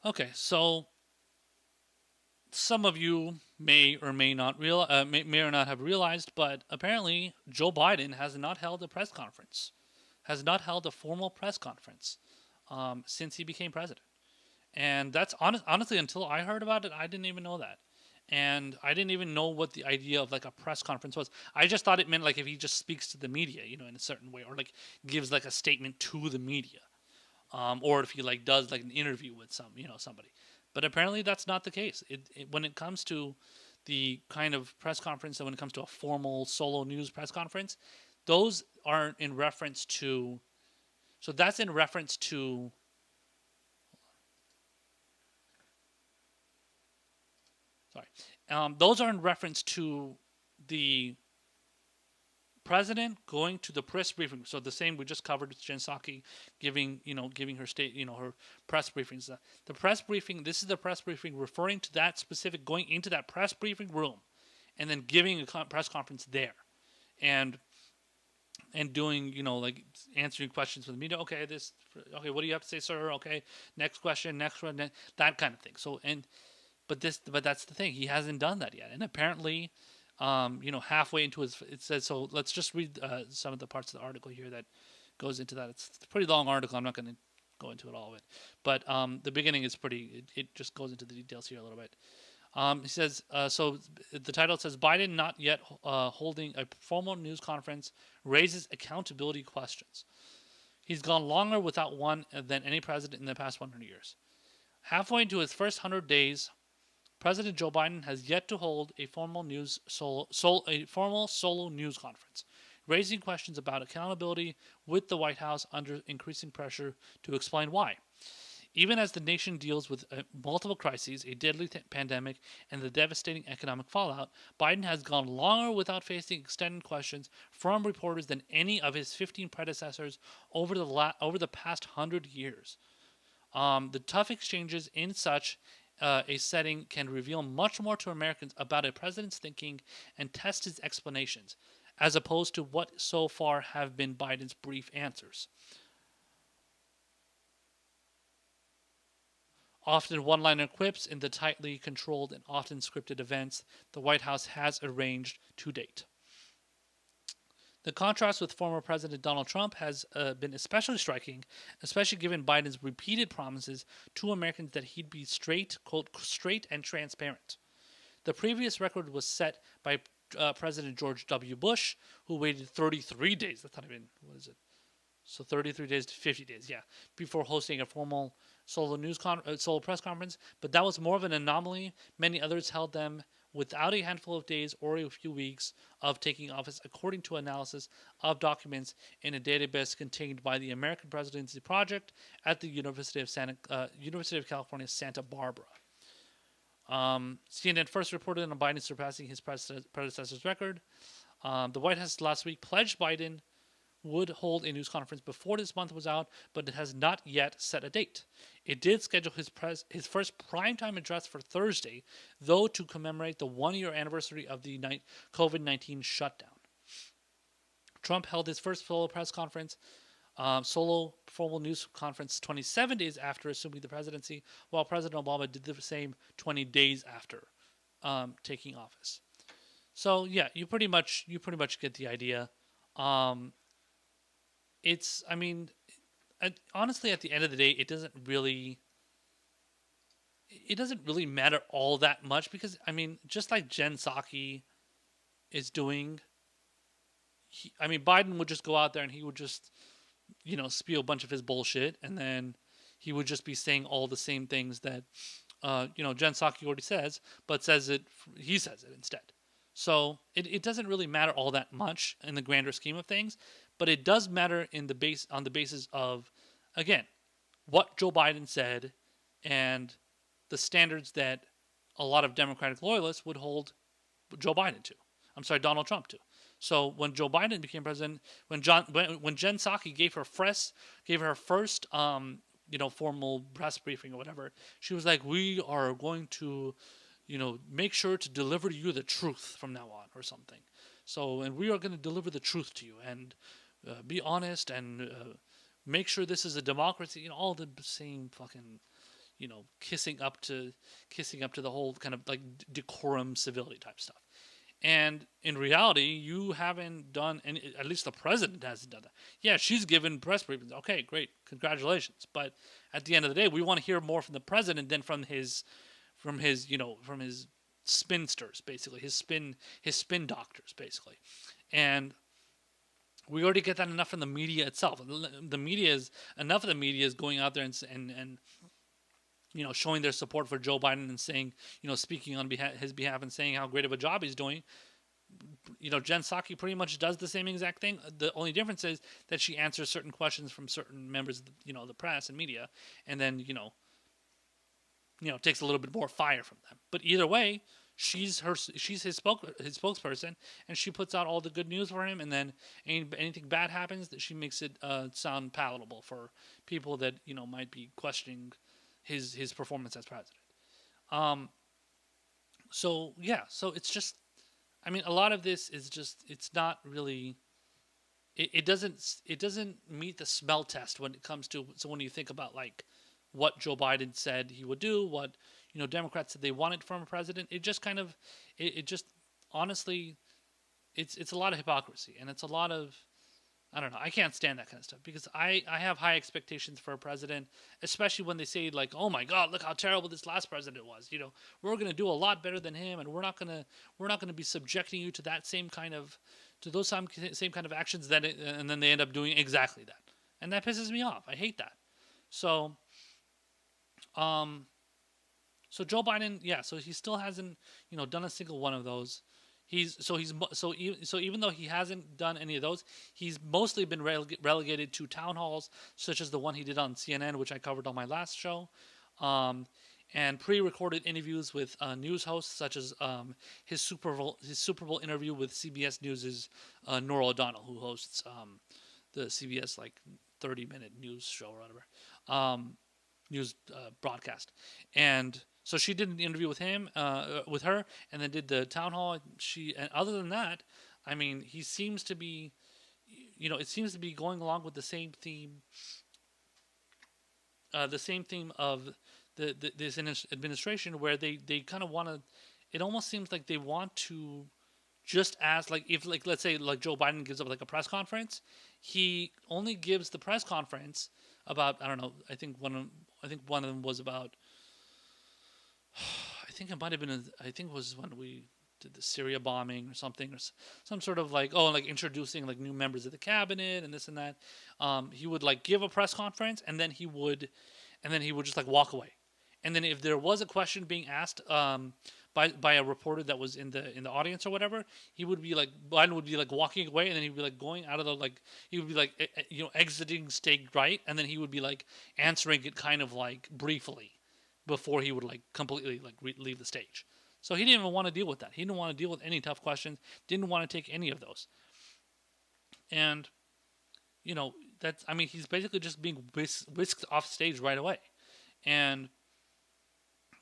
Okay, so some of you may or may not may or not have realized, but apparently Joe Biden has not held a press conference, has not held a formal press conference since he became president. And that's honestly, until I heard about it, I didn't even know that. And I didn't even know what the idea of like a press conference was. I just thought it meant like if he just speaks to the media, in a certain way, or like gives like a statement to the media, or if he like does like an interview with somebody. But apparently that's not the case. When it comes to the kind of press conference, and when it comes to a formal solo news press conference, those aren't in reference to. So that's in reference to. Sorry, those are in reference to the president going to the press briefing. So the same we just covered with Jen Psaki giving her her press briefings. The press briefing. This is the press briefing referring to that specific going into that press briefing room, and then giving a press conference there, and doing like answering questions for the media. Okay, what do you have to say, sir? Okay, next question, next one, that kind of thing. So but that's the thing. He hasn't done that yet, and apparently, halfway into it says. So let's just read some of the parts of the article here that goes into that. It's a pretty long article. I'm not going to go into it all of it, but the beginning is pretty. It just goes into the details here a little bit. He says, so the title says, Biden not yet holding a formal news conference raises accountability questions. He's gone longer without one than any president in the past 100 years. Halfway into his first 100 days, President Joe Biden has yet to hold a formal solo news conference, raising questions about accountability with the White House under increasing pressure to explain why. Even as the nation deals with multiple crises, a deadly pandemic, and the devastating economic fallout, Biden has gone longer without facing extended questions from reporters than any of his 15 predecessors over the past 100 years. The tough exchanges in such a setting can reveal much more to Americans about a president's thinking and test his explanations, as opposed to what so far have been Biden's brief answers. Often one-liner quips in the tightly controlled and often scripted events the White House has arranged to date. The contrast with former President Donald Trump has been especially striking, especially given Biden's repeated promises to Americans that he'd be straight, quote, straight and transparent. The previous record was set by President George W. Bush, who waited 33 days. That's not even, what is it? So 33 days to 50 days, yeah, before hosting a formal solo press conference. But that was more of an anomaly. Many others held them without a handful of days or a few weeks of taking office, according to analysis of documents in a database contained by the American Presidency Project at the University of California, Santa Barbara. CNN first reported on Biden surpassing his predecessor's record. The White House last week pledged Biden would hold a news conference before this month was out, but it has not yet set a date. It did schedule his first primetime address for Thursday, though to commemorate the one-year anniversary of the COVID-19 shutdown. Trump held his first solo press conference, solo formal news conference 27 days after assuming the presidency, while President Obama did the same 20 days after taking office. So yeah, you pretty much get the idea. Honestly, at the end of the day, it doesn't really matter all that much because, just like Jen Psaki is doing, Biden would just go out there and he would just, spew a bunch of his bullshit, and then he would just be saying all the same things that, Jen Psaki already says, but he says it instead. So it doesn't really matter all that much in the grander scheme of things. But it does matter on the basis of, again, what Joe Biden said and the standards that a lot of Democratic loyalists would hold Donald Trump to. So when Joe Biden became president, when Jen Psaki gave her first formal press briefing or whatever, she was like, "We are going to, make sure to deliver to you the truth from now on," or something. So, and we are going to deliver the truth to you and be honest and make sure this is a democracy. All the same fucking, kissing up to the whole kind of like decorum, civility type stuff. And in reality, you haven't done any. At least the president hasn't done that. Yeah, she's given press briefings. Okay, great, congratulations. But at the end of the day, we want to hear more from the president than from his spinsters, basically his spin doctors, basically, and we already get that enough from the media itself. The media is enough of the media is going out there and showing their support for Joe Biden and saying, speaking on his behalf and saying how great of a job he's doing. Jen Psaki pretty much does the same exact thing. The only difference is that she answers certain questions from certain members of the press and media, and then takes a little bit more fire from them. But either way, she's his spokesperson, and she puts out all the good news for him. And then anything bad happens, that she makes it sound palatable for people that might be questioning his performance as president. So it's just. I mean, a lot of this is just, it's not really, it doesn't meet the smell test when it comes to, so when you think about like what Joe Biden said he would do, what, Democrats said they wanted from a president, it just kind of, it just, honestly, it's a lot of hypocrisy, and it's a lot of, I don't know, I can't stand that kind of stuff, because I have high expectations for a president, especially when they say like, oh my God, look how terrible this last president was. We're going to do a lot better than him, and we're not going to be subjecting you to that same kind of actions and then they end up doing exactly that. And that pisses me off. I hate that. So Joe Biden, so he still hasn't, done a single one of those. Even though he hasn't done any of those, he's mostly been relegated to town halls, such as the one he did on CNN, which I covered on my last show, and pre-recorded interviews with news hosts, such as his Super Bowl interview with CBS News' Norah O'Donnell, who hosts the CBS 30-minute news show or whatever, news broadcast, and. So she did an interview with her, and then did the town hall. And other than that, I mean, he seems to be, it seems to be going along with the same theme. Of this administration, where they kind of want to. It almost seems like they want to, just as if let's say Joe Biden gives up a press conference, he only gives the press conference about, I don't know. I think one of them was about. I think it might have been. I think it was when we did the Syria bombing or something, or some sort of introducing new members of the cabinet and this and that. He would give a press conference, and then he would just walk away. And then if there was a question being asked by a reporter that was in the audience or whatever, he would be Biden would be walking away, and then he'd be going out of the he would be exiting stage right, and then he would be answering it kind of briefly, before he would completely leave the stage. So he didn't even want to deal with that. He didn't want to deal with any tough questions. Didn't want to take any of those. And he's basically just being whisked off stage right away. And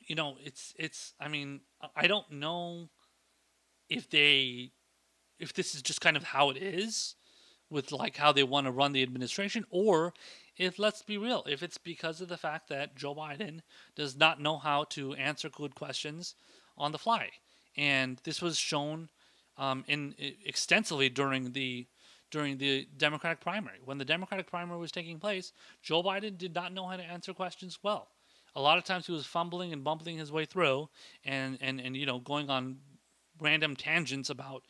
it's I mean, I don't know if this is just kind of how it is with how they want to run the administration, or if, let's be real, if it's because of the fact that Joe Biden does not know how to answer good questions on the fly. And this was shown extensively during the Democratic primary. When the Democratic primary was taking place, Joe Biden did not know how to answer questions well. A lot of times he was fumbling and bumbling his way through, and going on random tangents about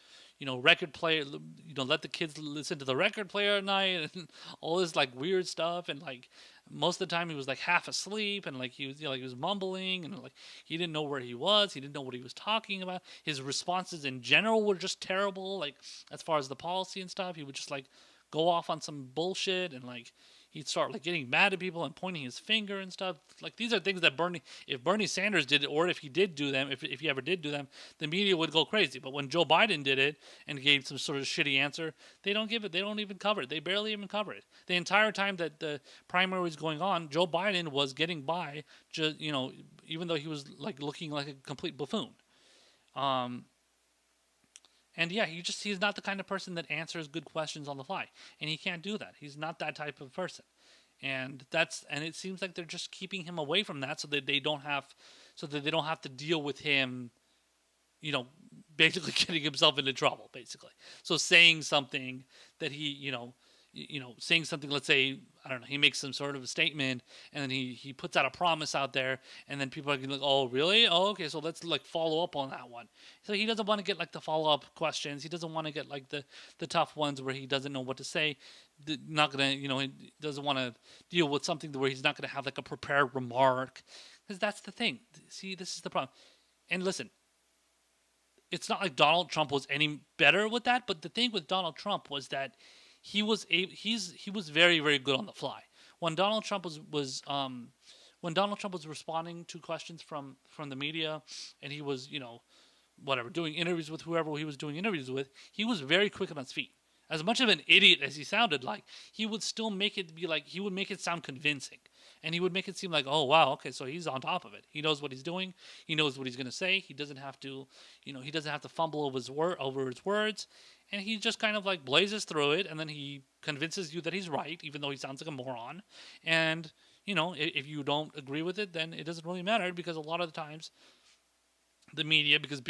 record player, let the kids listen to the record player at night, and all this weird stuff, and most of the time he was half asleep, and he was he was mumbling, and he didn't know where he was, he didn't know what he was talking about. His responses in general were just terrible, as far as the policy and stuff. He would just go off on some bullshit, and he'd start getting mad at people and pointing his finger and stuff. These are things that if Bernie Sanders did it, or if he did do them, if he ever did do them, the media would go crazy. But when Joe Biden did it and gave some sort of shitty answer, they don't give it. They don't even cover it. They barely even cover it. The entire time that the primary was going on, Joe Biden was getting by, just even though he was looking like a complete buffoon. And yeah, he's not the kind of person that answers good questions on the fly, and he can't do that. He's not that type of person, and it seems like they're just keeping him away from that so that they don't have to deal with him, basically getting himself into trouble, basically. So saying something that he, saying something, let's say, I don't know, he makes some sort of a statement, and then he puts out a promise out there, and then people are like, oh really, oh okay, so let's like follow up on that one. So he doesn't want to get like the follow up questions. He doesn't want to get like the tough ones where he doesn't know what to say. Not gonna, he doesn't want to deal with something where he's not gonna have like a prepared remark, because that's the thing. See, this is the problem. And listen, it's not like Donald Trump was any better with that, but the thing with Donald Trump was that he was very very good on the fly. When Donald Trump when Donald Trump was responding to questions from the media, and he was whatever doing interviews with whoever he was doing interviews with, he was very quick on his feet. As much of an idiot as he sounded like, he would still make it be like, he would make it sound convincing. And he would make it seem like, oh wow, okay, so he's on top of it. He knows what he's doing. He knows what he's going to say. He doesn't have to, he doesn't have to fumble over his words. And he just kind of like blazes through it, and then he convinces you that he's right, even though he sounds like a moron. And if you don't agree with it, then it doesn't really matter, because a lot of the times, the media, because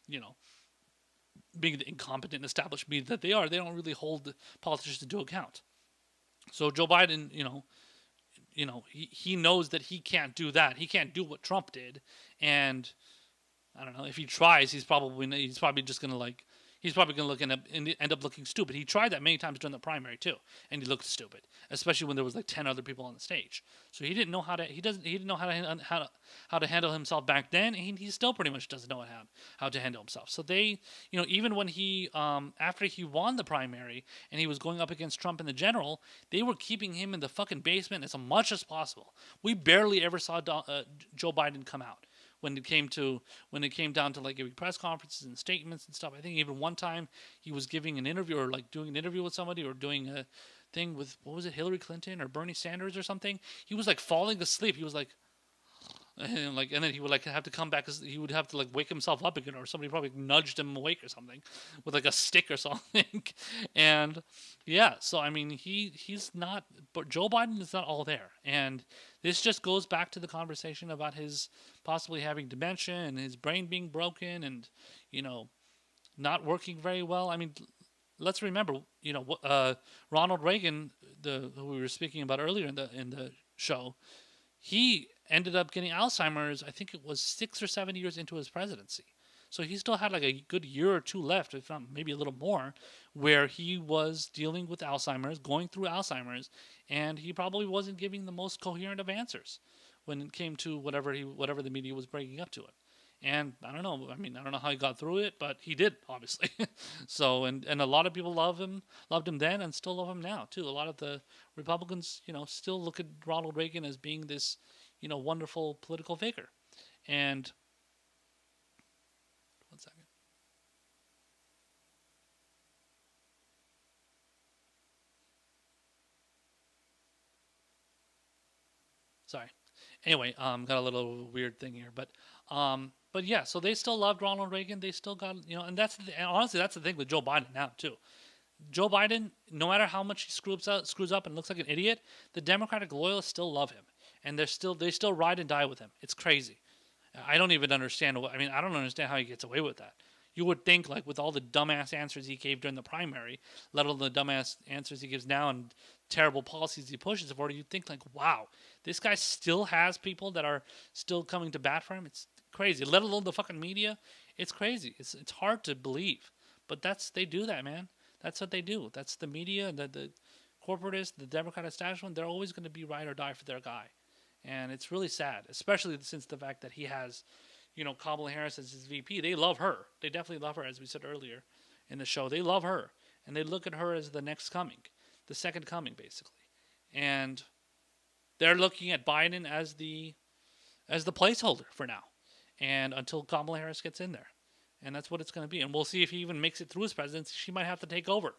you know being the incompetent established media that they are, they don't really hold politicians to account. So Joe Biden, he knows that he can't do that. He can't do what Trump did, and I don't know, if he tries, he's probably just gonna like. He's probably going to end up looking stupid. He tried that many times during the primary too, and he looked stupid, especially when there was like 10 other people on the stage. So he didn't know how to handle himself back then, and he still pretty much doesn't know how to handle himself. So they, even when he after he won the primary and he was going up against Trump in the general, they were keeping him in the fucking basement as much as possible. We barely ever saw Joe Biden come out. When it came down to like giving press conferences and statements and stuff. I think even one time he was giving an interview, or like doing an interview with somebody, or doing a thing with, what was it, Hillary Clinton or Bernie Sanders or something. He was like falling asleep. He was like, and then he would like have to come back, because he would have to like wake himself up again, or somebody probably nudged him awake or something with like a stick or something. And yeah, so I mean, he's not, but Joe Biden is not all there. And this just goes back to the conversation about his possibly having dementia and his brain being broken, and not working very well. I mean, let's remember, Ronald Reagan, who we were speaking about earlier in the show, he ended up getting Alzheimer's, I think it was 6 or 7 years into his presidency. So he still had like a good year or two left, if not maybe a little more, where he was dealing with Alzheimer's, going through Alzheimer's, and he probably wasn't giving the most coherent of answers when it came to whatever the media was breaking up to him. And I don't know. I mean, I don't know how he got through it, but he did, obviously. So, and a lot of people loved him then, and still love him now too. A lot of the Republicans, still look at Ronald Reagan as being this, wonderful political figure. And one second. Sorry. Anyway, got a little weird thing here, but yeah, so they still loved Ronald Reagan. They still got, and and honestly, that's the thing with Joe Biden now too. Joe Biden, no matter how much he screws up and looks like an idiot, the Democratic loyalists still love him, and they still ride and die with him. It's crazy. I don't even understand. I don't understand how he gets away with that. You would think, like, with all the dumbass answers he gave during the primary, let alone the dumbass answers he gives now and terrible policies he pushes for, you'd think, like, wow, this guy still has people that are still coming to bat for him. It's crazy. Let alone the fucking media. It's crazy. It's hard to believe. But they do that, man. That's what they do. That's the media, the corporatists, the Democrat establishment. They're always going to be ride or die for their guy. And it's really sad, especially since the fact that he has, Kamala Harris as his VP. They love her. They definitely love her, as we said earlier in the show. They love her. And they look at her as the next coming, the second coming, basically. And they're looking at Biden as the placeholder for now, and until Kamala Harris gets in there. And that's what it's going to be. And we'll see if he even makes it through his presidency. She might have to take over.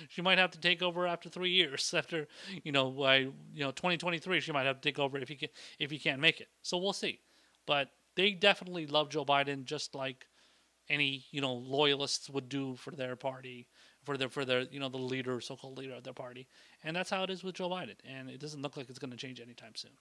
She might have to take over after 3 years. After, by 2023, she might have to take over if he can't make it. So we'll see. But they definitely love Joe Biden, just like any loyalists would do for their party, for their the leader, so-called leader of their party. And that's how it is with Joe Biden. And it doesn't look like it's going to change anytime soon.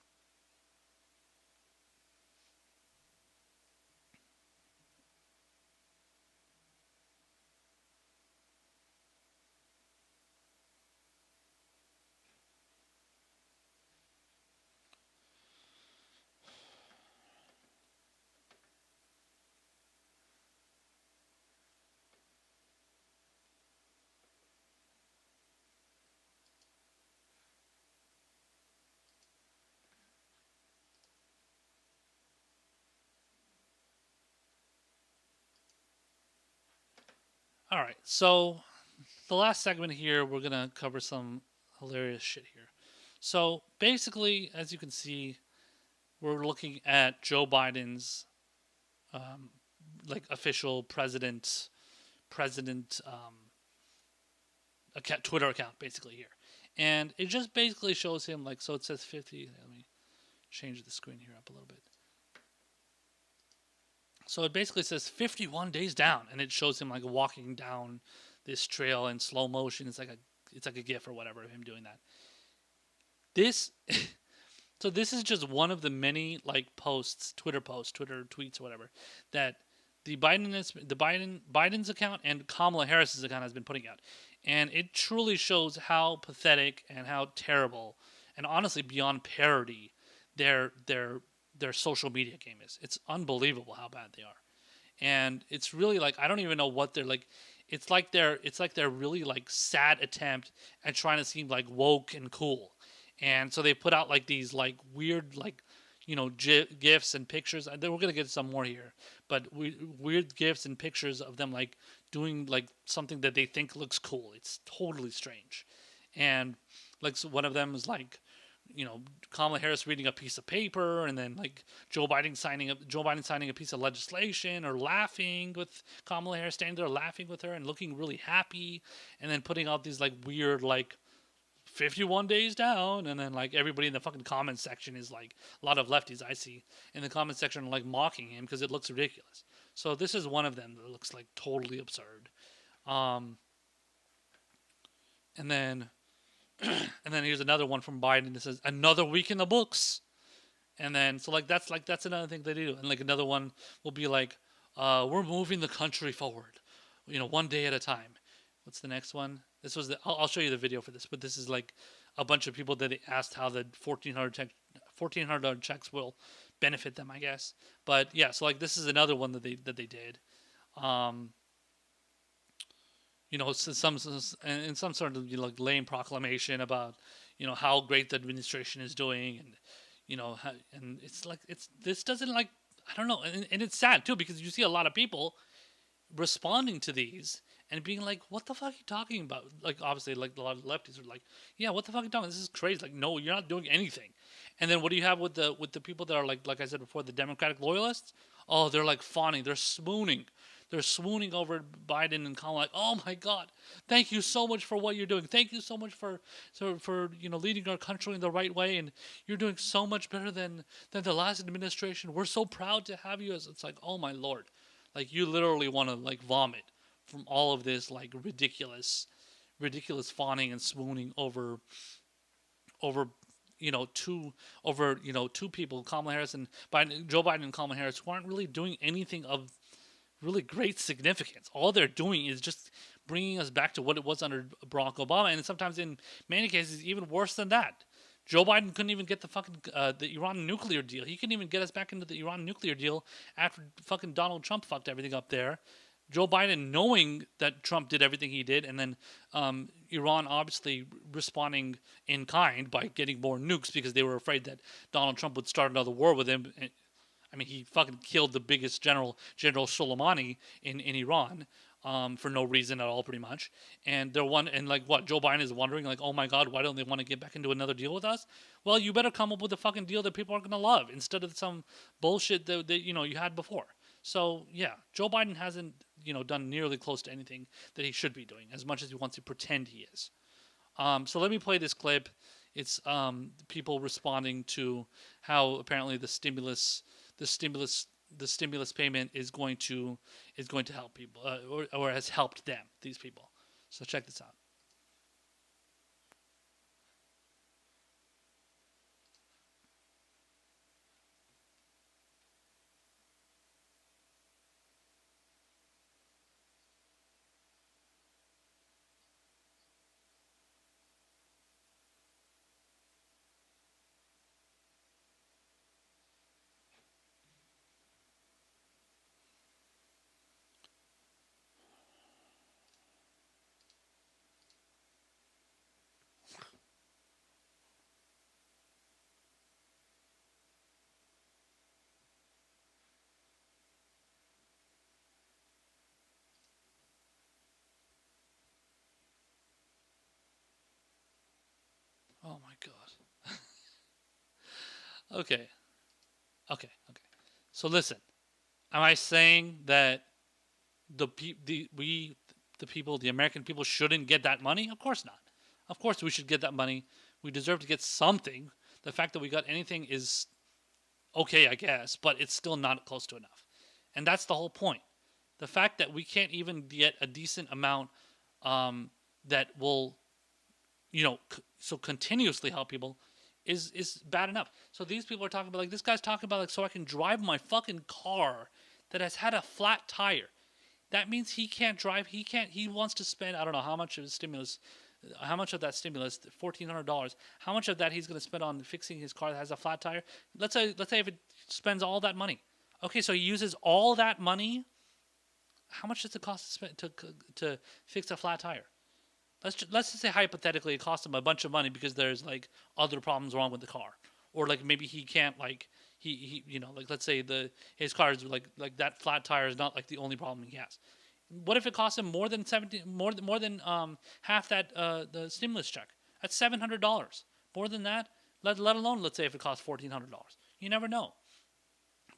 All right, so the last segment here, we're gonna cover some hilarious shit here. So basically, as you can see, we're looking at Joe Biden's um, like official president account, Twitter account basically here, and it just basically shows him like, so it says 50. Let me change the screen here up a little bit. So it basically says 51 days down, and it shows him like walking down this trail in slow motion. It's like a GIF or whatever of him doing that. This so this is just one of the many like Twitter tweets, or whatever, that Biden's account and Kamala Harris's account has been putting out, and it truly shows how pathetic and how terrible, and honestly beyond parody, their social media game is. It's unbelievable how bad they are, and it's really like I don't even know what they're like. It's like they're really like sad attempt at trying to seem like woke and cool, and so they put out like these like weird like gifs and pictures. And then we're gonna get some more here, but weird gifs and pictures of them like doing like something that they think looks cool. It's totally strange, and like so one of them is like Kamala Harris reading a piece of paper, and then like Joe Biden signing a piece of legislation, or laughing with Kamala Harris, standing there laughing with her and looking really happy, and then putting out these like weird like 51 days down, and then like everybody in the fucking comments section is like, a lot of lefties I see in the comment section like mocking him because it looks ridiculous. So this is one of them that looks like totally absurd. Um, and then and then here's another one from Biden that says another week in the books. And then so that's another thing they do. And like another one will be like, we're moving the country forward, one day at a time. What's the next one? This was I'll show you the video for this, but this is like a bunch of people that they asked how the $1,400 checks will benefit them, I guess. But yeah, so like this is another one that they did. Um, some in some sort of like lame proclamation about how great the administration is doing, and and it's like this doesn't like, I don't know, and it's sad too because you see a lot of people responding to these and being like, what the fuck are you talking about? Like, obviously, like a lot of lefties are like, yeah, what the fuck are you talking about? This is crazy. Like, no, you're not doing anything. And then what do you have with the people that are like I said before, the Democratic loyalists? Oh, they're like fawning, they're swooning. They're swooning over Biden and Kamala, like, oh my God, thank you so much for what you're doing. Thank you so much for leading our country in the right way, and you're doing so much better than the last administration. We're so proud to have you. As it's like, oh my Lord, like you literally want to like vomit from all of this like ridiculous fawning and swooning over two people, Kamala Harris and Joe Biden and Kamala Harris, who aren't really doing anything of really great significance. All they're doing is just bringing us back to what it was under Barack Obama, and sometimes in many cases even worse than that. Joe Biden couldn't even get the Iran nuclear deal. He couldn't even get us back into the Iran nuclear deal after fucking Donald Trump fucked everything up there. Joe Biden, knowing that Trump did everything he did, and then Iran obviously responding in kind by getting more nukes because they were afraid that Donald Trump would start another war with him. I mean, he fucking killed the biggest general, General Soleimani in Iran, for no reason at all, pretty much. And Joe Biden is wondering, like, oh my God, why don't they want to get back into another deal with us? Well, you better come up with a fucking deal that people are gonna love instead of some bullshit that you had before. So yeah, Joe Biden hasn't done nearly close to anything that he should be doing, as much as he wants to pretend he is. So let me play this clip. It's people responding to how apparently the stimulus payment is going to help people, or has helped them, these people. So check this out. Oh my god. Okay. Okay. Okay. So listen, am I saying that the people, the American people, shouldn't get that money? Of course not. Of course we should get that money. We deserve to get something. The fact that we got anything is okay, I guess, but it's still not close to enough. And that's the whole point. The fact that we can't even get a decent amount that will, so continuously help people is bad enough. So these people are talking about, like, this guy's talking about, like, so I can drive my fucking car that has had a flat tire. That means he can't drive. He wants to spend, I don't know how much of his stimulus, how much of that stimulus, $1,400, how much of that he's going to spend on fixing his car that has a flat tire. Let's say if it spends all that money. Okay, so he uses all that money. How much does it cost to fix a flat tire? Let's just say hypothetically it costs him a bunch of money because there's, like, other problems wrong with the car, or, like, maybe he can't, like, he like, let's say his car is like that flat tire is not, like, the only problem he has. What if it costs him more than half that the stimulus check? That's $700. More than that, let alone, let's say, if it costs $1,400. You never know.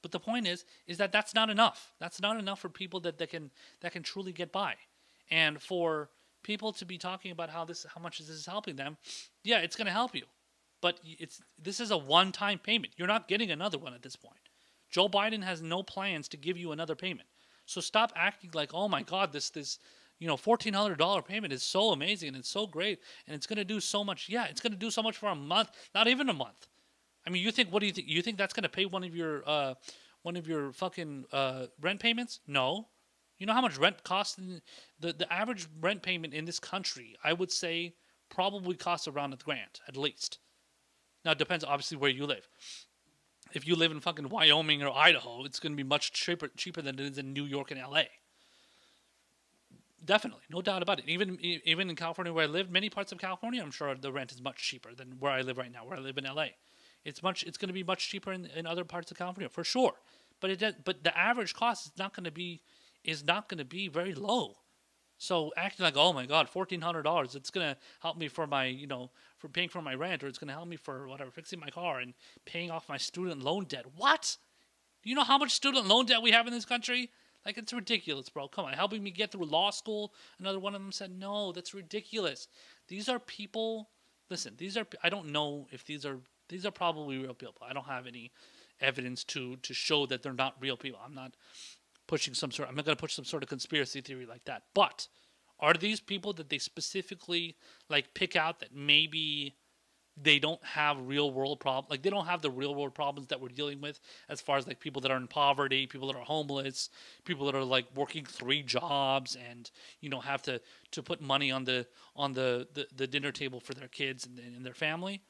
But the point is that that's not enough. That's not enough for people that can truly get by, and for people to be talking about how much this is helping them. Yeah, it's going to help you, but this is a one-time payment. You're not getting another one at this point. Joe Biden has no plans to give you another payment. So stop acting like, oh my God, this $1,400 payment is so amazing and it's so great and it's going to do so much. Yeah, it's going to do so much for a month, not even a month. I mean, what do you think? You think that's going to pay one of your fucking rent payments? No. You know how much rent costs? The average rent payment in this country, I would say, probably costs around $1,000 at least. Now, it depends, obviously, where you live. If you live in fucking Wyoming or Idaho, it's going to be much cheaper than it is in New York and LA. Definitely, no doubt about it. Even in California, where I live, many parts of California, I'm sure the rent is much cheaper than where I live right now, where I live in LA. It's going to be much cheaper in other parts of California, for sure. But the average cost is not going to be very low. So acting like, oh my God, $1,400, it's going to help me for my, for paying for my rent, or it's going to help me for whatever, fixing my car and paying off my student loan debt. What? Do you know how much student loan debt we have in this country? Like, it's ridiculous, bro. Come on, helping me get through law school. Another one of them said, no, that's ridiculous. These are people, listen, I don't know if these are probably real people. I don't have any evidence to show that they're not real people. I'm not going to push some sort of conspiracy theory like that. But are these people that they specifically, like, pick out that maybe they don't have real world problems? Like, they don't have the real world problems that we're dealing with, as far as, like, people that are in poverty, people that are homeless, people that are, like, working 3 jobs and, have to put money on the dinner table for their kids and their family.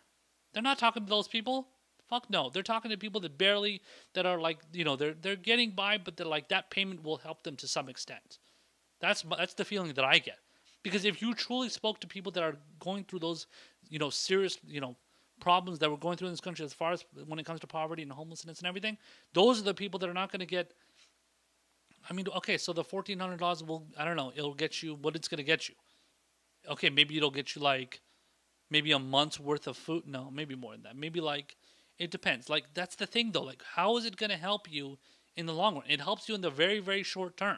They're not talking to those people. Fuck no. They're talking to people that are like, they're getting by, but they're like, that payment will help them to some extent. That's the feeling that I get. Because if you truly spoke to people that are going through those, serious, problems that we're going through in this country, as far as when it comes to poverty and homelessness and everything, those are the people that are not going to get. I mean, okay, so the $1,400 will, I don't know, it'll get you what it's going to get you. Okay, maybe it'll get you, like, maybe a month's worth of food. No, maybe more than that. Maybe, like, it depends. Like, that's the thing, though. Like, how is it going to help you in the long run? It helps you in the very, very short term.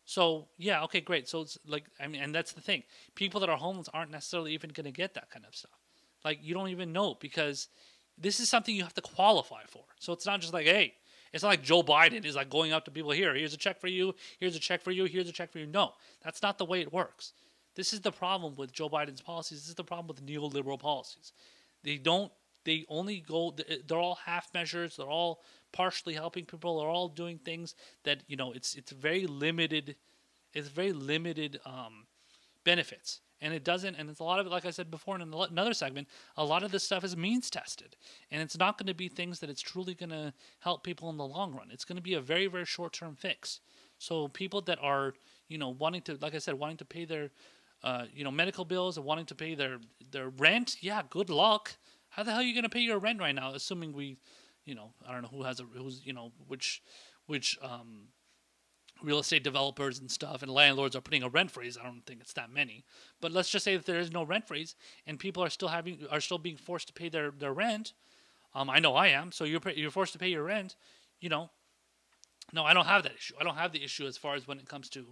So, yeah, okay, great. So, it's like, I mean, and that's the thing. People that are homeless aren't necessarily even going to get that kind of stuff. Like, you don't even know, because this is something you have to qualify for. So, it's not just like, hey, it's not like Joe Biden is, like, going up to people, here's a check for you, here's a check for you, here's a check for you. No, that's not the way it works. This is the problem with Joe Biden's policies. This is the problem with neoliberal policies. They only go, they're all half measures. They're all partially helping people. They're all doing things that, it's very limited. It's very limited benefits. And it doesn't, and it's a lot of it, like I said before in another segment, a lot of this stuff is means tested. And it's not going to be things that it's truly going to help people in the long run. It's going to be a very, very short-term fix. So people that are, wanting to, like I said, wanting to pay their, medical bills and wanting to pay their rent, yeah, good luck. How the hell are you going to pay your rent right now? Assuming we, I don't know who's, real estate developers and stuff and landlords are putting a rent freeze. I don't think it's that many, but let's just say that there is no rent freeze and people are still being forced to pay their rent. I know I am. So you're forced to pay your rent. You know, no, I don't have that issue. I don't have the issue as far as when it comes to,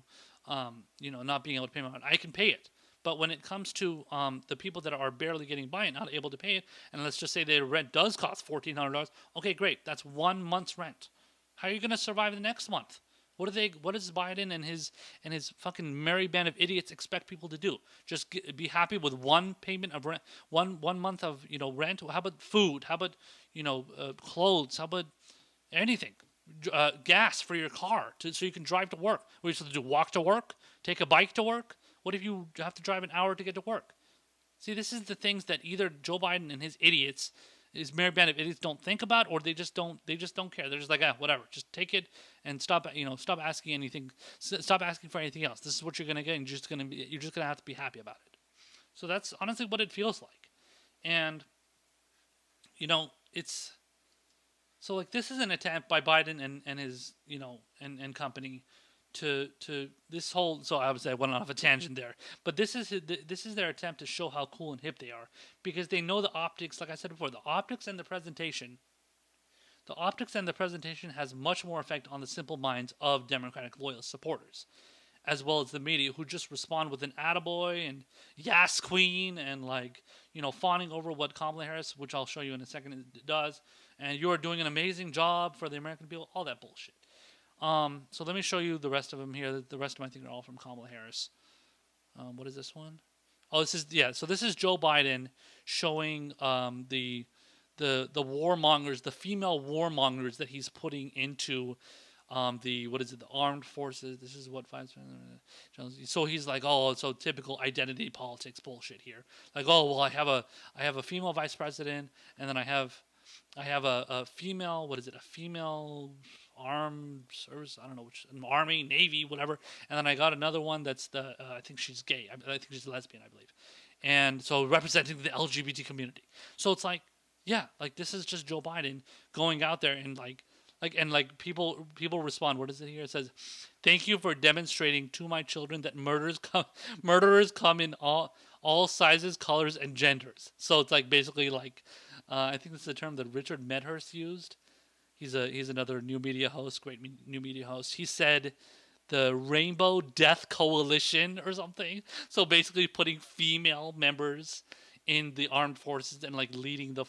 not being able to pay my rent. I can pay it. But when it comes to the people that are barely getting by and not able to pay it, and let's just say their rent does cost $1,400, okay, great, that's 1 month's rent. How are you going to survive the next month? What does Biden and his fucking merry band of idiots expect people to do? Just be happy with one payment of rent, one month of rent? How about food? How about clothes? How about anything? Gas for your car so you can drive to work. What are you supposed to do? Walk to work? Take a bike to work? What if you have to drive an hour to get to work? See, this is the things that either Joe Biden and his idiots, his merry band of idiots, don't think about, or they just don't care. They're just like, whatever, just take it and stop asking anything, stop asking for anything else. This is what you're gonna get, and you're just gonna have to be happy about it. So that's honestly what it feels like, and it's so like this is an attempt by Biden and his and company to this whole. So obviously I went off a tangent there, but this is their attempt to show how cool and hip they are, because they know the optics. Like I said before, the optics and the presentation has much more effect on the simple minds of Democratic loyal supporters, as well as the media, who just respond with an attaboy and yes queen and fawning over what Kamala Harris, which I'll show you in a second, does, and you are doing an amazing job for the American people, all that bullshit. So let me show you the rest of them here. The rest of them I think are all from Kamala Harris. What is this one? Oh, this is Joe Biden showing the warmongers, the female warmongers that he's putting into the armed forces. This is what five. So he's like, oh, so typical identity politics bullshit here. Like, oh well, I have a female vice president, and then I have a female. What is it? A female armed service, I don't know which, army, navy, whatever, and then I got another one that's I think she's gay, I think she's lesbian, I believe, and so representing the LGBT community. So it's like, yeah, like this is just Joe Biden going out there and people respond. What is it here? It says, "Thank you for demonstrating to my children that murderers come in all sizes, colors, and genders." So it's like basically I think this is a term that Richard Medhurst used. He's another new media host, great new media host. He said the Rainbow Death Coalition or something. So basically putting female members in the armed forces and leading the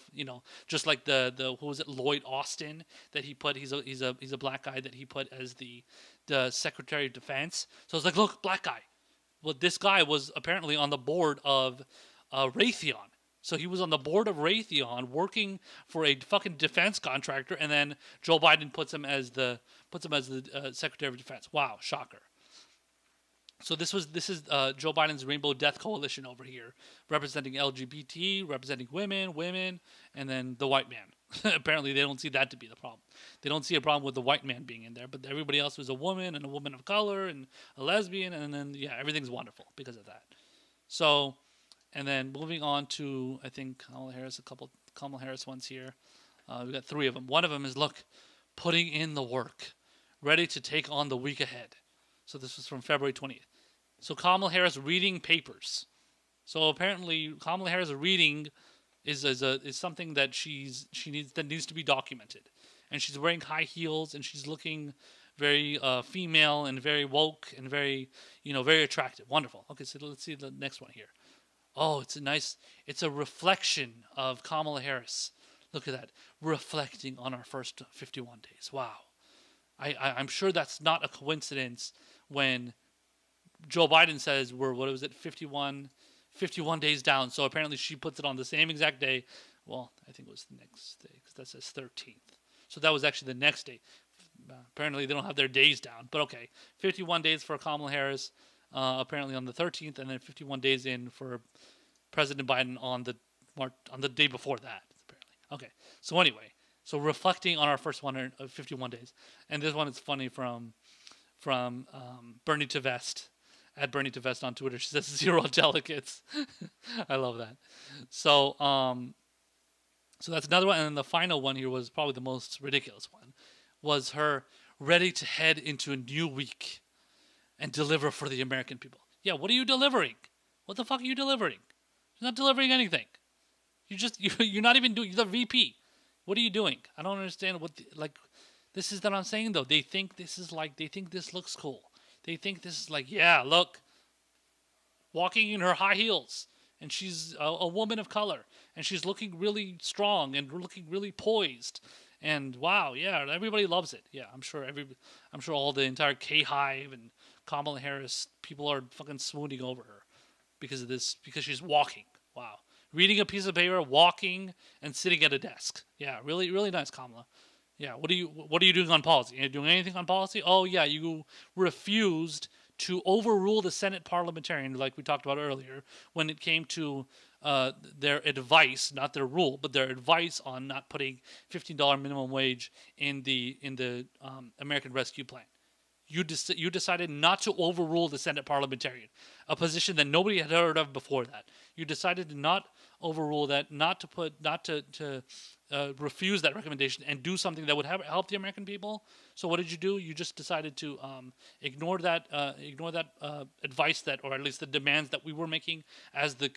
just like the who was it, Lloyd Austin, that he put, he's a black guy that he put as the Secretary of Defense. So it's like, look, black guy. Well, this guy was apparently on the board of Raytheon. So he was on the board of Raytheon working for a fucking defense contractor, and then Joe Biden puts him as the Secretary of Defense. Wow, shocker. So this is Joe Biden's Rainbow Death Coalition over here, representing LGBT, representing women, and then the white man. Apparently they don't see that to be the problem. They don't see a problem with the white man being in there, but everybody else was a woman and a woman of color and a lesbian, and then everything's wonderful because of that. So. And then moving on to, I think, Kamala Harris, a couple Kamala Harris ones here. We got 3 of them. One of them is, look, putting in the work, ready to take on the week ahead. So this was from February 20th. So Kamala Harris reading papers. So apparently Kamala Harris reading is something that needs to be documented. And she's wearing high heels, and she's looking very female and very woke and very attractive. Wonderful. Okay, so let's see the next one here. Oh, it's a reflection of Kamala Harris. Look at that, reflecting on our first 51 days. Wow. I'm sure that's not a coincidence when Joe Biden says we're, 51 days down. So apparently she puts it on the same exact day. Well, I think it was the next day, because that says 13th. So that was actually the next day. Apparently they don't have their days down, but okay. 51 days for Kamala Harris. Apparently on the 13th, and then 51 days in for President Biden on the day before that. Apparently, okay. So anyway, reflecting on our first 51 days, and this one is funny from Bernie Tvest, at Bernie Tvest on Twitter. She says 0 delegates. I love that. So so that's another one, and then the final one here was probably the most ridiculous one, was her ready to head into a new week and deliver for the American people. Yeah, what are you delivering? What the fuck are you delivering? You're not delivering anything. You're not even doing. You're the VP. What are you doing? I don't understand this is that I'm saying though. They think this looks cool. They think this is like, yeah, look, walking in her high heels, and she's a woman of color, and she's looking really strong and looking really poised, and wow, yeah, everybody loves it. Yeah, I'm sure all the entire K Hive and Kamala Harris people are fucking swooning over her because of this, because she's walking. Wow, reading a piece of paper, walking, and sitting at a desk. Yeah, really, really nice, Kamala. Yeah, what are you doing on policy? Are you doing anything on policy? Oh yeah, you refused to overrule the Senate parliamentarian, like we talked about earlier, when it came to their advice, not their rule, but their advice on not putting $15 minimum wage in the American Rescue Plan. You decided not to overrule the Senate parliamentarian, a position that nobody had heard of before that. You decided to not overrule that, not to refuse that recommendation and do something that would help the American people. So what did you do? You just decided to ignore that advice, that, or at least the demands that we were making as the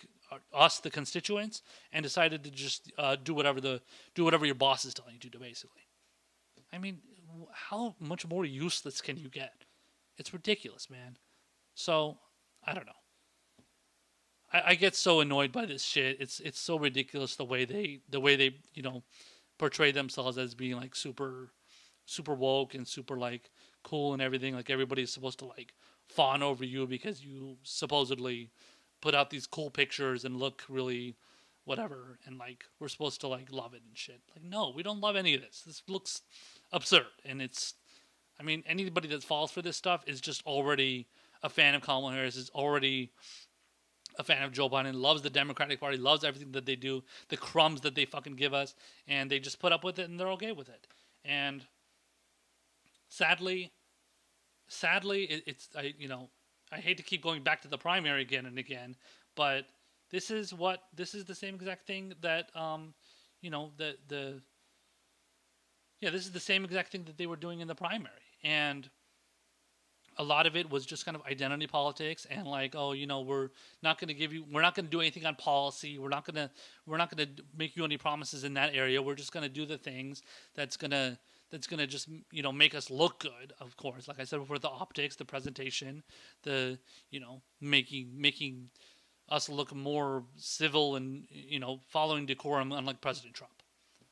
constituents, and decided to just do whatever your boss is telling you to do, basically. I mean, how much more useless can you get? It's ridiculous, man. So I don't know. I get so annoyed by this shit. It's so ridiculous the way they portray themselves as being like super woke and super like cool and everything. Like everybody's supposed to like fawn over you because you supposedly put out these cool pictures and look really whatever, and like we're supposed to like love it and shit. Like, no, we don't love any of this. This looks absurd, and anybody that falls for this stuff is just already a fan of Kamala Harris, is already a fan of Joe Biden, loves the Democratic Party, loves everything that they do, the crumbs that they fucking give us, and they just put up with it, and they're okay with it. And sadly, I hate to keep going back to the primary again and again, but this is the same exact thing that this is the same exact thing that they were doing in the primary. And a lot of it was just kind of identity politics, and like, oh, we're not going to do anything on policy. We're not going to make you any promises in that area. We're just going to do the things that's going to just, make us look good, of course. Like I said before, the optics, the presentation, the, making us look more civil and, following decorum, unlike President Trump.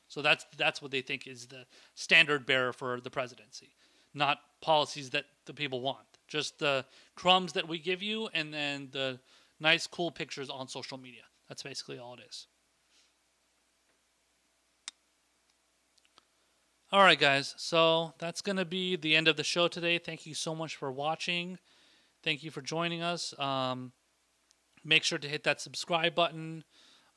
So that's what they think is the standard bearer for the presidency. Not policies that the people want. Just the crumbs that we give you, and then the nice, cool pictures on social media. That's basically all it is. All right, guys. So that's going to be the end of the show today. Thank you so much for watching. Thank you for joining us. Make sure to hit that subscribe button.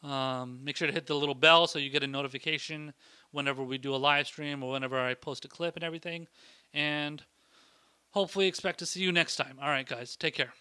Make sure to hit the little bell so you get a notification whenever we do a live stream or whenever I post a clip and everything. And hopefully expect to see you next time. All right, guys. Take care.